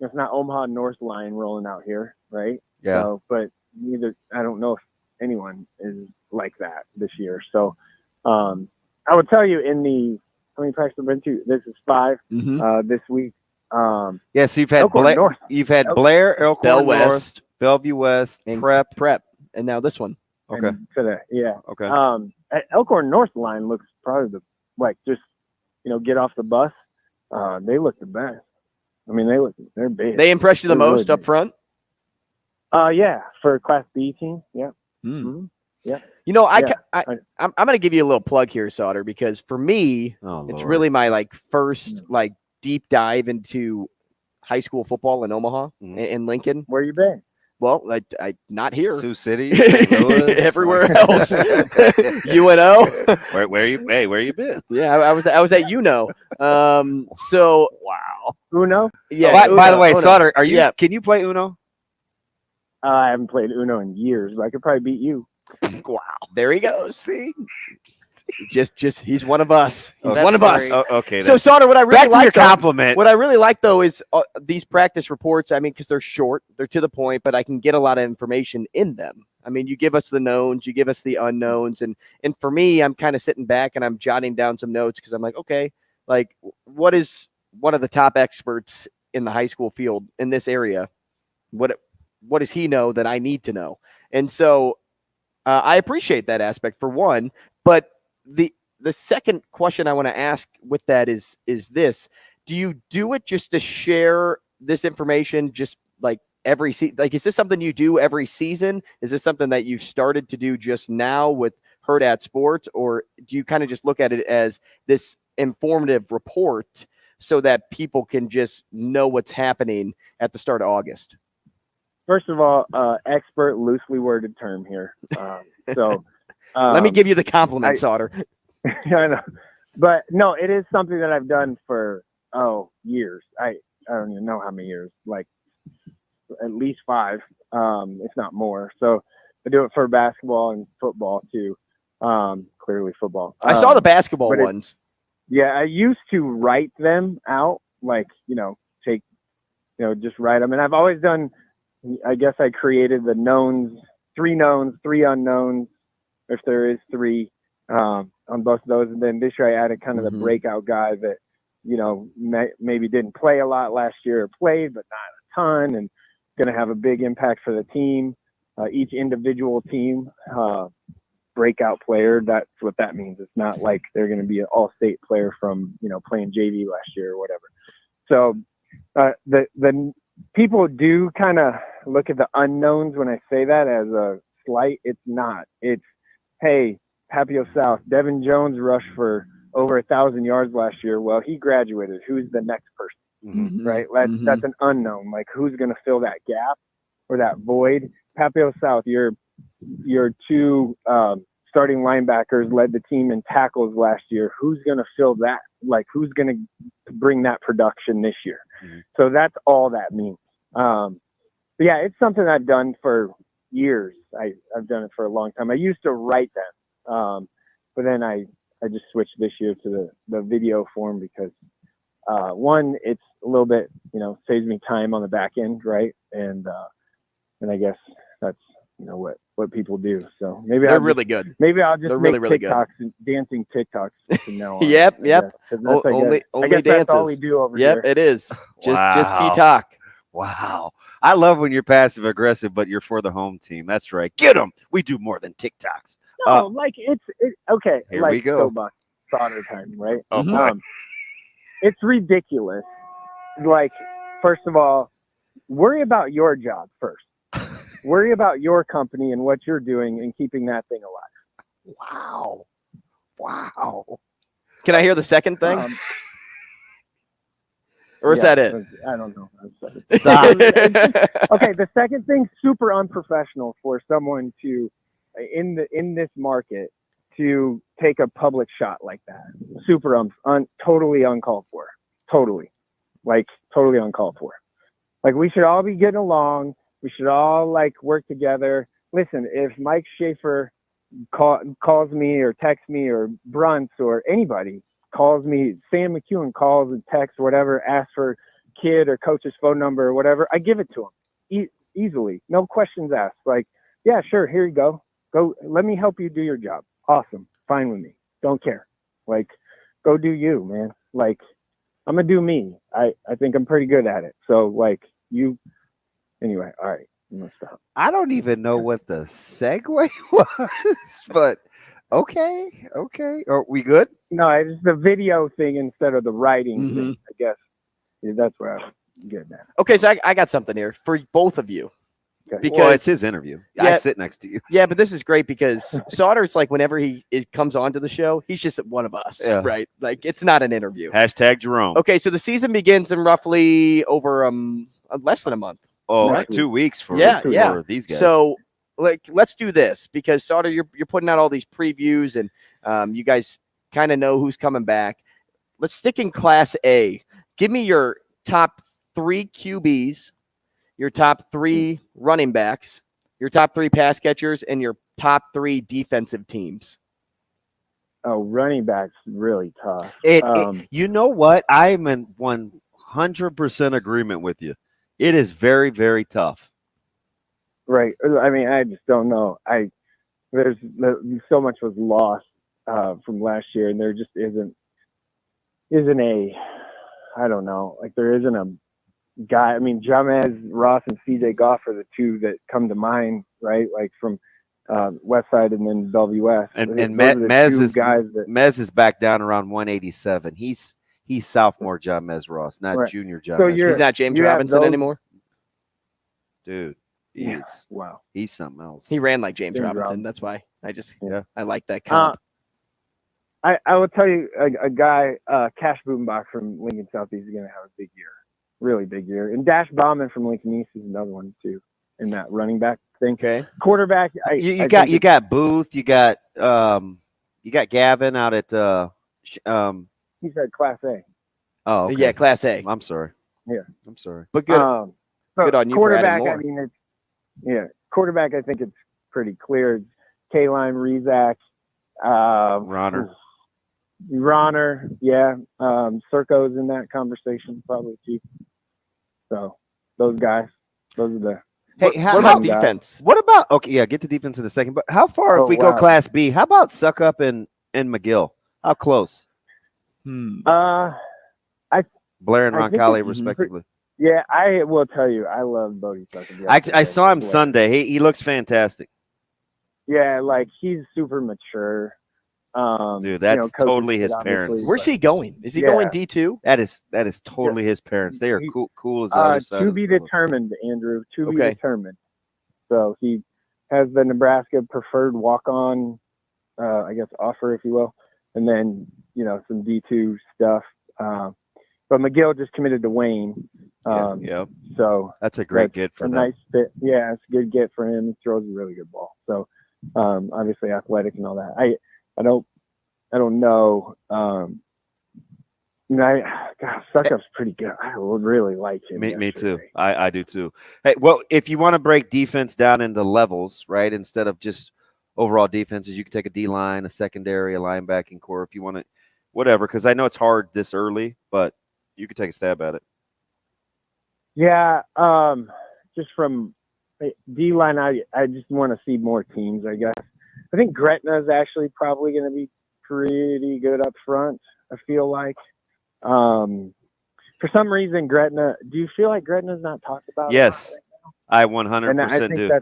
it's not Omaha North line rolling out here, right? Yeah. So, but I don't know if anyone is like that this year. So I would tell you how many practices I've been to? This is 5 this week. So you've had Elkhorn Blair, North. Blair, Elkhorn Bell North, West, Bellevue West, and Prep, and now this one. Okay. Today, yeah. Okay. At Elkhorn North line looks probably get off the bus. They look the best. I mean, they're big. They impressed you the They're most really up front? Yeah, for Class B team. Yeah. Yeah. You know, I'm going to give you a little plug here, Sautter, because for me, it's really my first deep dive into high school football in Omaha and Lincoln. Where you been? Well, I not here. Sioux City, St. Louis, everywhere else. UNO. Where you been? Yeah, I was at UNO. So wow. Uno? Yeah. By the way, Uno. Sautter, can you play Uno? I haven't played Uno in years, but I could probably beat you. Wow. There he goes. See? Just he's one of us. He's That's one of us. great. Okay. So Sautter, what I really back to like your compliment. What I really like though is these practice reports. I mean, because they're short, they're to the point, but I can get a lot of information in them. I mean, you give us the knowns, you give us the unknowns, and for me, I'm kind of sitting back and I'm jotting down some notes because I'm like, okay, what is one of the top experts in the high school field in this area? What does he know that I need to know? And so I appreciate that aspect for one, but the second question I want to ask with that is this: do you do it just to share this information just every season? Is this something you do every season? Is this something that you've started to do just now with Hurrdat Sports, or do you kind of just look at it as this informative report so that people can just know what's happening at the start of August? First of all, expert, loosely worded term here. So let me give you the compliment, Sautter. I know, but no, it is something that I've done for years. I don't even know how many years, at least 5, if not more. So I do it for basketball and football too. Clearly football. I saw the basketball ones. Yeah, I used to write them out, just write them. And I've always done, I guess I created the knowns, 3 knowns, 3 unknowns, if there is 3. On both of those, and then this year I added kind of the breakout guy that maybe didn't play a lot last year or played but not a ton, and going to have a big impact for the team. Each individual team breakout player, that's what that means. It's not like they're going to be an all-state player from playing JV last year or whatever. So the people do kind of look at the unknowns when I say that as a slight. It's not. It's, hey, Papio South, Devin Jones rushed for over 1,000 yards last year. Well, he graduated. Who's the next person? Right? That's an unknown. Who's going to fill that gap or that void? Papio South, your 2 starting linebackers led the team in tackles last year. Who's going to fill that? Who's going to bring that production this year? So that's all that means. But yeah, it's something I've done for years. I've done it for a long time. I used to write them. But then I just switched this year to the video form because one, it's a little bit, saves me time on the back end, right? And I guess that's what people do. So maybe they're really good. Maybe I'll just make really TikToks and dancing TikToks from now on. Yep. Only I guess dances. That's all we do over here. Yep, it is. Just Wow. T-talk. Wow. I love when you're passive aggressive, but you're for the home team. That's right. Get them. We do more than TikToks. No, it's okay. Here we go. Soapbox Sautter time, right? Oh, boy. It's ridiculous. First of all, worry about your job first. Worry about your company and what you're doing and keeping that thing alive. Wow. Can I hear the second thing? Or is that it? I don't know. Okay, the second thing, super unprofessional for someone to in this market to take a public shot like that. Super totally uncalled for. Totally uncalled for. We should all be getting along. We should all work together. Listen, if Mike Schaefer calls me or texts me, or Brunts or anybody calls me, Sam McEwen calls and texts, whatever, asks for kid or coach's phone number or whatever, I give it to him easily. No questions asked. Yeah, sure. Here you go. Go, let me help you do your job. Awesome. Fine with me. Don't care. Like, go do you, man. Like, I'm going to do me. I think I'm pretty good at it. So, like, anyway, all right. I'm going to stop. I don't even know what the segue was, but okay. Are we good? No, it's the video thing instead of the writing thing, I guess. Yeah, that's where I'm getting at. Okay, so I got something here for both of you. Okay. Because it's his interview. I sit next to you. Yeah, but this is great because Sautter's like whenever he comes onto the show, he's just one of us, right? Like it's not an interview. Hashtag Jerome. Okay, so the season begins in roughly over less than a month. Oh, right? 2 weeks for these guys. So like let's do this because Sautter, you're putting out all these previews and you guys kind of know who's coming back. Let's stick in Class A. Give me your top 3 QBs. Your top 3 running backs, your top 3 pass catchers, and your top 3 defensive teams. Oh, running backs really tough. You know what? I'm in 100% agreement with you. It is very, very tough. Right. I mean, I just don't know. There's so much was lost from last year, and there just isn't a. I don't know. Like there isn't a guy. I mean, Jamez Ross and CJ Goff are the 2 that come to mind, right? Like from West Side and then Bellevue West. And Mez is back down around 187. He's sophomore Jamez Ross, not junior Jamez. So he's not James Robinson anymore. Dude, he's something else. He ran like James Robinson. That's why I like that comp. I will tell you a guy, Cash Boombach from Lincoln Southeast is going to have a big year. Really big year. And Dash Bauman from Lincoln East is another one too in that running back thing. Okay. Quarterback. You got Booth. You got Gavin out at He said Class A. Oh, okay. Yeah, Class A. I'm sorry. Yeah, I'm sorry. But good. Good on you for adding more. I mean, quarterback. I think it's pretty clear. It's K-Line, Rezak, Ronner, Circo's in that conversation probably too. So those guys, those are the. Hey, how about defense? What about get to defense in a second. But how far if we go Class B? How about Suckup and McGill? How close? Blair and Roncalli respectively. Yeah, I will tell you, I love Bodie Suckup. I saw him Sunday. He looks fantastic. Yeah, like he's super mature. Dude, that's totally his parents. Where's he going? Is he going D2? That is totally his parents. They are cool as the other side. To be determined, Andrew. To be determined. So he has the Nebraska preferred walk-on, I guess, offer, if you will, and then some D2 stuff. But McGill just committed to Wayne. So that's a great get for them. Nice fit. Yeah, it's a good get for him. He throws a really good ball. So obviously athletic and all that. I don't know. Suckup's pretty good. I would really like him. Me too. I do too. Hey, well, if you want to break defense down into levels, right, instead of just overall defenses, you can take a D line, a secondary, a linebacking core if you want to, whatever. Because I know it's hard this early, but you could take a stab at it. Yeah, just from D line, I just want to see more teams. I guess I think Gretna is actually probably going to be pretty good up front. I feel like. For some reason, Gretna. Do you feel like Gretna's not talked about? Yes, I 100% do.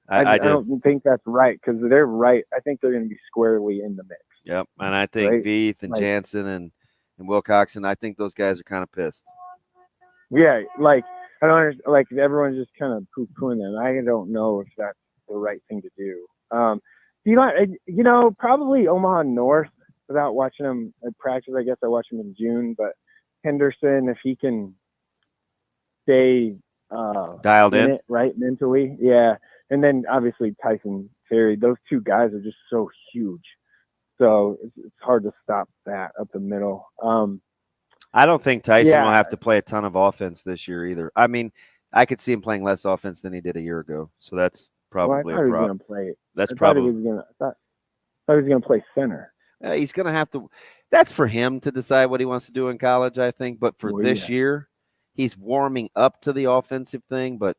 I don't think that's right because they're right. I think they're going to be squarely in the mix. Yep, and I think Veith and Jansen and Wilcoxon. I think those guys are kind of pissed. Yeah, like I don't understand. Like everyone's just kind of poo-pooing them. I don't know if that's the right thing to do. Probably Omaha North. Without watching them at practice, I guess I watched him in June. But Henderson, if he can stay dialed in it, right, mentally, yeah. And then obviously Tyson Terry. Those two guys are just so huge. So it's hard to stop that up the middle. I don't think Tyson will have to play a ton of offense this year either. I mean, I could see him playing less offense than he did a year ago. So that's probably a problem. That's probably. I thought he was going to play center. He's going to have to. That's for him to decide what he wants to do in college, I think. But for this year, he's warming up to the offensive thing. But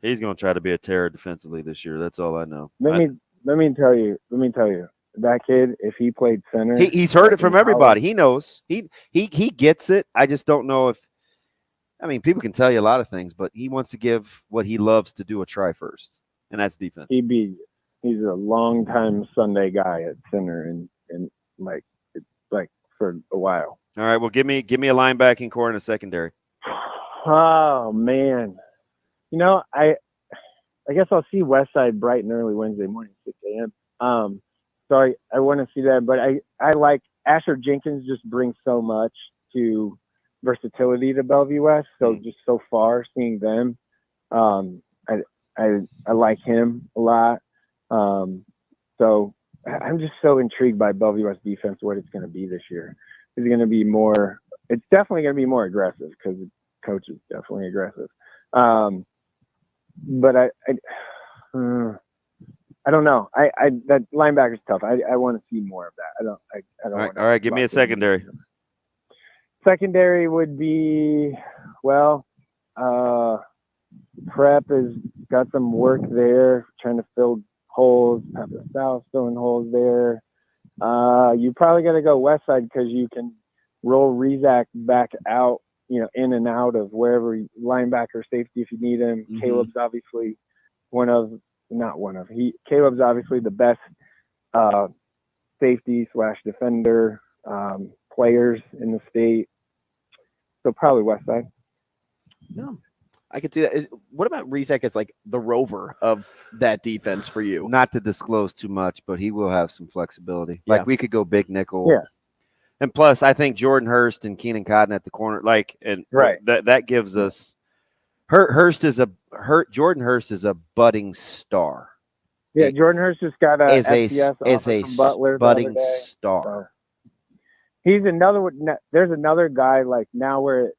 he's going to try to be a terror defensively this year. That's all I know. let me tell you, that kid, if he played center, he's heard it from everybody. He knows. He gets it. I just don't know if. I mean, people can tell you a lot of things, but he wants to give what he loves to do a try first, and that's defense. He's a long time Sunday guy at center, and like for a while. All right, well, give me a linebacking core and a secondary. Oh man, I guess I'll see Westside bright and early Wednesday morning, 6 a.m. So I want to see that, but I like Asher Jenkins. Just brings so much to versatility to Bellevue West. So just so far seeing them, I like him a lot. So I'm just so intrigued by Bellevue West defense, what it's going to be this year. Is it going to be more? It's definitely going to be more aggressive because the coach is definitely aggressive. But I don't know. That linebacker's tough. I want to see more of that. I don't. All right. Give me a secondary. Secondary would be, well, Prep has got some work there, trying to fill holes. Papa South filling holes there. You probably got to go west side because you can roll Rizak back out, in and out of wherever, linebacker, safety if you need him. Mm-hmm. Caleb's obviously Caleb's obviously the best safety / defender players in the state. So probably west side. No, I could see that. What about Rizek as like the rover of that defense for you? Not to disclose too much, but he will have some flexibility. Yeah. Like we could go big nickel. Yeah. And plus, I think Jordan Hurst and Keenan Cotton at the corner, that gives us Jordan Hurst is a budding star. Yeah, Jordan Hurst has got a Butler budding star. He's another one. There's another guy like now where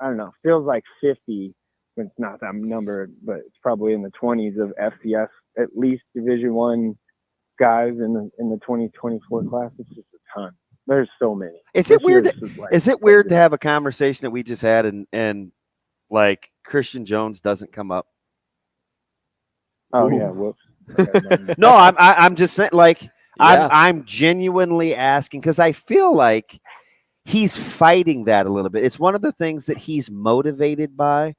I don't know, feels like 50. It's not that number, but it's probably in the 20s of FCS, at least Division I guys in the 2024 class. It's just a ton. There's so many. Is it weird? Is it weird to have a conversation that we just had and like Christian Jones doesn't come up? Oh yeah, whoops. No, I'm just saying, like, yeah. I'm genuinely asking because I feel like he's fighting that a little bit. It's one of the things that he's motivated by.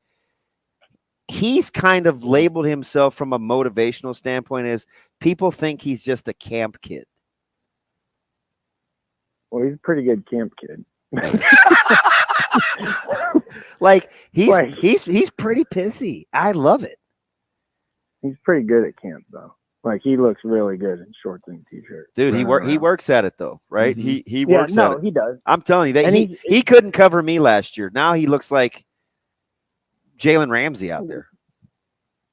He's kind of labeled himself from a motivational standpoint as people think he's just a camp kid. Well, he's a pretty good camp kid. Like he's pretty pissy. I love it. He's pretty good at camp though. Like he looks really good in shorts and t-shirt. Dude, he works at it though, right? Mm-hmm. He works at it. He does. I'm telling you that he couldn't cover me last year. Now he looks like Jalen Ramsey out there.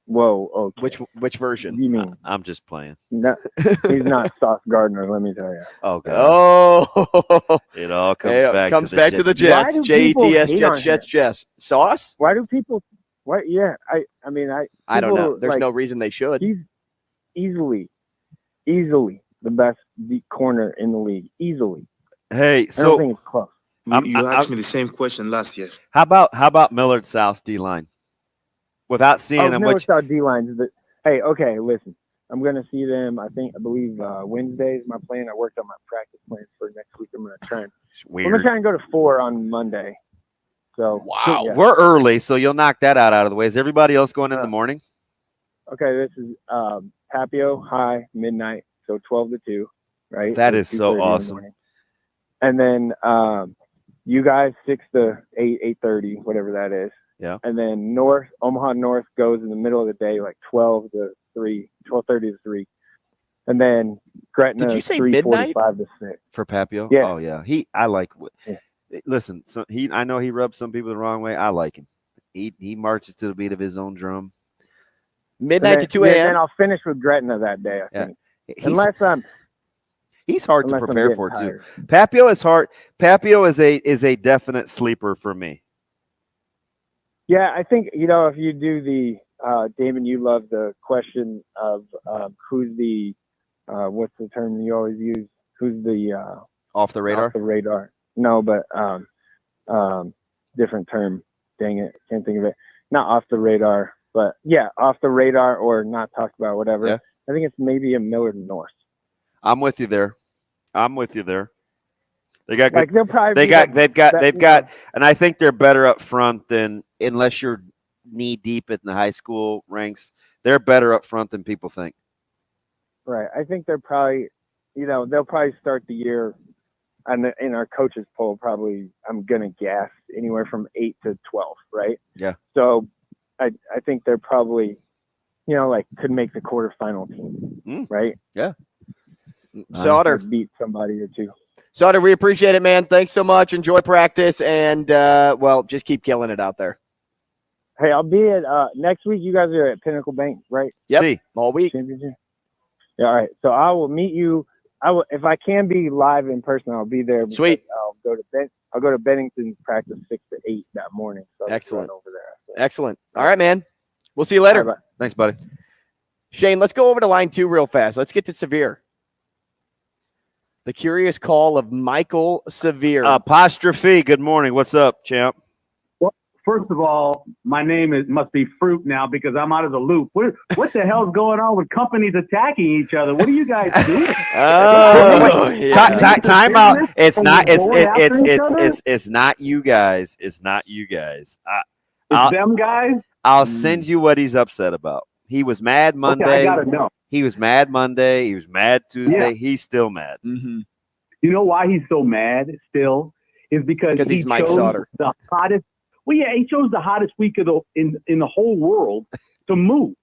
Whoa, okay. Which version? You mean? I'm just playing. No, he's not Sauce Gardner, let me tell you. Oh, God. Oh, it all comes back to the Jets. JETS, Jets. Sauce? Why do people? What? Yeah, I don't know. There's no reason they should. He's easily the best deep corner in the league. Easily. Hey, I don't think it's close. You asked me the same question last year. How about Millard South D line? Without seeing them, Millard South D lines. Hey, okay, listen. I'm gonna see them. I believe Wednesday is my plan. I worked on my practice plans for next week. I'm gonna try and go to 4 on Monday. So wow, so we're early, so you'll knock that out of the way. Is everybody else going in the morning? Okay, this is Papio High midnight, so 12 to 2, right? That is so awesome. And then you guys 6 to 8:30, whatever that is. Yeah. And then Omaha North goes in the middle of the day, like 12 to 3, 12:30 to 3. And then Gretna. Did you say midnight? 3:45 to 6 for Papio? Yeah. Oh yeah. Listen, so I know he rubs some people the wrong way. I like him. He marches to the beat of his own drum. Midnight to 2 a.m. And then I'll finish with Gretna that day, I think. He's hard to prepare for too. Papio is hard. Papio is a definite sleeper for me. Yeah, I think if you do the Damon, you love the question of who's the what's the term you always use? Who's the off the radar? Off the radar. No, but different term. Dang it, can't think of it. Not off the radar, but yeah, off the radar or not talked about, whatever. Yeah. I think it's maybe a Millard North. I'm with you there. They got Like good, they'll probably they've got, and I think they're better up front than, unless you're knee deep in the high school ranks, they're better up front than people think. Right. I think they're probably, they'll probably start the year in our coaches poll, probably, I'm going to guess, anywhere from 8 to 12, right? Yeah. So I think they're probably, could make the quarterfinal team, right? Yeah. Sautter. Beat somebody or two. Sautter, we appreciate it, man. Thanks so much. Enjoy practice, and, just keep killing it out there. Hey, I'll be at next week. You guys are at Pinnacle Bank, right? Yep. All week. Yeah, all right. So I will meet you. If I can be live in person, I'll be there. Sweet. I'll go to Bennington's practice 6 to 8 that morning. So Excellent. Over there. Excellent. All right, man. We'll see you later. Bye-bye. Thanks, buddy. Shane, let's go over to line 2 real fast. Let's get to Severe. The curious call of Michael Severe. Apostrophe. Good morning. What's up, champ? Well, first of all, my name must be Fruit now because I'm out of the loop. What the hell's going on with companies attacking each other? What are you guys doing? Time out. It's not you guys. It's not you guys. It's them guys? I'll send you what he's upset about. He was mad Monday. Okay, I gotta know. He was mad Monday. He was mad Tuesday. Yeah. He's still mad. Mm-hmm. You know why he's so mad still? Is because he he's Mike chose Sautter. the hottest. Well, yeah, he chose the hottest week of in the whole world to move.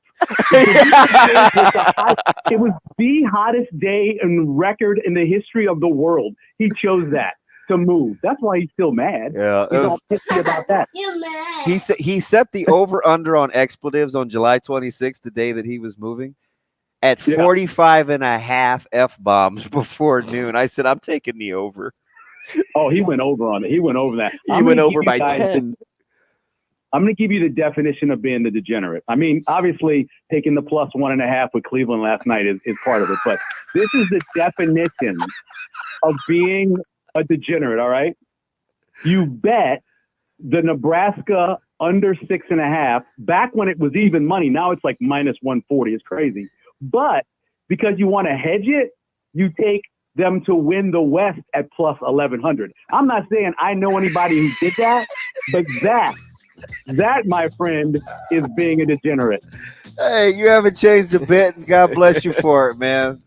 It was the hottest day in record in the history of the world. He chose that to move. That's why he's still mad. Yeah, he's all pissy about that. He set the over under on expletives on July 26th, the day that he was moving, at 45 and a half F-bombs before noon. I said, I'm taking the over. Oh, he went over on it. He went over that. He went over by 10. I'm going to give you the definition of being the degenerate. I mean, obviously, taking the plus 1.5 with Cleveland last night is part of it. But this is the definition of being a degenerate, all right? You bet the Nebraska under 6.5, back when it was even money. Now it's like minus 140. It's crazy. But because you want to hedge it, you take them to win the West at plus 1,100. I'm not saying I know anybody who did that, but that, my friend, is being a degenerate. Hey, you haven't changed a bit, and God bless you for it, man.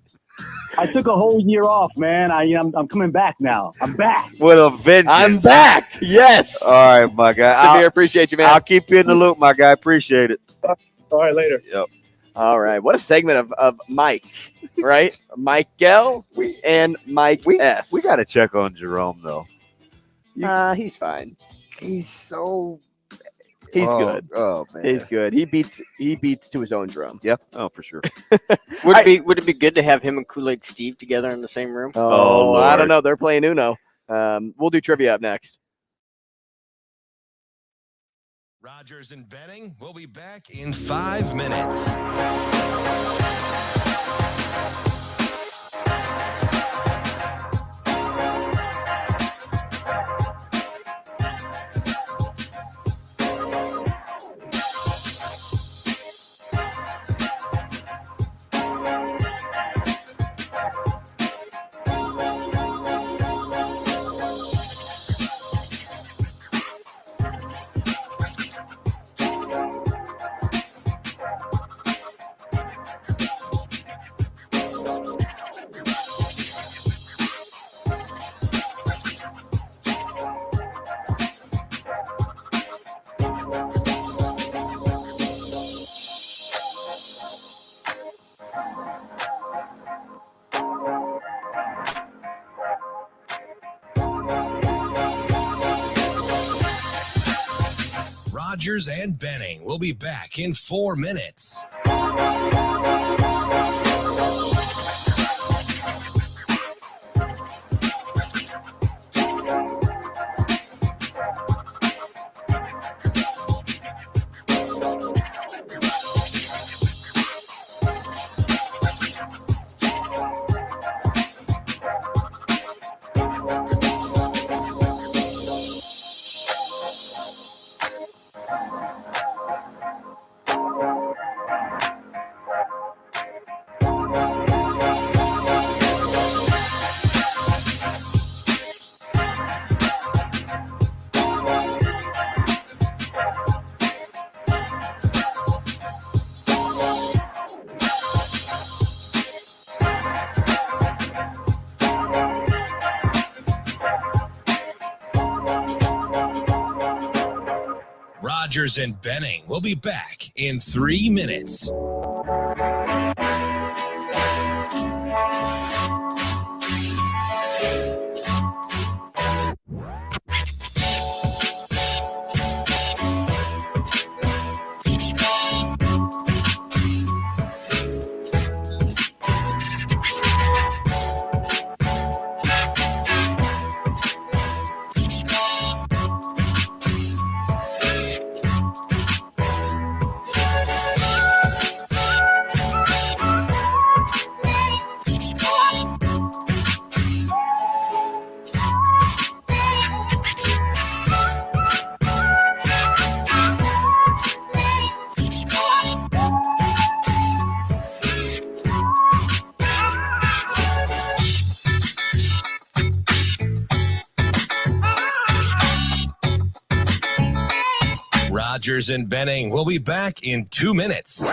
I took a whole year off, man. I'm coming back now. I'm back. With a vengeance. I'm back. Yes. All right, my guy. I appreciate you, man. I'll keep you in the loop, my guy. Appreciate it. All right, later. Yep. All right. What a segment of Mike, right? Mike L and Mike S. We got to check on Jerome, though. He's fine. He's so... He's good. Oh man, he's good. He beats to his own drum. Yep. Oh, for sure. Would it be good to have him and Kool-Aid Steve together in the same room? Oh, I don't know. They're playing Uno. We'll do trivia up next. Rogers and Benning will be back in 5 minutes. Rogers and Benning will be back in 4 minutes. Rogers and Benning will be back in 3 minutes. Rogers and Benning will be back in 2 minutes.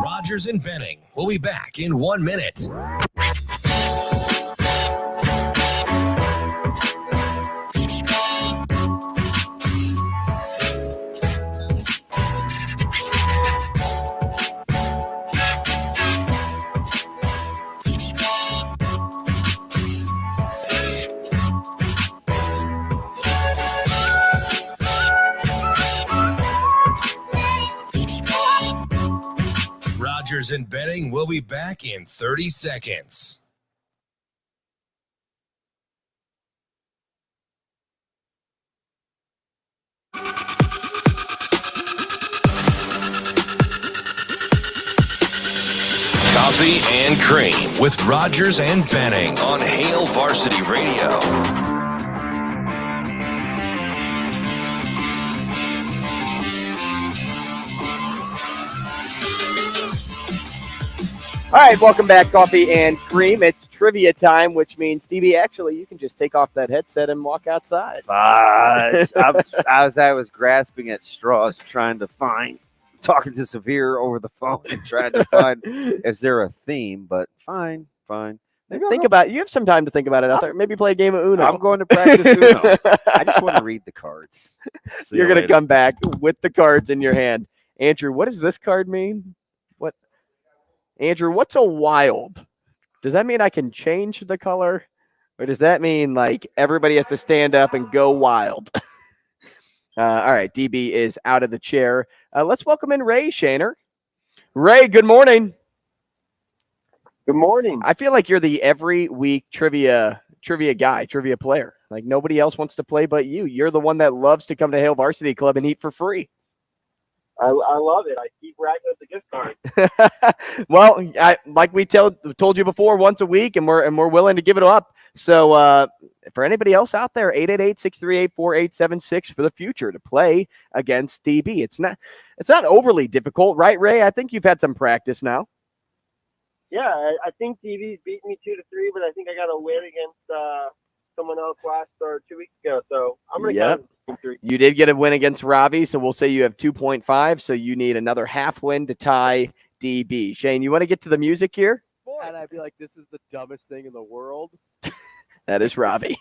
Rogers and Benning will be back in 1 minute. Rogers and Benning will be back in 30 seconds. Coffee and Cream with Rogers and Benning on Hail Varsity Radio. All right, welcome back, Coffee and Cream. It's trivia time, which means, Stevie, actually, you can just take off that headset and walk outside. I was grasping at straws, trying to talking to Severe over the phone and trying to find, is there a theme? But fine. Think about it. You have some time to think about it out there. Maybe play a game of Uno. I'm going to practice Uno. I just want to read the cards. You're going to come back with the cards in your hand. Andrew, what does this card mean? Andrew, what's a wild? Does that mean I can change the color? Or does that mean, like, everybody has to stand up and go wild? All right, DB is out of the chair. Let's welcome in Ray Shaner. Ray, good morning. Good morning. I feel like you're the every week trivia guy, trivia player. Like, nobody else wants to play but you. You're the one that loves to come to Hail Varsity Club and eat for free. I love it. I keep racking up the gift card. Well, like we told you before, once a week, and we're willing to give it up. So for anybody else out there, 888-638-4876 for the future to play against DB. It's not overly difficult, right, Ray? I think you've had some practice now. Yeah, I think DB's beat me 2-3, but I think I got a win against someone else 2 weeks ago. So I'm going to count 3. You did get a win against Ravi, so we'll say you have 2.5. So you need another half win to tie DB. Shane, you want to get to the music here? And I'd be like, this is the dumbest thing in the world. That is Ravi.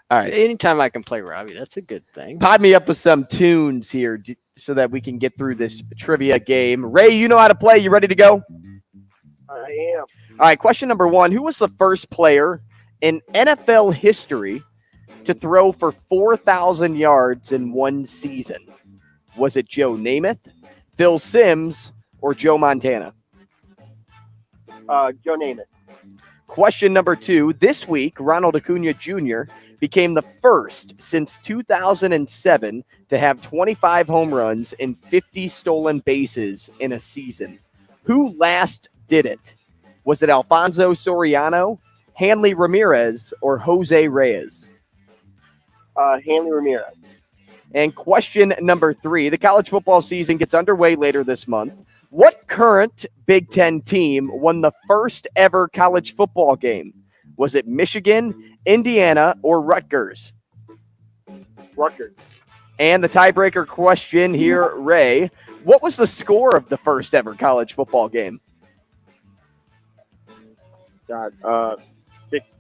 All right. Anytime I can play Ravi, that's a good thing. Pod me up with some tunes here so that we can get through this trivia game. Ray, you know how to play. You ready to go? I am. All right, question number 1. Who was the first player in NFL history to throw for 4,000 yards in one season? Was it Joe Namath, Phil Simms, or Joe Montana? Joe Namath. Question number 2. This week, Ronald Acuna Jr. became the first since 2007 to have 25 home runs and 50 stolen bases in a season. Who last did it? Was it Alfonso Soriano, Hanley Ramirez, or Jose Reyes? Hanley Ramirez. And question number 3. The college football season gets underway later this month. What current Big Ten team won the first ever college football game? Was it Michigan, Indiana, or Rutgers? Rutgers. And the tiebreaker question here, Ray. What was the score of the first ever college football game? God,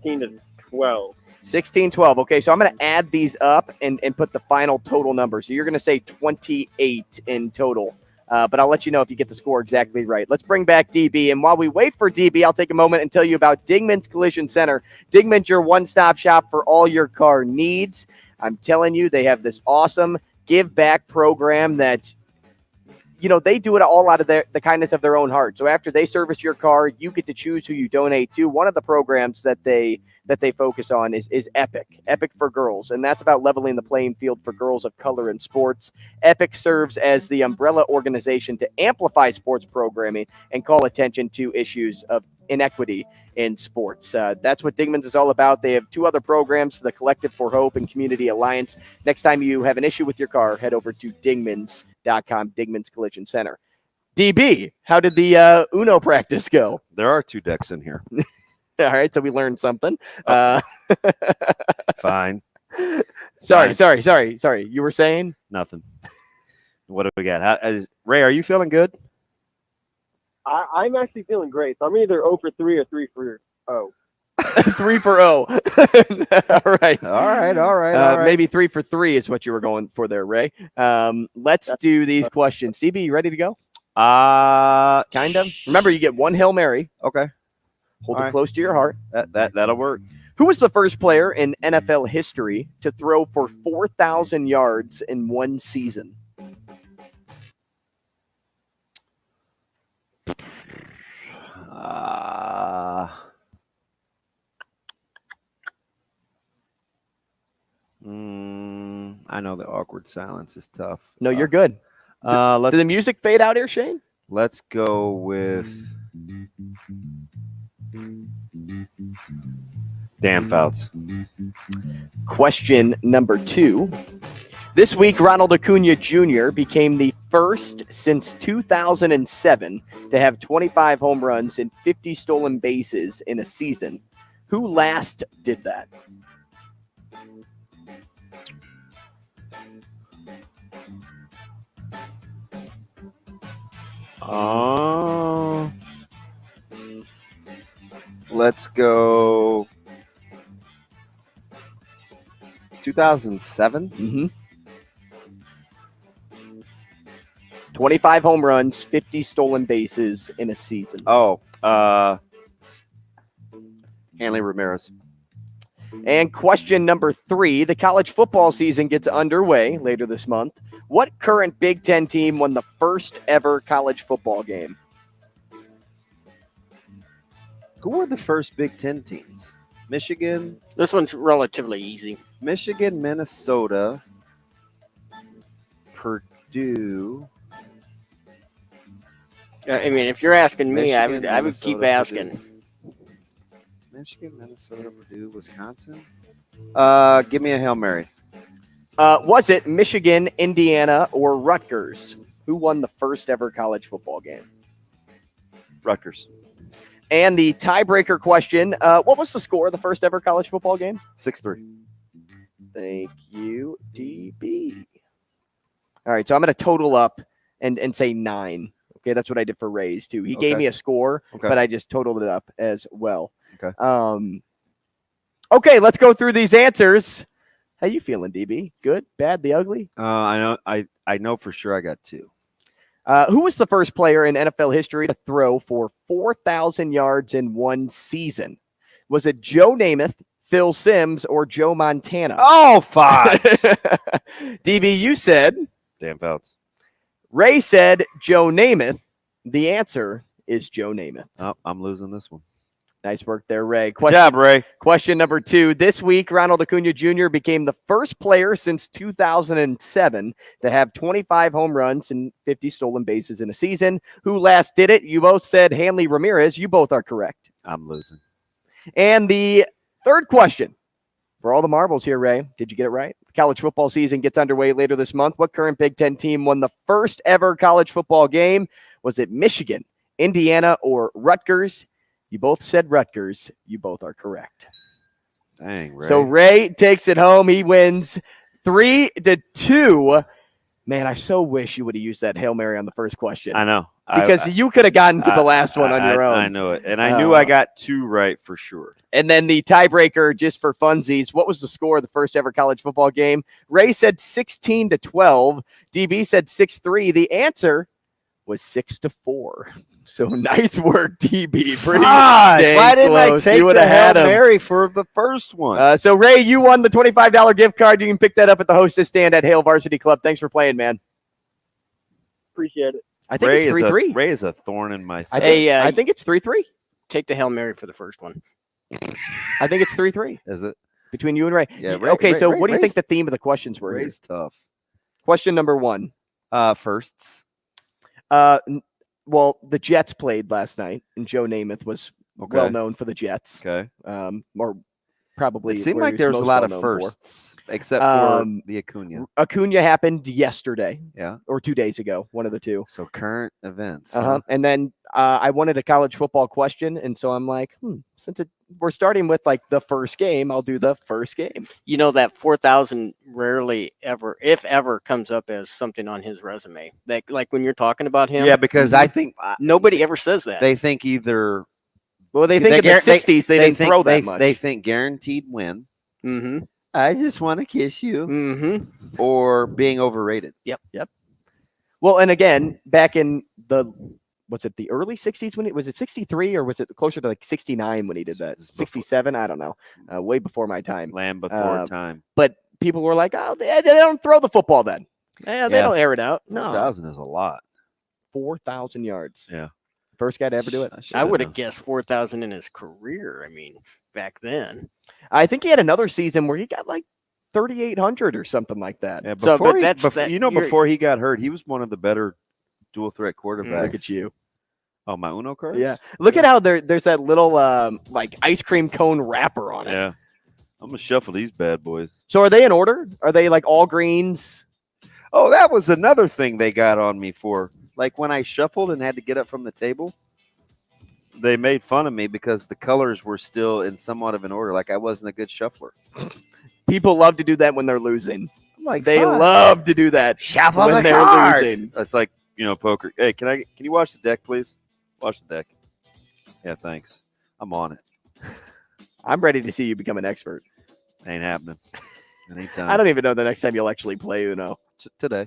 16-12. 16-12. Okay, so I'm going to add these up and put the final total number. So you're going to say 28 in total. But I'll let you know if you get the score exactly right. Let's bring back DB. And while we wait for DB, I'll take a moment and tell you about Dingman's Collision Center. Dingman's your one-stop shop for all your car needs. I'm telling you, they have this awesome give-back program that, you know, they do it all out of the kindness of their own heart. So after they service your car, you get to choose who you donate to. One of the programs that they focus on is Epic for Girls, and that's about leveling the playing field for girls of color in sports. Epic serves as the umbrella organization to amplify sports programming and call attention to issues of inequity in sports. That's what Dingman's is all about. They have 2 other programs, the Collective for Hope and Community Alliance. Next time you have an issue with your car, head over to dingmans.com, Dingman's Collision Center. DB, how did the Uno practice go? There are 2 decks in here. All right, so we learned something. Fine. Sorry. You were saying? Nothing. What do we got? Ray, are you feeling good? I'm actually feeling great. So I'm either 0 for 3 or 3 for 0. 3 for 0. All right. Maybe 3 for 3 is what you were going for there, Ray. Let's do these questions. CB, you ready to go? Kind of. Remember, you get 1 Hail Mary. Okay. Hold it close to your heart. That'll work. Who was the first player in NFL history to throw for 4,000 yards in one season? I know the awkward silence is tough. No, you're good. Did the music fade out here, Shane? Let's go with Dan Fouts. Question number 2. This week, Ronald Acuna Jr. became the first since 2007 to have 25 home runs and 50 stolen bases in a season. Who last did that? Let's go 2007. Mm-hmm. 25 home runs, 50 stolen bases in a season. Hanley Ramirez. And question number 3, the college football season gets underway later this month. What current Big Ten team won the first ever college football game? Who were the first Big Ten teams? Michigan. This one's relatively easy. Michigan, Minnesota, Purdue. I mean, if you're asking me, Michigan, I would keep Minnesota, asking. Purdue. Michigan, Minnesota, Purdue, Wisconsin. Give me a Hail Mary. Was it Michigan, Indiana, or Rutgers? Who won the first ever college football game? Rutgers. And the tiebreaker question, what was the score of the first ever college football game? 6-3. Thank you, DB. All right, so I'm going to total up and say 9. Okay, that's what I did for Rays, too. He gave me a score, but I just totaled it up as well. Okay. Okay, let's go through these answers. How you feeling, DB? Good, bad, the ugly? I know for sure I got 2. Who was the first player in NFL history to throw for 4,000 yards in one season? Was it Joe Namath, Phil Simms, or Joe Montana? Oh, 5. DB, you said? Dan Fouts. Ray said Joe Namath. The answer is Joe Namath. Oh, I'm losing this one. Nice work there, Ray. Good job, Ray. Question number 2. This week, Ronald Acuna Jr. became the first player since 2007 to have 25 home runs and 50 stolen bases in a season. Who last did it? You both said Hanley Ramirez. You both are correct. I'm losing. And the third question for all the marbles here, Ray. Did you get it right? College football season gets underway later this month. What current Big Ten team won the first ever college football game? Was it Michigan, Indiana, or Rutgers? You both said Rutgers. You both are correct. Dang, Ray. So Ray takes it home. He wins 3-2. Man, I so wish you would have used that Hail Mary on the first question. I know. Because you could have gotten to the last one on your own. I know it. And I knew I got 2 right for sure. And then the tiebreaker, just for funsies, what was the score of the first ever college football game? Ray said 16-12. DB said 6-3. The answer was 6-4. So nice work, DB. Pretty dang why didn't close. I take You would the have had Hail him. Mary for the first one? So, Ray, you won the $25 gift card. You can pick that up at the hostess stand at Hail Varsity Club. Thanks for playing, man. Appreciate it. I think it's 3-3. Ray is a thorn in my side. I think it's 3-3. Take the Hail Mary for the first one. I think it's 3-3. Is it? Between you and Ray. Yeah, Okay, so what do you think the theme of the questions were? Ray's tough. Question number 1. Firsts. Well, the Jets played last night, and Joe Namath was well known for the Jets. Okay. Or probably. It seemed where like he was there was a most lot of well known for. firsts, except for the Acuna. Acuna happened yesterday. Yeah. Or 2 days ago, one of the two. So current events. And then I wanted a college football question, and so I'm like, since we're starting with like the first game, I'll do the first game. You know that 4,000 rarely ever, if ever, comes up as something on his resume. Like when you're talking about him. Yeah, because I think nobody ever says that. They think either. Well, they think in the 60s they didn't throw that much. They think guaranteed win. Mm-hmm. I just want to kiss you. Mm-hmm. Or being overrated. Yep. Well, and again, back in the the early 60s when was it 63 or was it closer to like 69 when he did that? 67? I don't know. Way before my time. Land before time. But people were like, oh, they don't throw the football then. They don't air it out. No. 4,000 is a lot. 4,000 yards. Yeah. First guy to ever do it. I would have guessed 4,000 in his career. I mean, back then. I think he had another season where he got like 3,800 or something like that. Yeah, before he got hurt, he was one of the better dual threat quarterbacks. Look at you. Oh, my Uno cards? Yeah. Look at how there's that little like ice cream cone wrapper on it. Yeah. I'm going to shuffle these bad boys. So are they in order? Are they like all greens? Oh, that was another thing they got on me for. Like when I shuffled and had to get up from the table, they made fun of me because the colors were still in somewhat of an order. Like I wasn't a good shuffler. People love to do that when they're losing. Like they fun. love to do that Shuffle when the they're cards. losing. It's like, poker. Hey, can you watch the deck, please? Watch the deck. Yeah, thanks. I'm on it. I'm ready to see you become an expert. Ain't happening. Anytime. I don't even know the next time you'll actually play Uno. Today.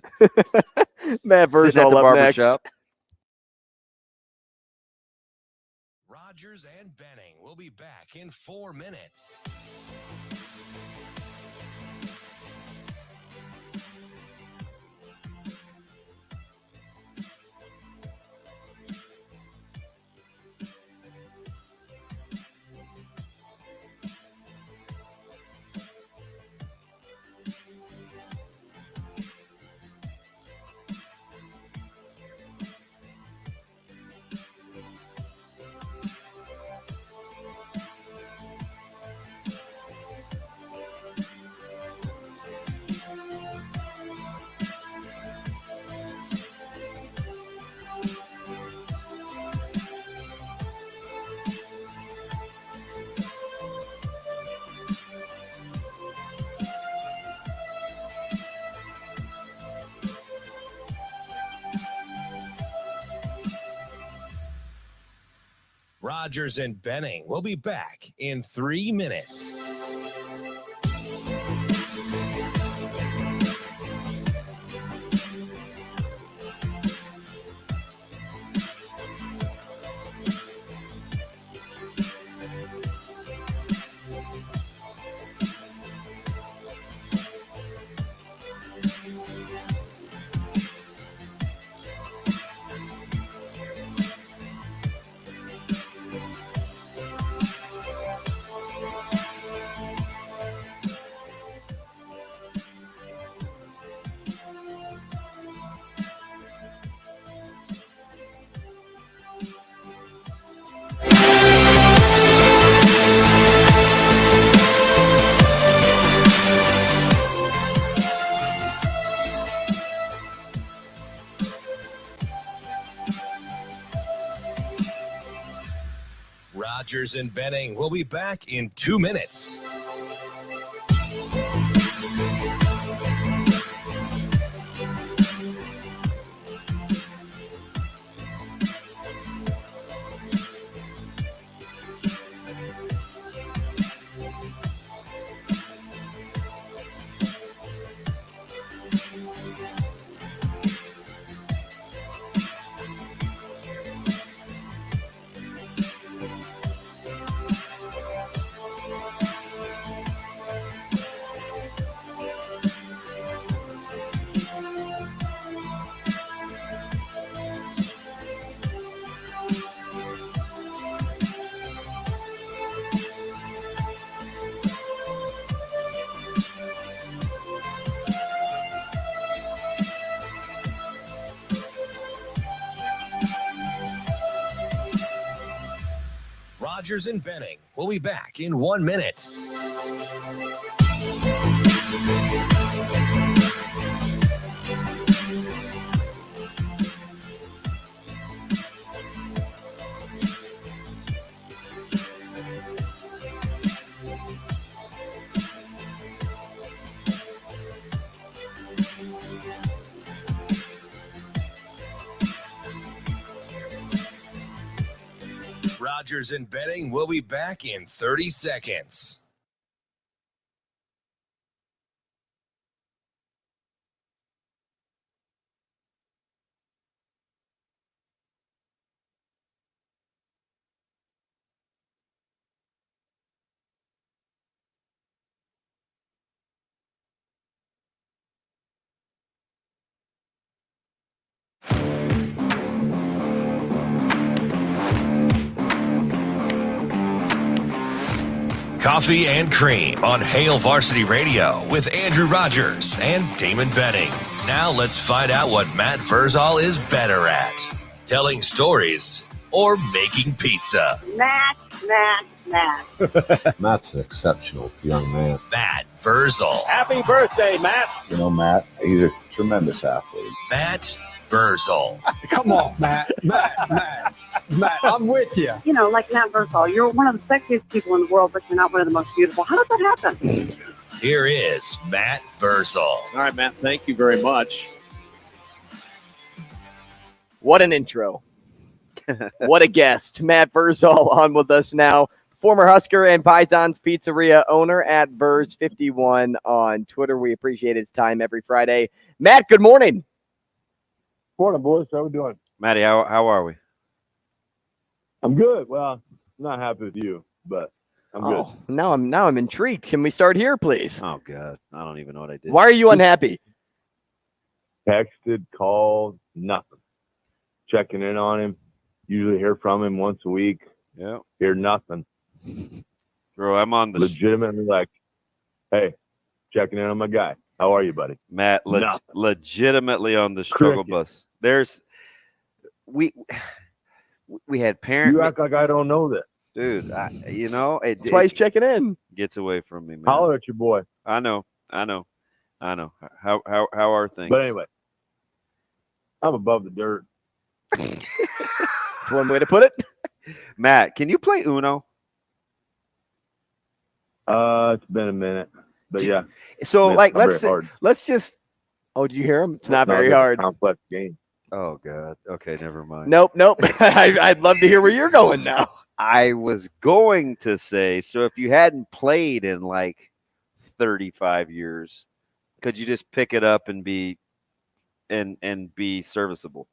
Matt Vrzal up next. Shop. Rogers and Benning will be back in 4 minutes. Rogers and Benning will be back in 3 minutes. Rogers and Benning will be back in 2 minutes. Rogers and Benning will be back in 1 minute. Rogers and Benning will be back in 30 seconds. Coffee and Cream on Hail Varsity Radio with Andrew Rogers and Damon Benning. Now let's find out what Matt Vrzal is better at. Telling stories or making pizza. Matt. Matt's an exceptional young man. Matt Vrzal. Happy birthday, Matt. You know, Matt, he's a tremendous athlete. Matt Vrzal. Come on, Matt, I'm with you. You know, like Matt Vrzal, you're one of the sexiest people in the world, but you're not one of the most beautiful. How does that happen? Here is Matt Vrzal. All right, Matt, thank you very much. What an intro. What a guest. Matt Vrzal on with us now. Former Husker and Pison's Pizzeria owner at Verz51 on Twitter. We appreciate his time every Friday. Matt, good morning. Morning, boys. How we doing? Matty, how are we? I'm good. Well, I'm not happy with you, but I'm good. Now I'm intrigued. Can we start here, please? Oh God, I don't even know what I did. Why are you unhappy? Texted, called, nothing. Checking in on him. Usually hear from him once a week. Yeah. Hear nothing. Bro, I'm on the legitimately like, hey, checking in on my guy. How are you, buddy? Matt, legitimately on the struggle bus. We had parents. You act like I don't know that. Dude, that's why he's checking in. Gets away from me, man. Holler at your boy. I know. How are things? But anyway, I'm above the dirt. One way to put it. Matt, can you play Uno? It's been a minute, but yeah. So let's just. Oh, did you hear him? It's not very hard. Complex game. Oh God. Okay, never mind. Nope. I'd love to hear where you're going now. I was going to say, so if you hadn't played in like 35 years, could you just pick it up and be serviceable?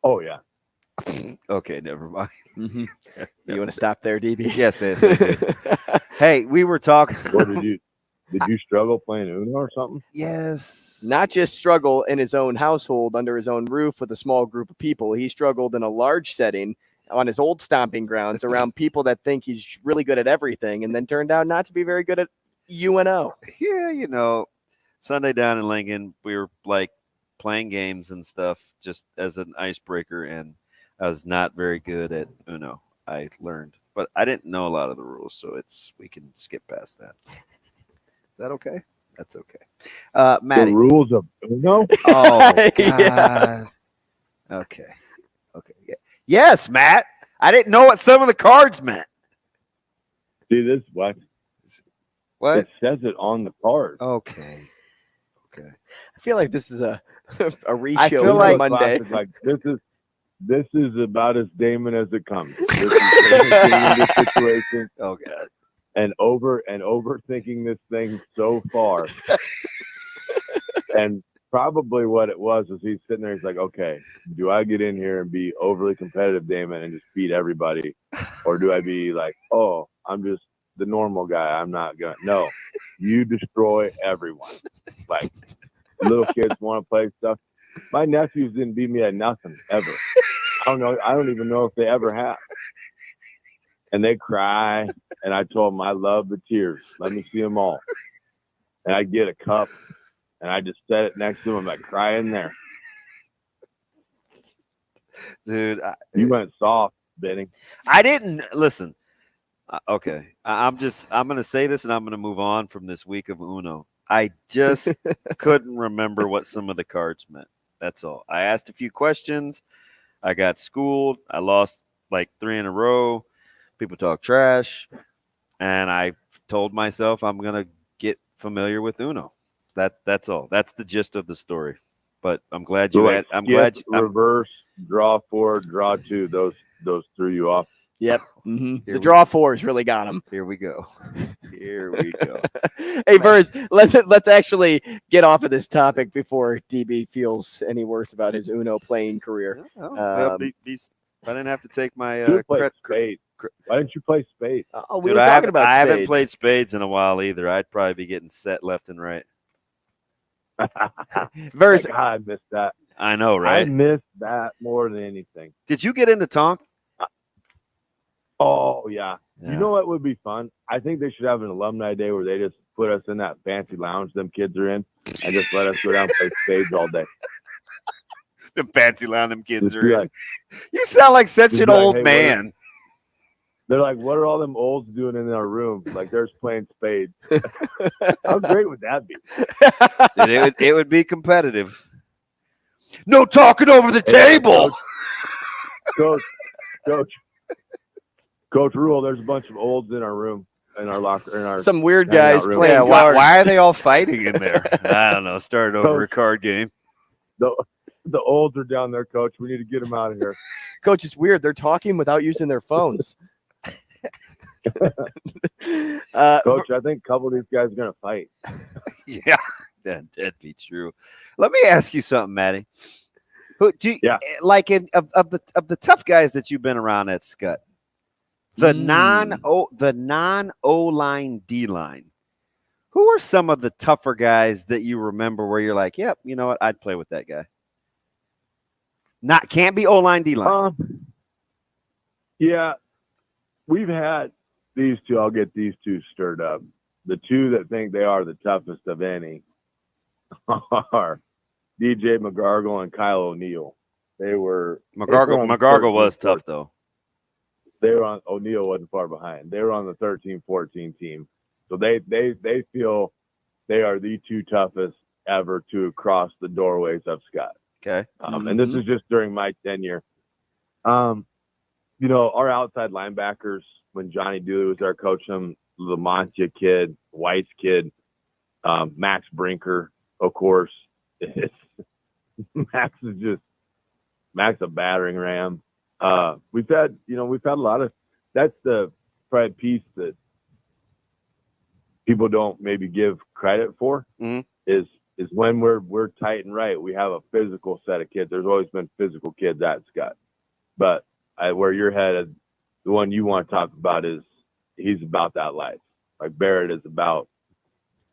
Oh yeah. Okay, never mind. Mm-hmm. You want to stop there, DB? Yes. Hey, we were talking. What did you struggle playing Uno or something? Yes. Not just struggle in his own household under his own roof with a small group of people. He struggled in a large setting on his old stomping grounds around people that think he's really good at everything and then turned out not to be very good at UNO. Yeah, Sunday down in Lincoln, we were like playing games and stuff just as an icebreaker, and I was not very good at Uno. I learned, but I didn't know a lot of the rules, so we can skip past that. Is that okay? That's okay. Matty. The rules of Uno? Oh, God. Yeah. Okay. Yeah. Yes, Matt. I didn't know what some of the cards meant. See this? What? What? It says it on the card. Okay. I feel like this is a reshow. I feel like Monday. Like this is about as Damon as it comes. This is Damon getting in this situation. Oh God. And overthinking this thing so far. And probably what it was he's sitting there, he's like, okay, do I get in here and be overly competitive, Damon, and just beat everybody? Or do I be like, oh, I'm just the normal guy. I'm not gonna. No, you destroy everyone. Like, little kids want to play stuff. My nephews didn't beat me at nothing ever. I don't know. I don't even know if they ever have. And they cry, and I told them I love the tears. Let me see them all. And I get a cup, and I just set it next to them. I'm like, cry in there, dude. You went soft, Benny. I didn't listen. Okay, I'm gonna say this, and I'm gonna move on from this week of Uno. I just couldn't remember what some of the cards meant. That's all. I asked a few questions. I got schooled. I lost like 3 in a row. People talk trash, and I told myself I'm gonna get familiar with Uno. That's all. That's the gist of the story. But I'm glad you had. I'm glad. Reverse, draw 4, draw 2. Those threw you off. Yep. Mm-hmm. The draw 4s really got him. Here we go. Here we go. Hey, Verz, let's actually get off of this topic before DB feels any worse about his Uno playing career. I didn't have to take my spades. Why didn't you play spades? Oh, we were talking about I spades. haven't played spades in a while either. I'd probably be getting set left and right. Verz, I missed that. I know, right? I missed that more than anything. Did you get into Tonk? Oh, yeah. You know what would be fun? I think they should have an alumni day where they just put us in that fancy lounge them kids are in and just let us go down and play spades all day. The fancy lounge them kids Just are be in. like- You sound like such just an be like, old "Hey, man. They're like, what are all them olds doing in our room? Like, they're just playing spades. How great would that be? It would be competitive. No talking over the table. Coach Rule, there's a bunch of olds in our room, in our locker, in our some weird hangout guys room. playing Yeah, cards. why are they all fighting in there? I don't know. Started over a card game. The olds are down there, Coach. We need to get them out of here. Coach, it's weird. They're talking without using their phones. Coach, I think a couple of these guys are going to fight. Yeah, that'd be true. Let me ask you something, Matty. Who do you, like of the tough guys that you've been around at Scott? The non O-line D-line. Who are some of the tougher guys that you remember where you're like, yep, you know what, I'd play with that guy? Can't be O-line D-line. Yeah, we've had these two. I'll get these two stirred up. The two that think they are the toughest of any are DJ McGargle and Kyle O'Neal. They were McGargle was tough though. They were on O'Neal wasn't far behind. They were on the 13-14 team. So they feel they are the two toughest ever to cross the doorways of Scott. Okay. And this is just during my tenure. You know, our outside linebackers, when Johnny Dooley was our coach, Lamontia kid, White's kid, Max Brinker, of course. Max a battering ram. We've had a lot of, that's the probably piece that people don't maybe give credit for is when we're tight and right. We have a physical set of kids. There's always been physical kids at Scott, but where you're headed, the one you want to talk about is he's about that life. Like Barrett is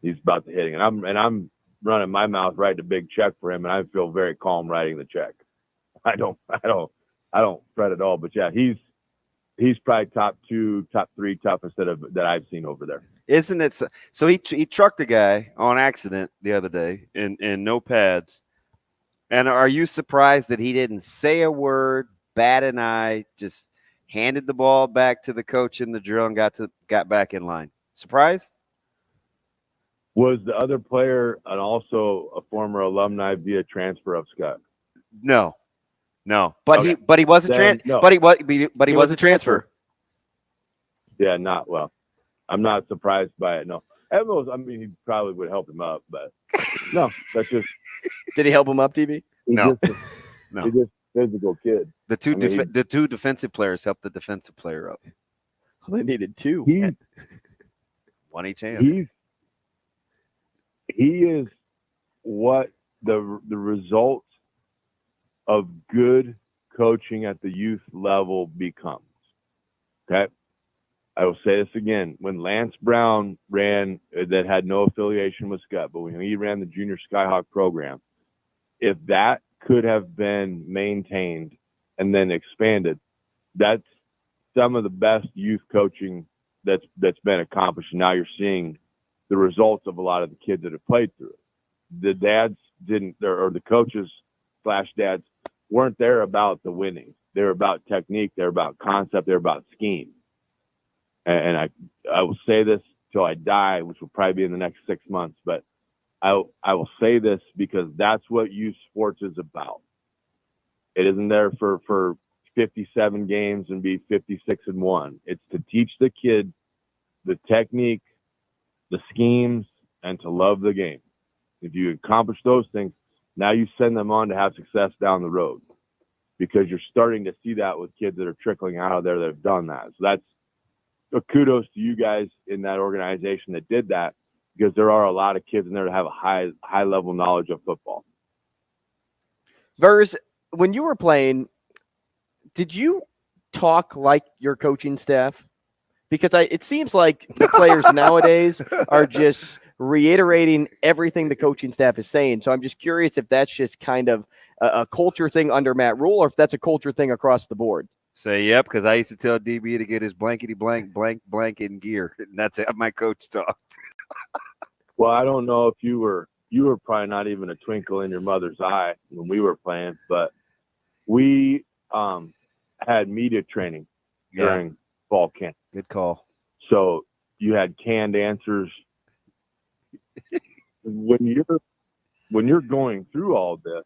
he's about the hitting, and I'm running my mouth writing a big check for him, and I feel very calm writing the check. I don't fret at all. But yeah, he's probably top 2, top 3 toughest that I've seen over there. Isn't it so? He trucked a guy on accident the other day in no pads. And are you surprised that he didn't say a word, bat an eye, just handed the ball back to the coach in the drill and got back in line? Surprised? Was the other player and also a former alumni via transfer of Scott? No. No, but Okay. he was a Then, no. but he was a transfer. Yeah, not well. I'm not surprised by it. No, Evans. I mean, he probably would help him up, but no, that's just. Did he help him up, DB? No. He's just a physical kid. The two defensive players helped the defensive player up. Well, they needed two. One each hand. He is what the result of good coaching at the youth level becomes. Okay. I will say this again. When Lance Brown ran, that had no affiliation with Scott, but when he ran the junior Skyhawk program, if that could have been maintained and then expanded, that's some of the best youth coaching that's been accomplished. And now you're seeing the results of a lot of the kids that have played through it. The dads didn't, or the coaches / dads weren't there about the winning. They're about technique. They're about concept. They're about scheme. And I will say this till I die, which will probably be in the next 6 months, but I will say this because that's what youth sports is about. It isn't there for 57 games and be 56-1. It's to teach the kid the technique, the schemes, and to love the game. If you accomplish those things, now you send them on to have success down the road, because you're starting to see that with kids that are trickling out of there that have done that. So that's a kudos to you guys in that organization that did that, because there are a lot of kids in there that have a high level knowledge of football. Verz, when you were playing, did you talk like your coaching staff? Because it seems like the players nowadays are just reiterating everything the coaching staff is saying. So I'm just curious if that's just kind of a culture thing under Matt Rule, or if that's a culture thing across the board. Say yep, because I used to tell DB to get his blankety blank in gear, and that's how my coach talked. Well, I don't know if you were probably not even a twinkle in your mother's eye when we were playing, but we had media training during fall camp. Good call. So you had canned answers. When you're going through all this,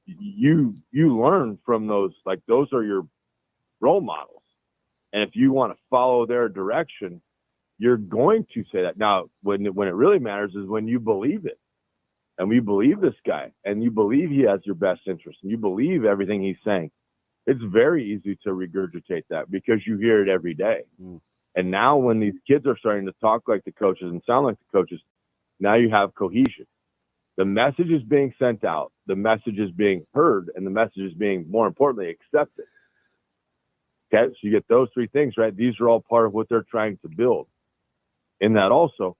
you learn from those. Like, those are your role models, and if you want to follow their direction, you're going to say that. Now, when it really matters is when you believe it, and we believe this guy, and you believe he has your best interest, and you believe everything he's saying. It's very easy to regurgitate that because you hear it every day. And now when these kids are starting to talk like the coaches and sound like the coaches, now you have cohesion. The message is being sent out, the message is being heard, and the message is being, more importantly, accepted. Okay, so you get those three things, right? These are all part of what they're trying to build. In that also,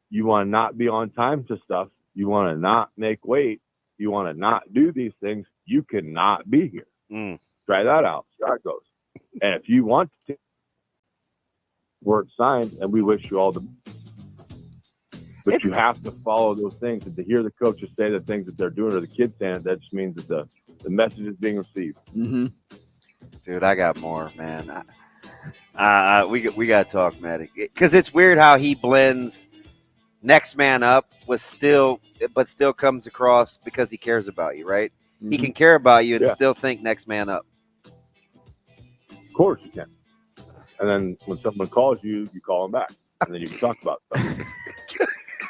you want to not be on time to stuff. You want to not make weight. You want to not do these things. You cannot be here. Try that out. See how it goes. And if you want to, work signed, and we wish you all the. But you have to follow those things, and to hear the coaches say the things that they're doing, or the kids saying it, that just means that the message is being received. Mm-hmm. Dude, I got more, man. We got to talk, Matty, because it's weird how he blends next man up but still comes across because he cares about you, right? Mm-hmm. He can care about you and still think next man up. Of course you can. And then when someone calls you, you call them back, and then you can talk about stuff.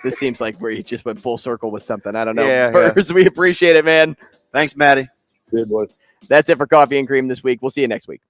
This seems like where you just went full circle with something. I don't know. Yeah, First, we appreciate it, man. Thanks, Matty. Good boys. That's it for Coffee and Cream this week. We'll see you next week.